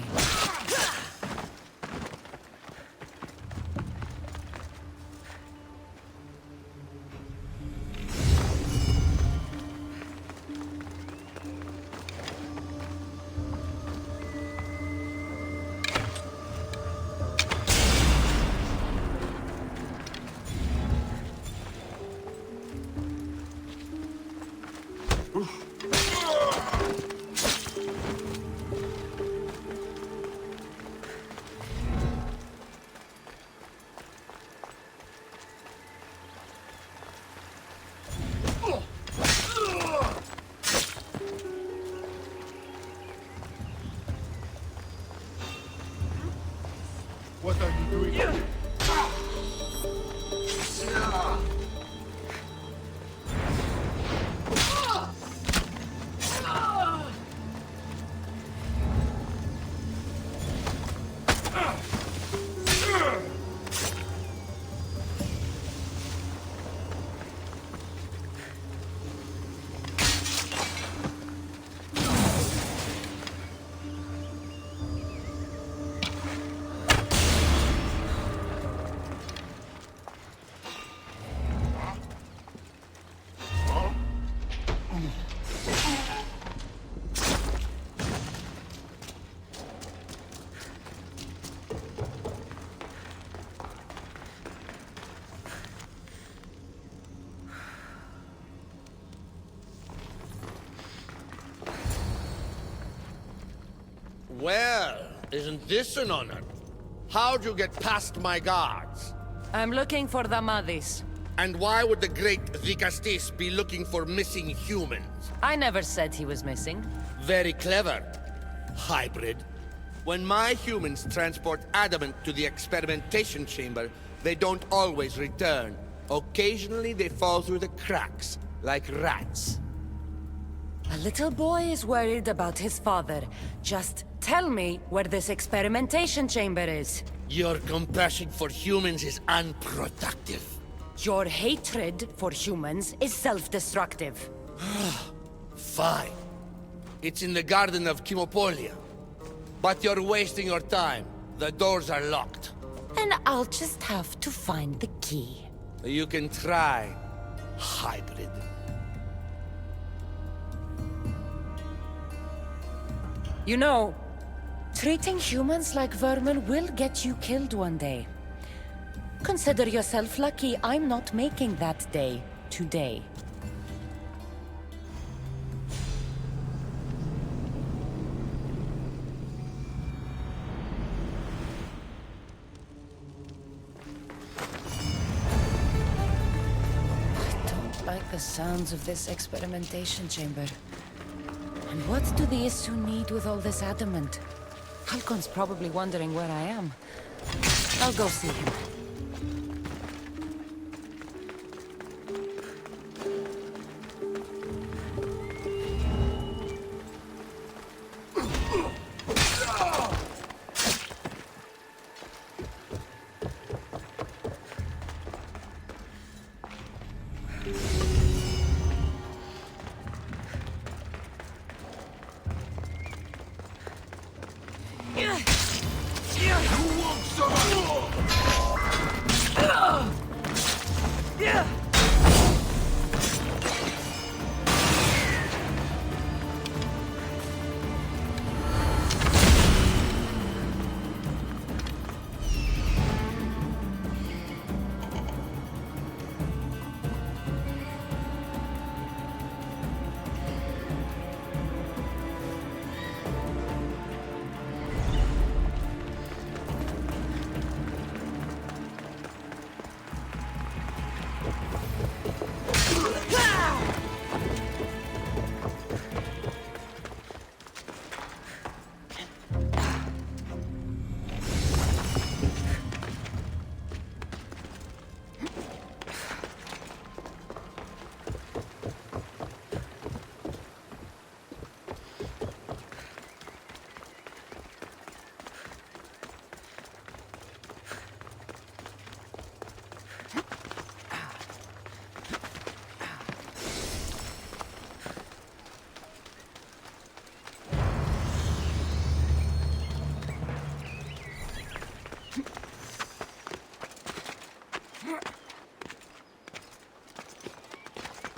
Well, isn't this an honor? How'd you get past my guards? I'm looking for the Madis. And why would the great Dicastis be looking for missing humans? I never said he was missing. Very clever. Hybrid. When my humans transport adamant to the experimentation chamber, they don't always return. Occasionally they fall through the cracks, like rats. A little boy is worried about his father. Just tell me where this experimentation chamber is. Your compassion for humans is unproductive. Your hatred for humans is self-destructive. Fine. It's in the Garden of Kimopolia. But you're wasting your time. The doors are locked. And I'll just have to find the key. You can try, hybrid. You know, treating humans like vermin will get you killed one day. Consider yourself lucky I'm not making that day today. I don't like the sounds of this experimentation chamber. And what do the Isu need with all this adamant? Halcon's probably wondering where I am. I'll go see him.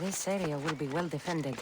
This area will be well defended.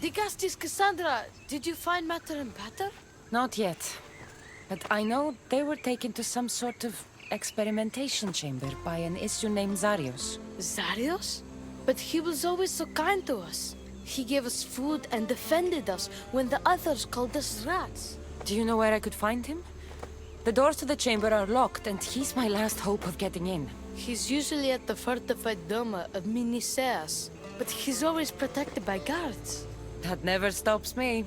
Dicastis Cassandra, did you find Matter and Pater? Not yet. But I know they were taken to some sort of experimentation chamber by an Isu named Zarios. Zarios? But he was always so kind to us. He gave us food and defended us when the others called us rats. Do you know where I could find him? The doors to the chamber are locked, and he's my last hope of getting in. He's usually at the fortified Doma of Miniseas, but he's always protected by guards. That never stops me.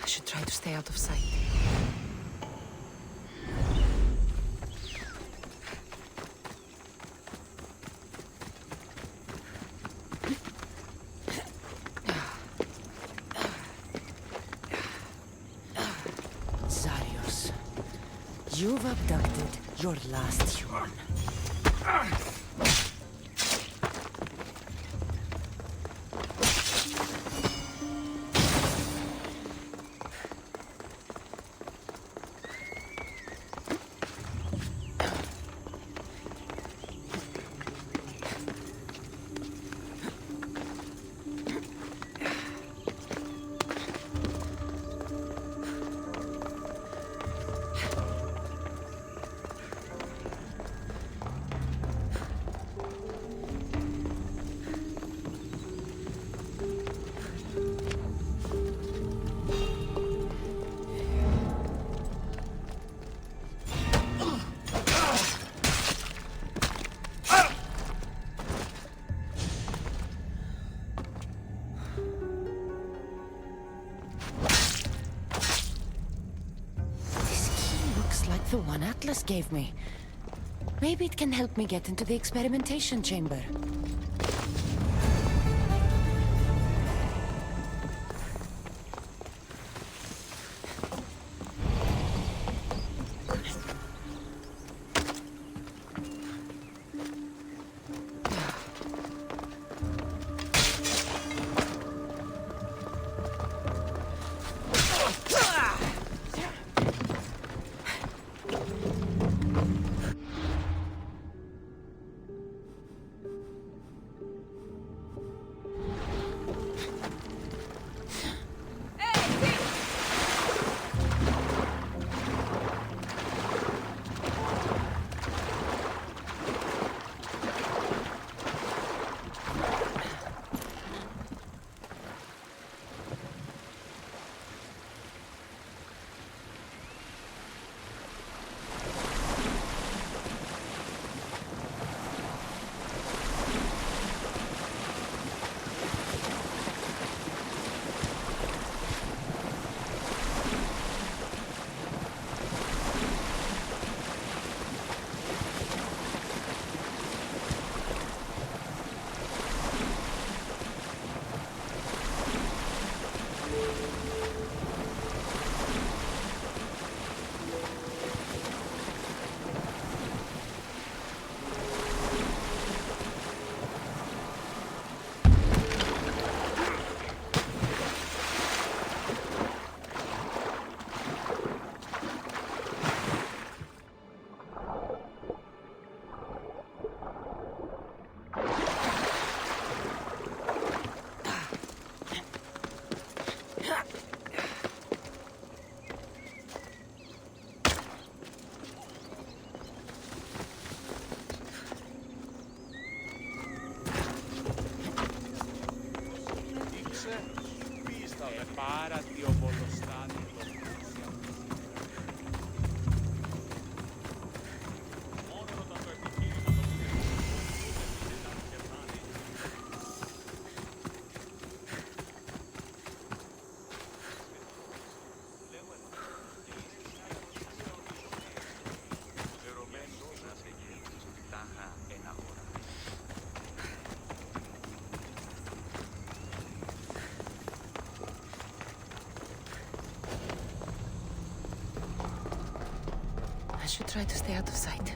I should try to stay out of sight. Zarios, you've abducted your last human. The one Atlas gave me. Maybe it can help me get into the experimentation chamber. should try to stay out of sight.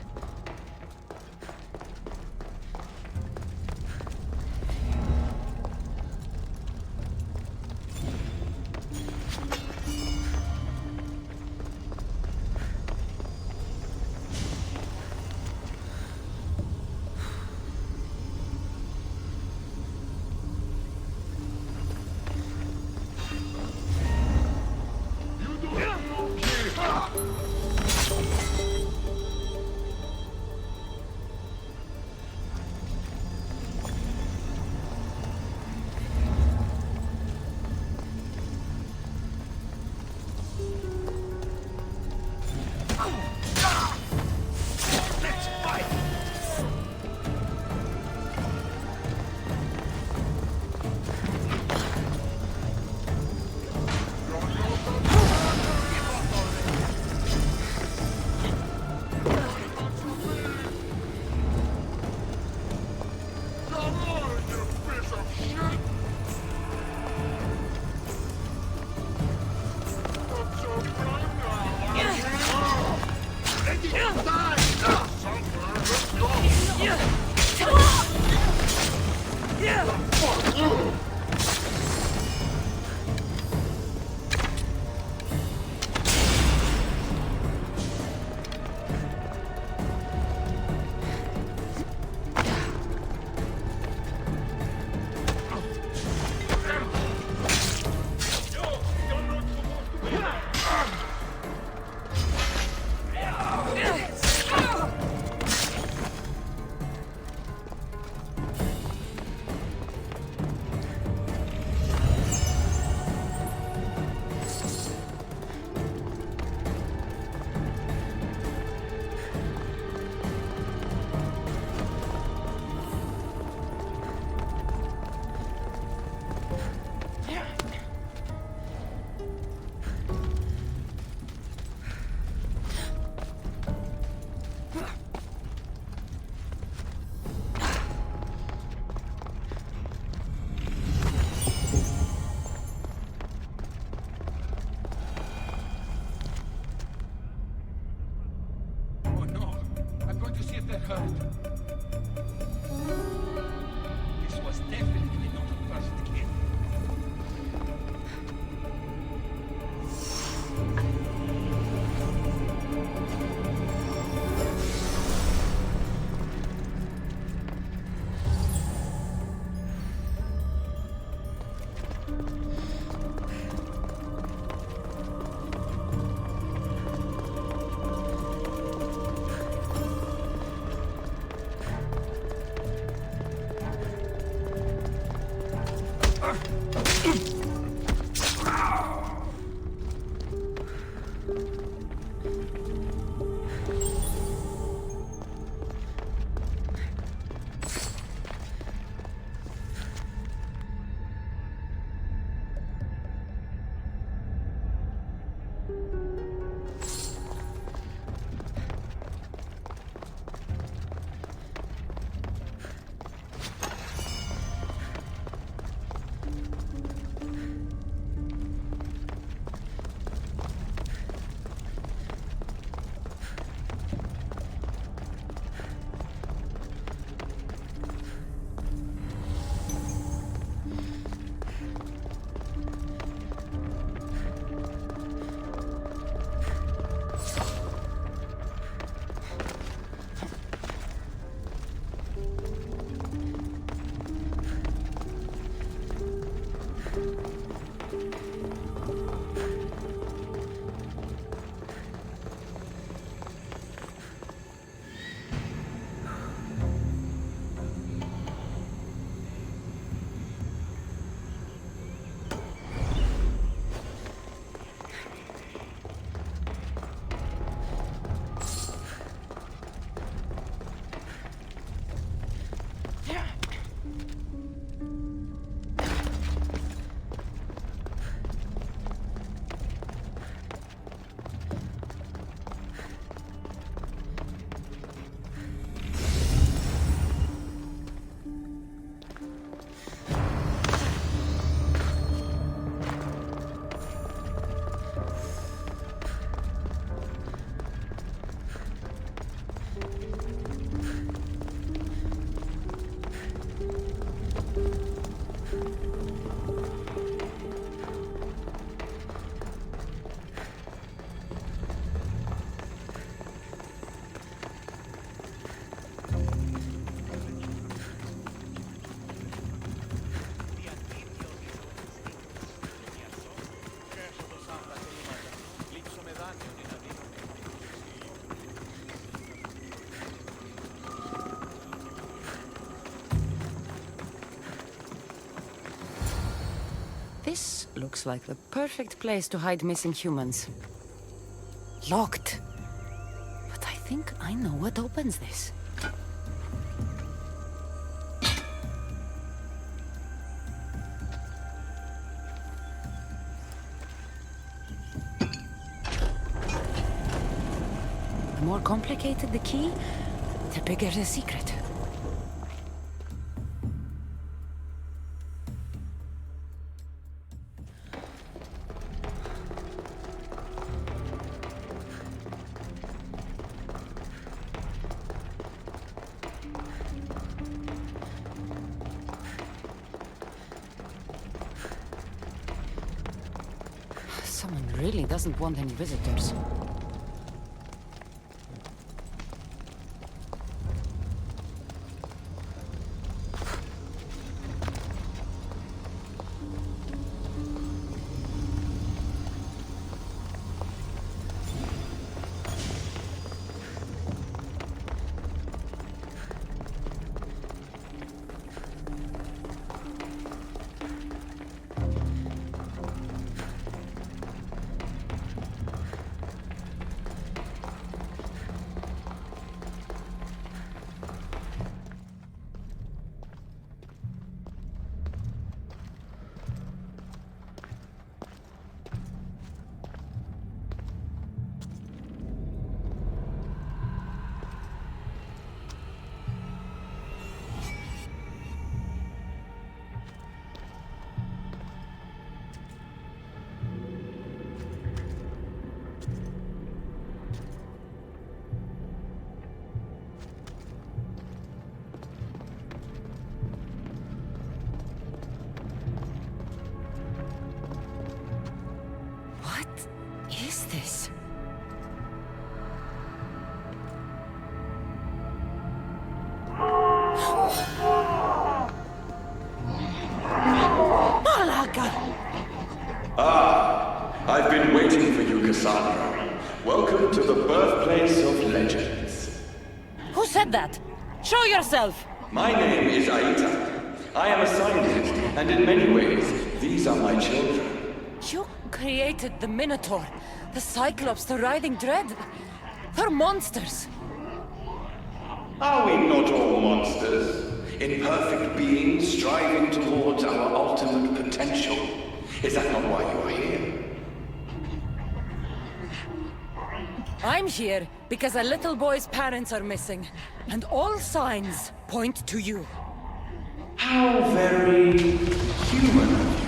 This was definitely not a first kill. This looks like the perfect place to hide missing humans. Locked. But I think I know what opens this. The more complicated the key, the bigger the secret. Someone really doesn't want any visitors. This? I've been waiting for you, Cassandra. Welcome to the birthplace of legends. Who said that? Show yourself! My name is Aita. I am a scientist, and in many ways, these are my children. You created the Minotaur, the Cyclops, the Writhing Dread. They're monsters. Are we not all monsters? Imperfect beings striving towards our ultimate potential. Is that not why you are here? I'm here because a little boy's parents are missing, and all signs point to you. How very human of you.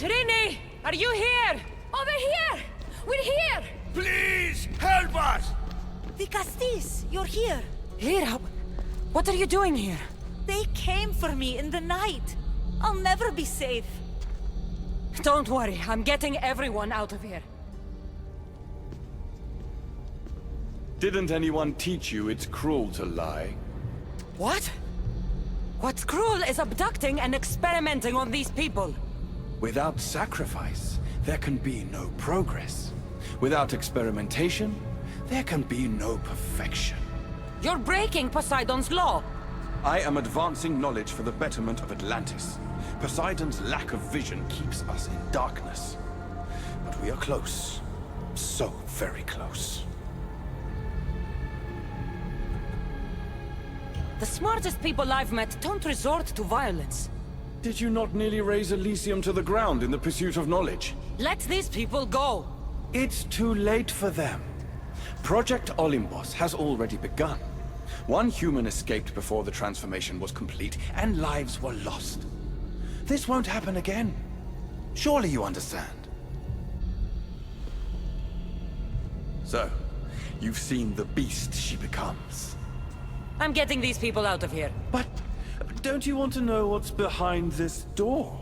Rini! Are you here? Over here! We're here! Please, help us! The Castis, you're here. Lyra, what are you doing here? They came for me in the night. I'll never be safe. Don't worry, I'm getting everyone out of here. Didn't anyone teach you it's cruel to lie? What? What's cruel is abducting and experimenting on these people. Without sacrifice, there can be no progress. Without experimentation, there can be no perfection. You're breaking Poseidon's law. I am advancing knowledge for the betterment of Atlantis. Poseidon's lack of vision keeps us in darkness. But we are close. So very close. The smartest people I've met don't resort to violence. Did you not nearly raise Elysium to the ground in the pursuit of knowledge? Let these people go! It's too late for them. Project Olympus has already begun. One human escaped before the transformation was complete, and lives were lost. This won't happen again. Surely you understand. So, you've seen the beast she becomes. I'm getting these people out of here. But don't you want to know what's behind this door?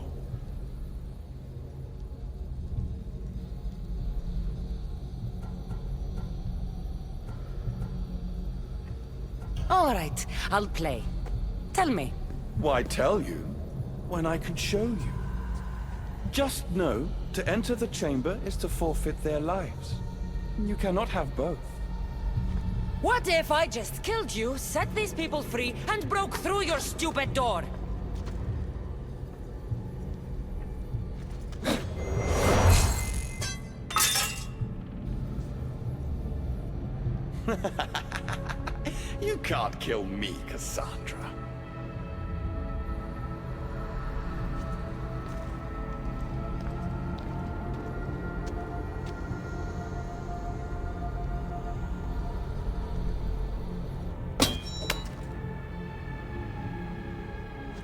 All right, I'll play. Tell me. Why tell you when I could show you? Just know, to enter the chamber is to forfeit their lives. You cannot have both. What if I just killed you, set these people free, and broke through your stupid door? You can't kill me, Cassandra.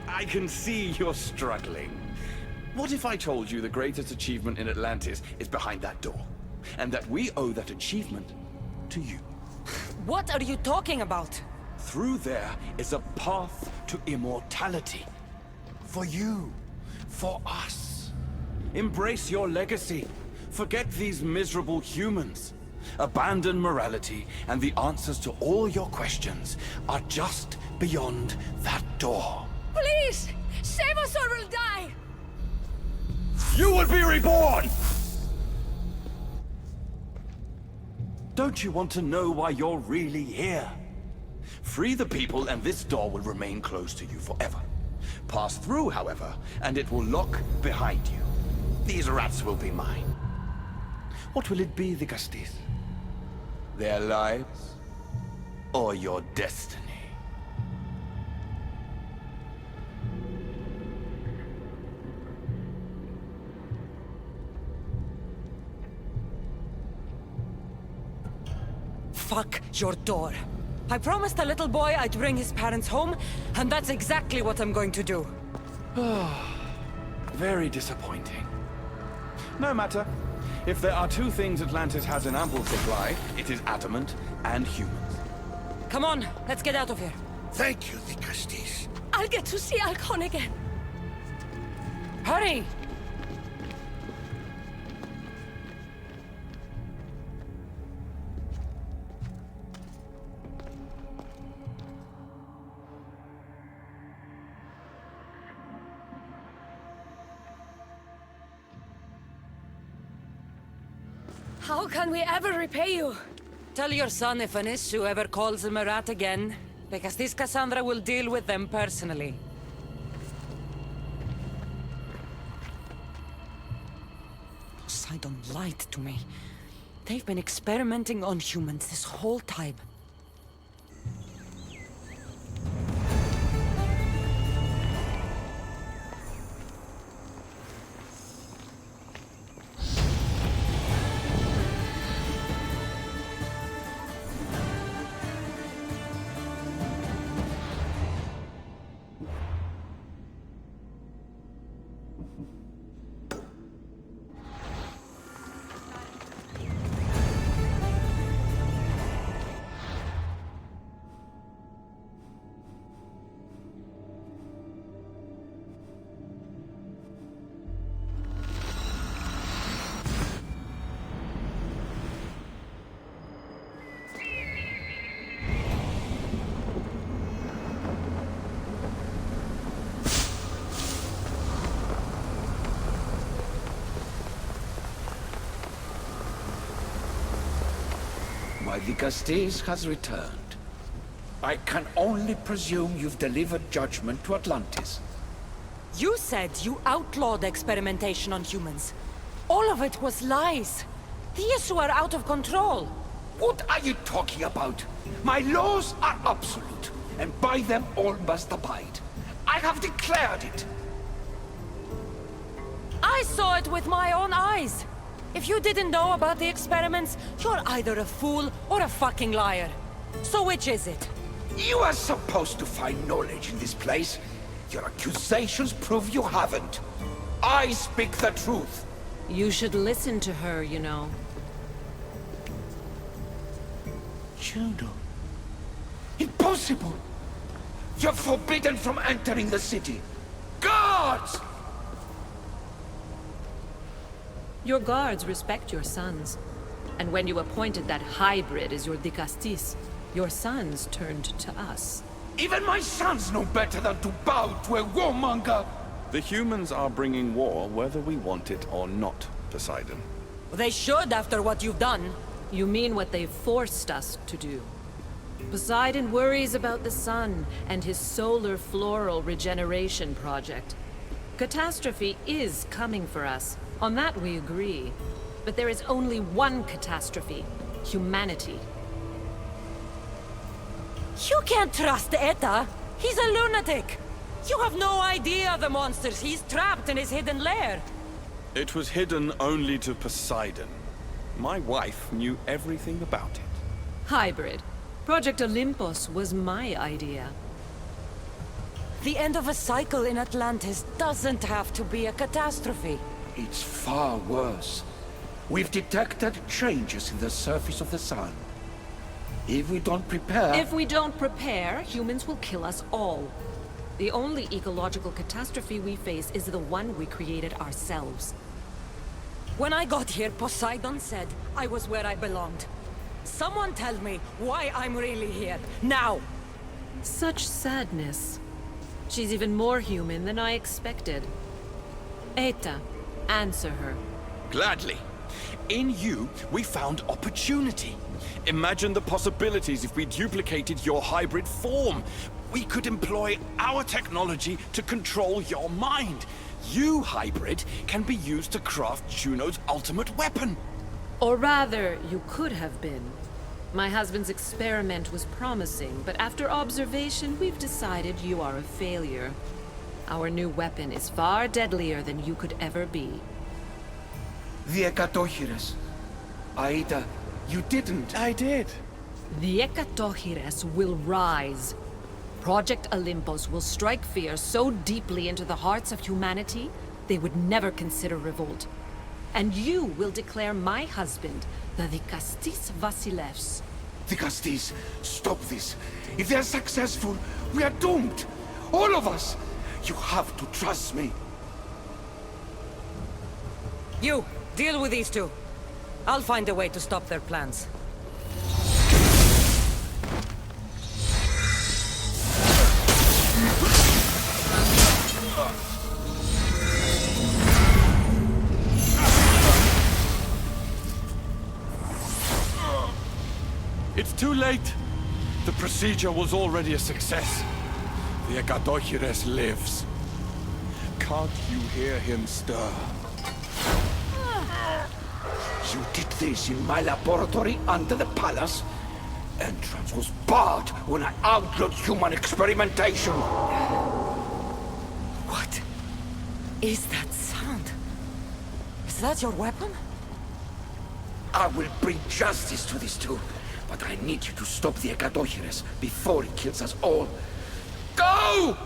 I can see you're struggling. What if I told you the greatest achievement in Atlantis is behind that door? And that we owe that achievement to you? What are you talking about? Through there is a path to immortality. For you. For us. Embrace your legacy. Forget these miserable humans. Abandon morality, and the answers to all your questions are just beyond that door. Please! Save us or we'll die! You will be reborn! Don't you want to know why you're really here? Free the people and this door will remain closed to you forever. Pass through, however, and it will lock behind you. These rats will be mine. What will it be, the Castis? Their lives? Or your destiny? Fuck your door. I promised the little boy I'd bring his parents home, and that's exactly what I'm going to do. Very disappointing. No matter. If there are two things Atlantis has in ample supply, it is adamant and humans. Come on, let's get out of here. Thank you, the Castis. I'll get to see Alcon again. Hurry! How can we ever repay you? Tell your son if an issue ever calls him a rat again, because this Cassandra will deal with them personally. Poseidon lied to me. They've been experimenting on humans this whole time. Why, the Castis has returned. I can only presume you've delivered judgment to Atlantis. You said you outlawed experimentation on humans. All of it was lies. The issue are out of control. What are you talking about? My laws are absolute, and by them all must abide. I have declared it. I saw it with my own eyes. If you didn't know about the experiments, you're either a fool or a fucking liar. So which is it? You are supposed to find knowledge in this place. Your accusations prove you haven't. I speak the truth. You should listen to her, you know. Juno. Impossible! You're forbidden from entering the city! Guards! Your guards respect your sons. And when you appointed that hybrid as your dicastis, your sons turned to us. Even my sons know better than to bow to a warmonger! The humans are bringing war whether we want it or not, Poseidon. They should after what you've done. You mean what they've forced us to do. Poseidon worries about the sun and his solar floral regeneration project. Catastrophe is coming for us. On that we agree. But there is only one catastrophe. Humanity. You can't trust Eta. He's a lunatic. You have no idea the monsters he's trapped in his hidden lair. It was hidden only to Poseidon. My wife knew everything about it. Hybrid. Project Olympus was my idea. The end of a cycle in Atlantis doesn't have to be a catastrophe. It's far worse. We've detected changes in the surface of the sun. If we don't prepare... If we don't prepare, humans will kill us all. The only ecological catastrophe we face is the one we created ourselves. When I got here, Poseidon said I was where I belonged. Someone tell me why I'm really here, now! Such sadness. She's even more human than I expected. Eta, answer her. Gladly. In you, we found opportunity. Imagine the possibilities if we duplicated your hybrid form. We could employ our technology to control your mind. You, hybrid, can be used to craft Juno's ultimate weapon. Or rather, you could have been. My husband's experiment was promising, but after observation, we've decided you are a failure. Our new weapon is far deadlier than you could ever be. The Ekatochires. Aida, you didn't. I did. The Ekatochires will rise. Project Olympus will strike fear so deeply into the hearts of humanity, they would never consider revolt. And you will declare my husband the Dicastis Vasilevs. Dicastis, stop this. If they're successful, we are doomed. All of us. You have to trust me. You, deal with these two. I'll find a way to stop their plans. It's too late. The procedure was already a success. The Ekatochires lives. Can't you hear him stir? You did this in my laboratory under the palace. Entrance was barred when I outlawed human experimentation. What is that sound? Is that your weapon? I will bring justice to these two, but I need you to stop the Ekatochires before it kills us all. Go!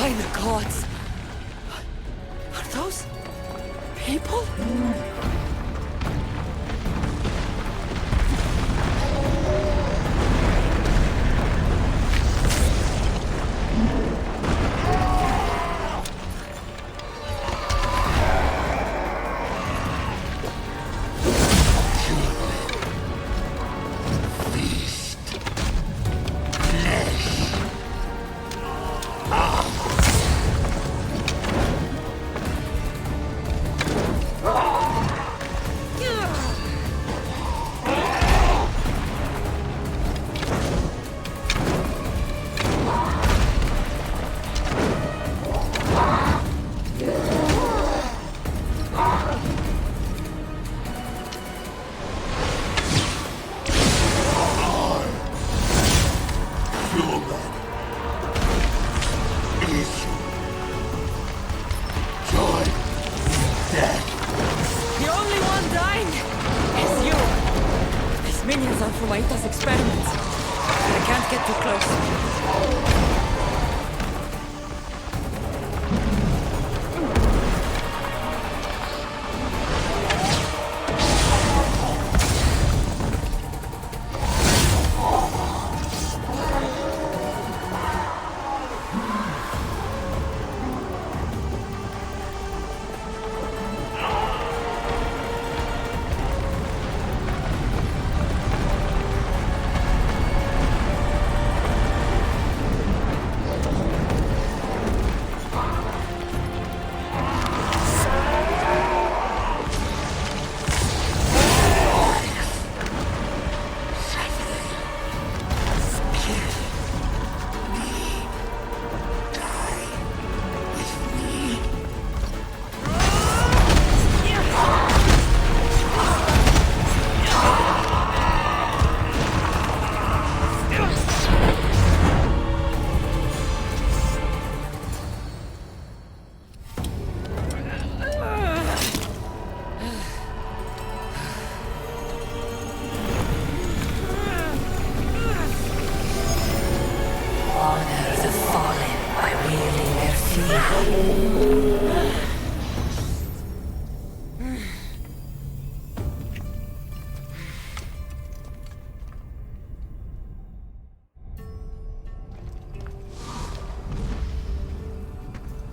By the gods! Are those people?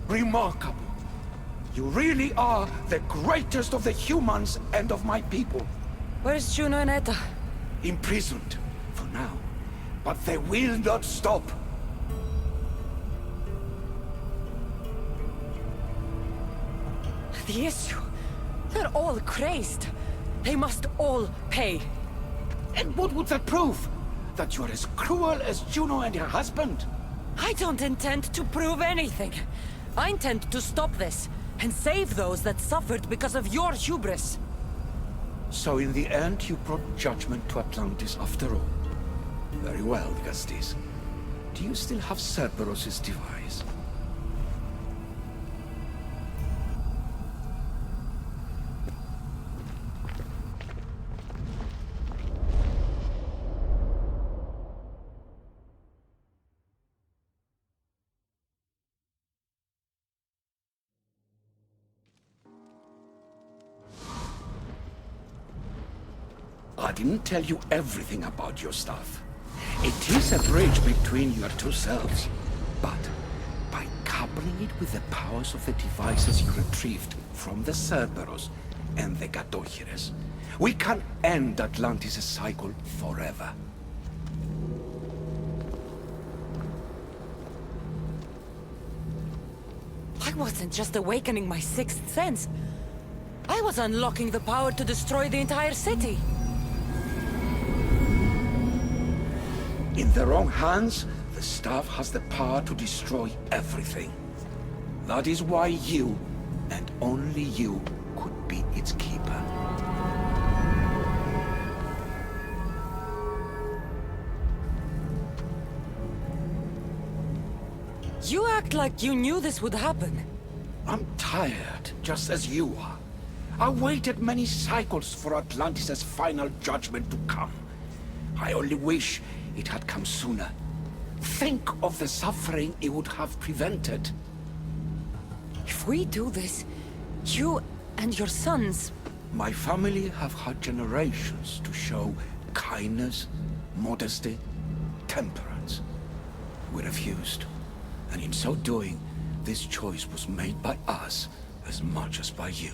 Remarkable. You really are the greatest of the humans and of my people. Where's Juno and Etta? Imprisoned, for now. But they will not stop. The issue? They're all crazed. They must all pay. And what would that prove? That you're as cruel as Juno and her husband? I don't intend to prove anything. I intend to stop this, and save those that suffered because of your hubris. So in the end, you brought judgment to Atlantis after all. Very well, Gastis. Do you still have Cerberus' device? I didn't tell you everything about your stuff. It is a bridge between your two selves. But by coupling it with the powers of the devices you retrieved from the Cerberus and the Gatohires, we can end Atlantis' cycle forever. I wasn't just awakening my sixth sense. I was unlocking the power to destroy the entire city. In the wrong hands, the staff has the power to destroy everything. That is why you, and only you, could be its keeper. You act like you knew this would happen. I'm tired, just as you are. I waited many cycles for Atlantis' final judgment to come. I only wish it had come sooner. Think of the suffering it would have prevented. If we do this, you and your sons... My family have had generations to show kindness, modesty, temperance. We refused. And in so doing, this choice was made by us as much as by you.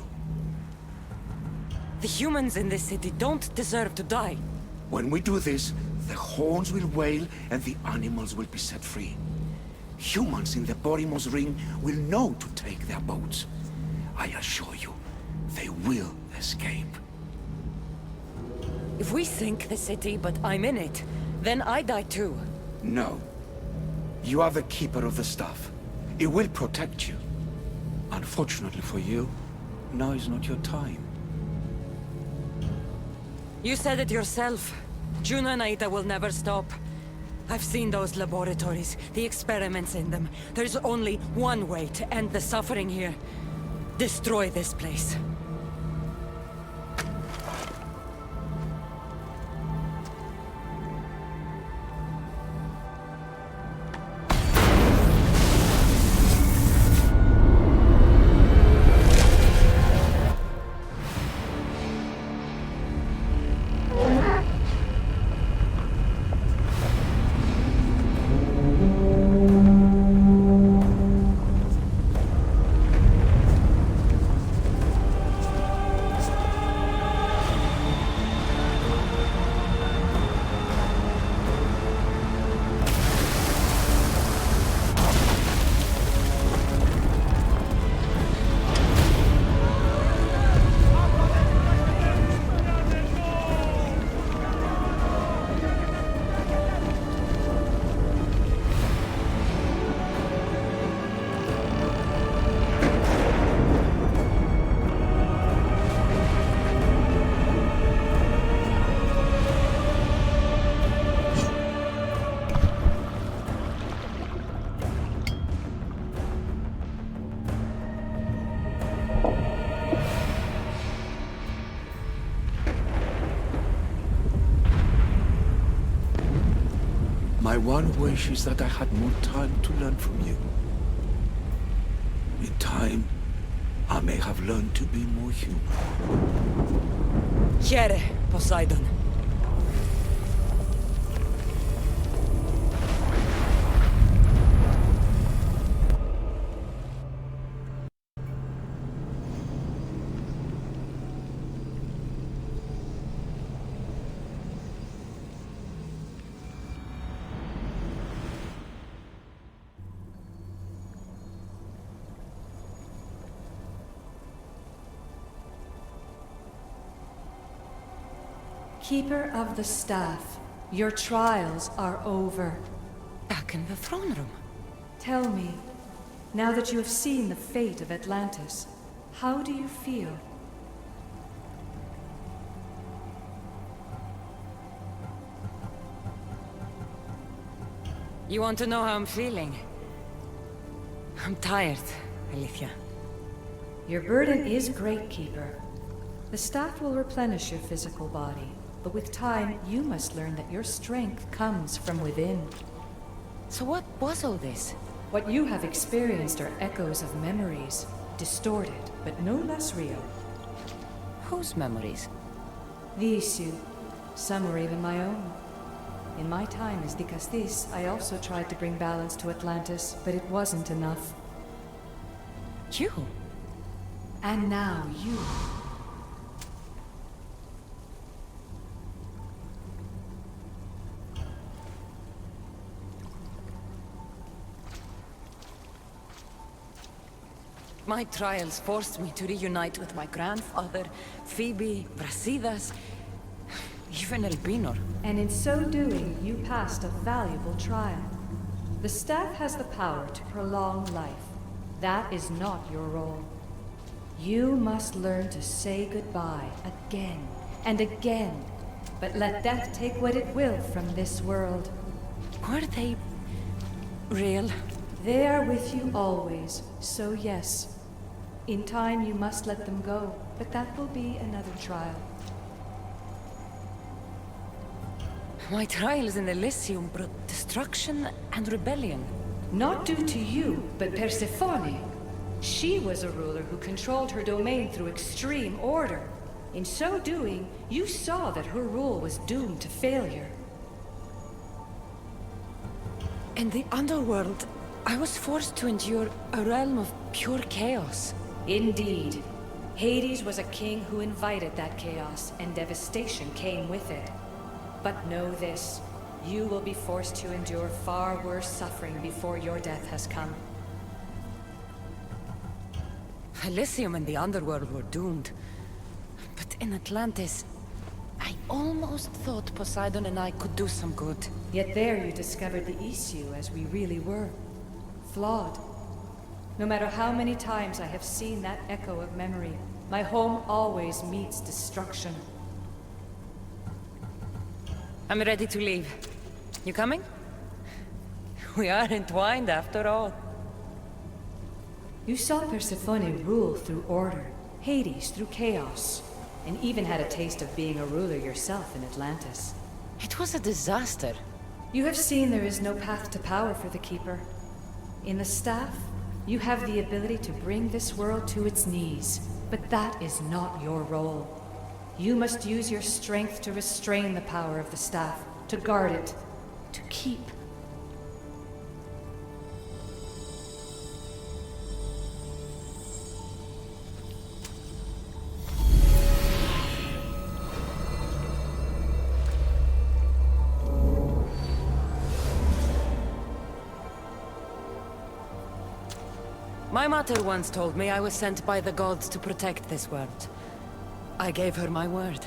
The humans in this city don't deserve to die. When we do this, the horns will wail and the animals will be set free. Humans in the Borimos Ring will know to take their boats. I assure you, they will escape. If we sink the city, but I'm in it, then I die too. No. You are the keeper of the staff. It will protect you. Unfortunately for you, now is not your time. You said it yourself. Juno and Aida will never stop. I've seen those laboratories, the experiments in them. There's only one way to end the suffering here. Destroy this place. My one wish is that I had more time to learn from you. In time, I may have learned to be more human. Here, Poseidon. Keeper of the Staff, your trials are over. Back in the throne room. Tell me, now that you have seen the fate of Atlantis, how do you feel? You want to know how I'm feeling? I'm tired, Alethea. Your burden is great, Keeper. The staff will replenish your physical body, but with time, you must learn that your strength comes from within. So what was all this? What you have experienced are echoes of memories, distorted, but no less real. Whose memories? These two. Some were even my own. In my time as Dikastis, I also tried to bring balance to Atlantis, but it wasn't enough. You? And now you. My trials forced me to reunite with my grandfather, Phoebe, Brasidas, even Elpinor. And in so doing, you passed a valuable trial. The staff has the power to prolong life. That is not your role. You must learn to say goodbye again and again, but let death take what it will from this world. Were they real? They are with you always, so yes. In time you must let them go, but that will be another trial. My trials in Elysium brought destruction and rebellion. Not due to you, but Persephone. She was a ruler who controlled her domain through extreme order. In so doing, you saw that her rule was doomed to failure. In the underworld, I was forced to endure a realm of pure chaos. Indeed. Hades was a king who invited that chaos, and devastation came with it. But know this, you will be forced to endure far worse suffering before your death has come. Elysium and the underworld were doomed. But in Atlantis, I almost thought Poseidon and I could do some good. Yet there you discovered the issue as we really were. Flawed. No matter how many times I have seen that echo of memory, my home always meets destruction. I'm ready to leave. You coming? We are entwined after all. You saw Persephone rule through order, Hades through chaos, and even had a taste of being a ruler yourself in Atlantis. It was a disaster. You have seen there is no path to power for the Keeper. In the staff, you have the ability to bring this world to its knees, but that is not your role. You must use your strength to restrain the power of the staff, to guard it, to keep. My mother once told me I was sent by the gods to protect this world. I gave her my word.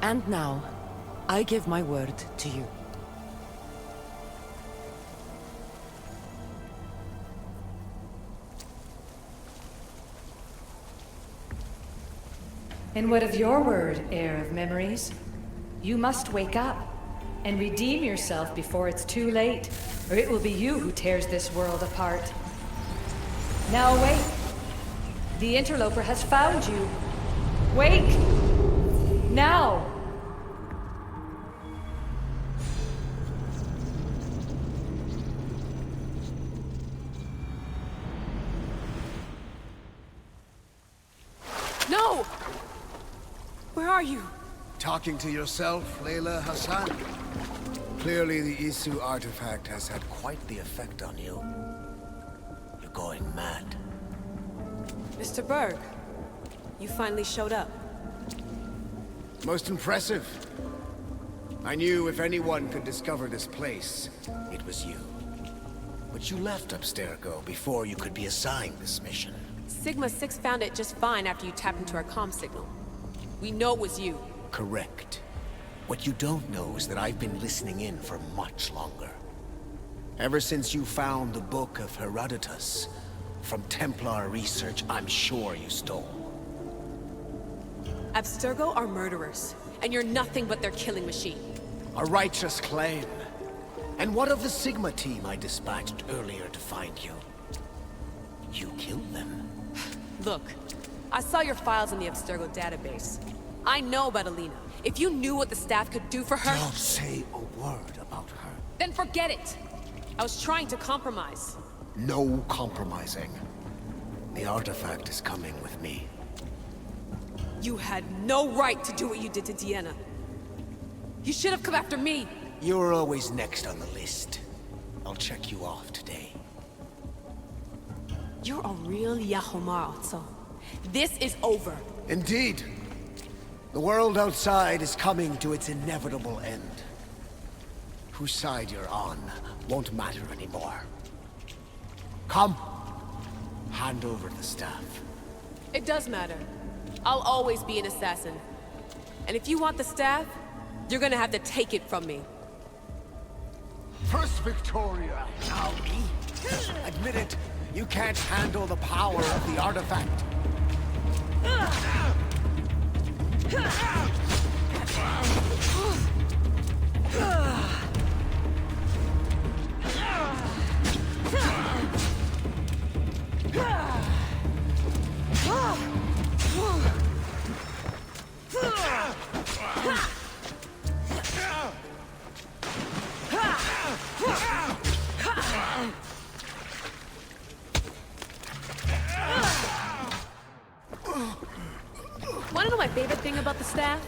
And now, I give my word to you. And what of your word, heir of memories? You must wake up and redeem yourself before it's too late, or it will be you who tears this world apart. Now awake! The interloper has found you! Wake! Now! No! Where are you? Talking to yourself, Layla Hassan? Clearly the Isu artifact has had quite the effect on you. You're going mad. Mr. Berg, you finally showed up. Most impressive. I knew if anyone could discover this place, it was you. But you left Abstergo before you could be assigned this mission. Sigma 6 found it just fine after you tapped into our comm signal. We know it was you. Correct. What you don't know is that I've been listening in for much longer. Ever since you found the Book of Herodotus, from Templar research I'm sure you stole. Abstergo are murderers, and you're nothing but their killing machine. A righteous claim. And what of the Sigma team I dispatched earlier to find you? You killed them. Look, I saw your files in the Abstergo database. I know about Alina. If you knew what the staff could do for her... Don't say a word about her. Then forget it! I was trying to compromise. No compromising. The artifact is coming with me. You had no right to do what you did to Deanna. You should have come after me! You're always next on the list. I'll check you off today. You're a real Yahomar, Otso. This is over. Indeed. The world outside is coming to its inevitable end. Whose side you're on won't matter anymore. Come. Hand over the staff. It does matter. I'll always be an assassin. And if you want the staff, you're gonna have to take it from me. First Victoria, now me. Admit it, you can't handle the power of the artifact. my favorite thing about the staff?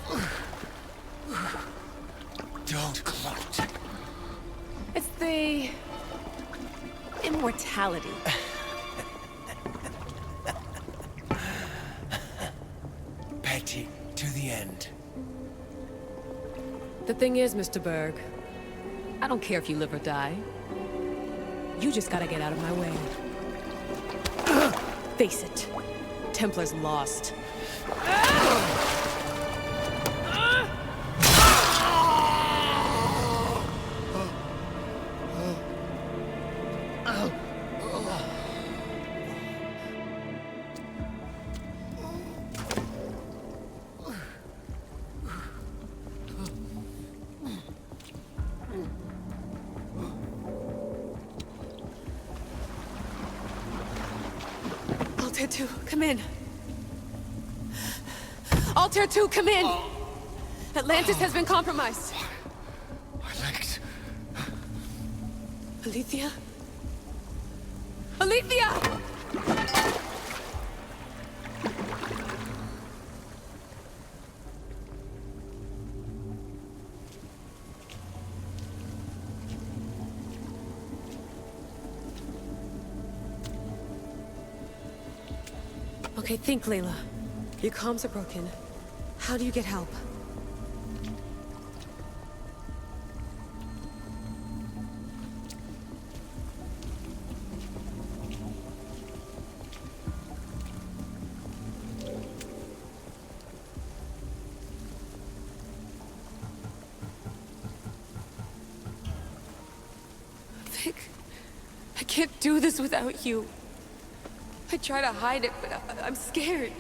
Don't gloat. It's the... immortality. Petty to the end. The thing is, Mr. Berg, I don't care if you live or die. You just gotta get out of my way. Face it. Templar's lost. Altair 2, come in. Altair 2, come in! Atlantis has been compromised. My legs. Alethea? Alethea! Okay, think, Layla. Your comms are broken. How do you get help? Vic, I can't do this without you. I try to hide it, but I'm scared.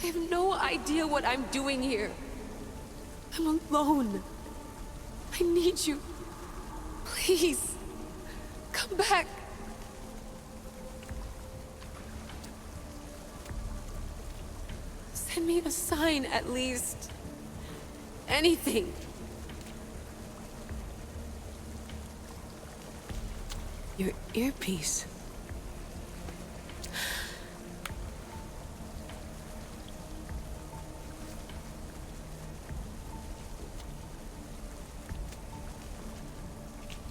I have no idea what I'm doing here. I'm alone. I need you. Please, come back. Send me a sign, at least. Anything. Your earpiece.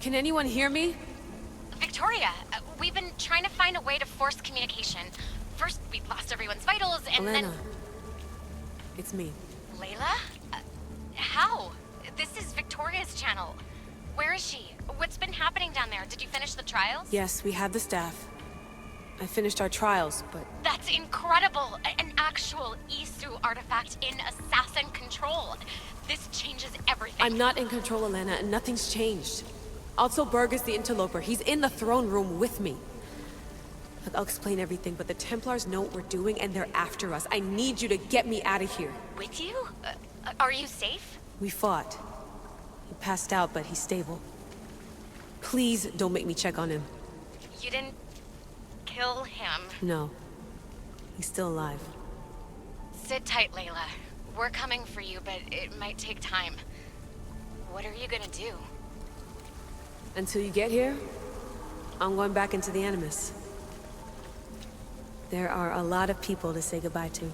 Can anyone hear me? Victoria, we've been trying to find a way to force communication. First, we lost everyone's vitals, and Elena. then... It's me. Layla? How? This is Victoria's channel. Where is she? What's been happening down there? Did you finish the trials? Yes, we have the staff. I finished our trials, but... That's incredible! An actual Isu artifact in assassin control. This changes everything. I'm not in control, Elena, and nothing's changed. Also, Berg is the interloper. He's in the throne room with me. Look, I'll explain everything, but the Templars know what we're doing, and they're after us. I need you to get me out of here. With you? Are you safe? We fought. He passed out, but he's stable. Please don't make me check on him. You didn't... kill him? No. He's still alive. Sit tight, Layla. We're coming for you, but it might take time. What are you gonna do? Until you get here, I'm going back into the Animus. There are a lot of people to say goodbye to.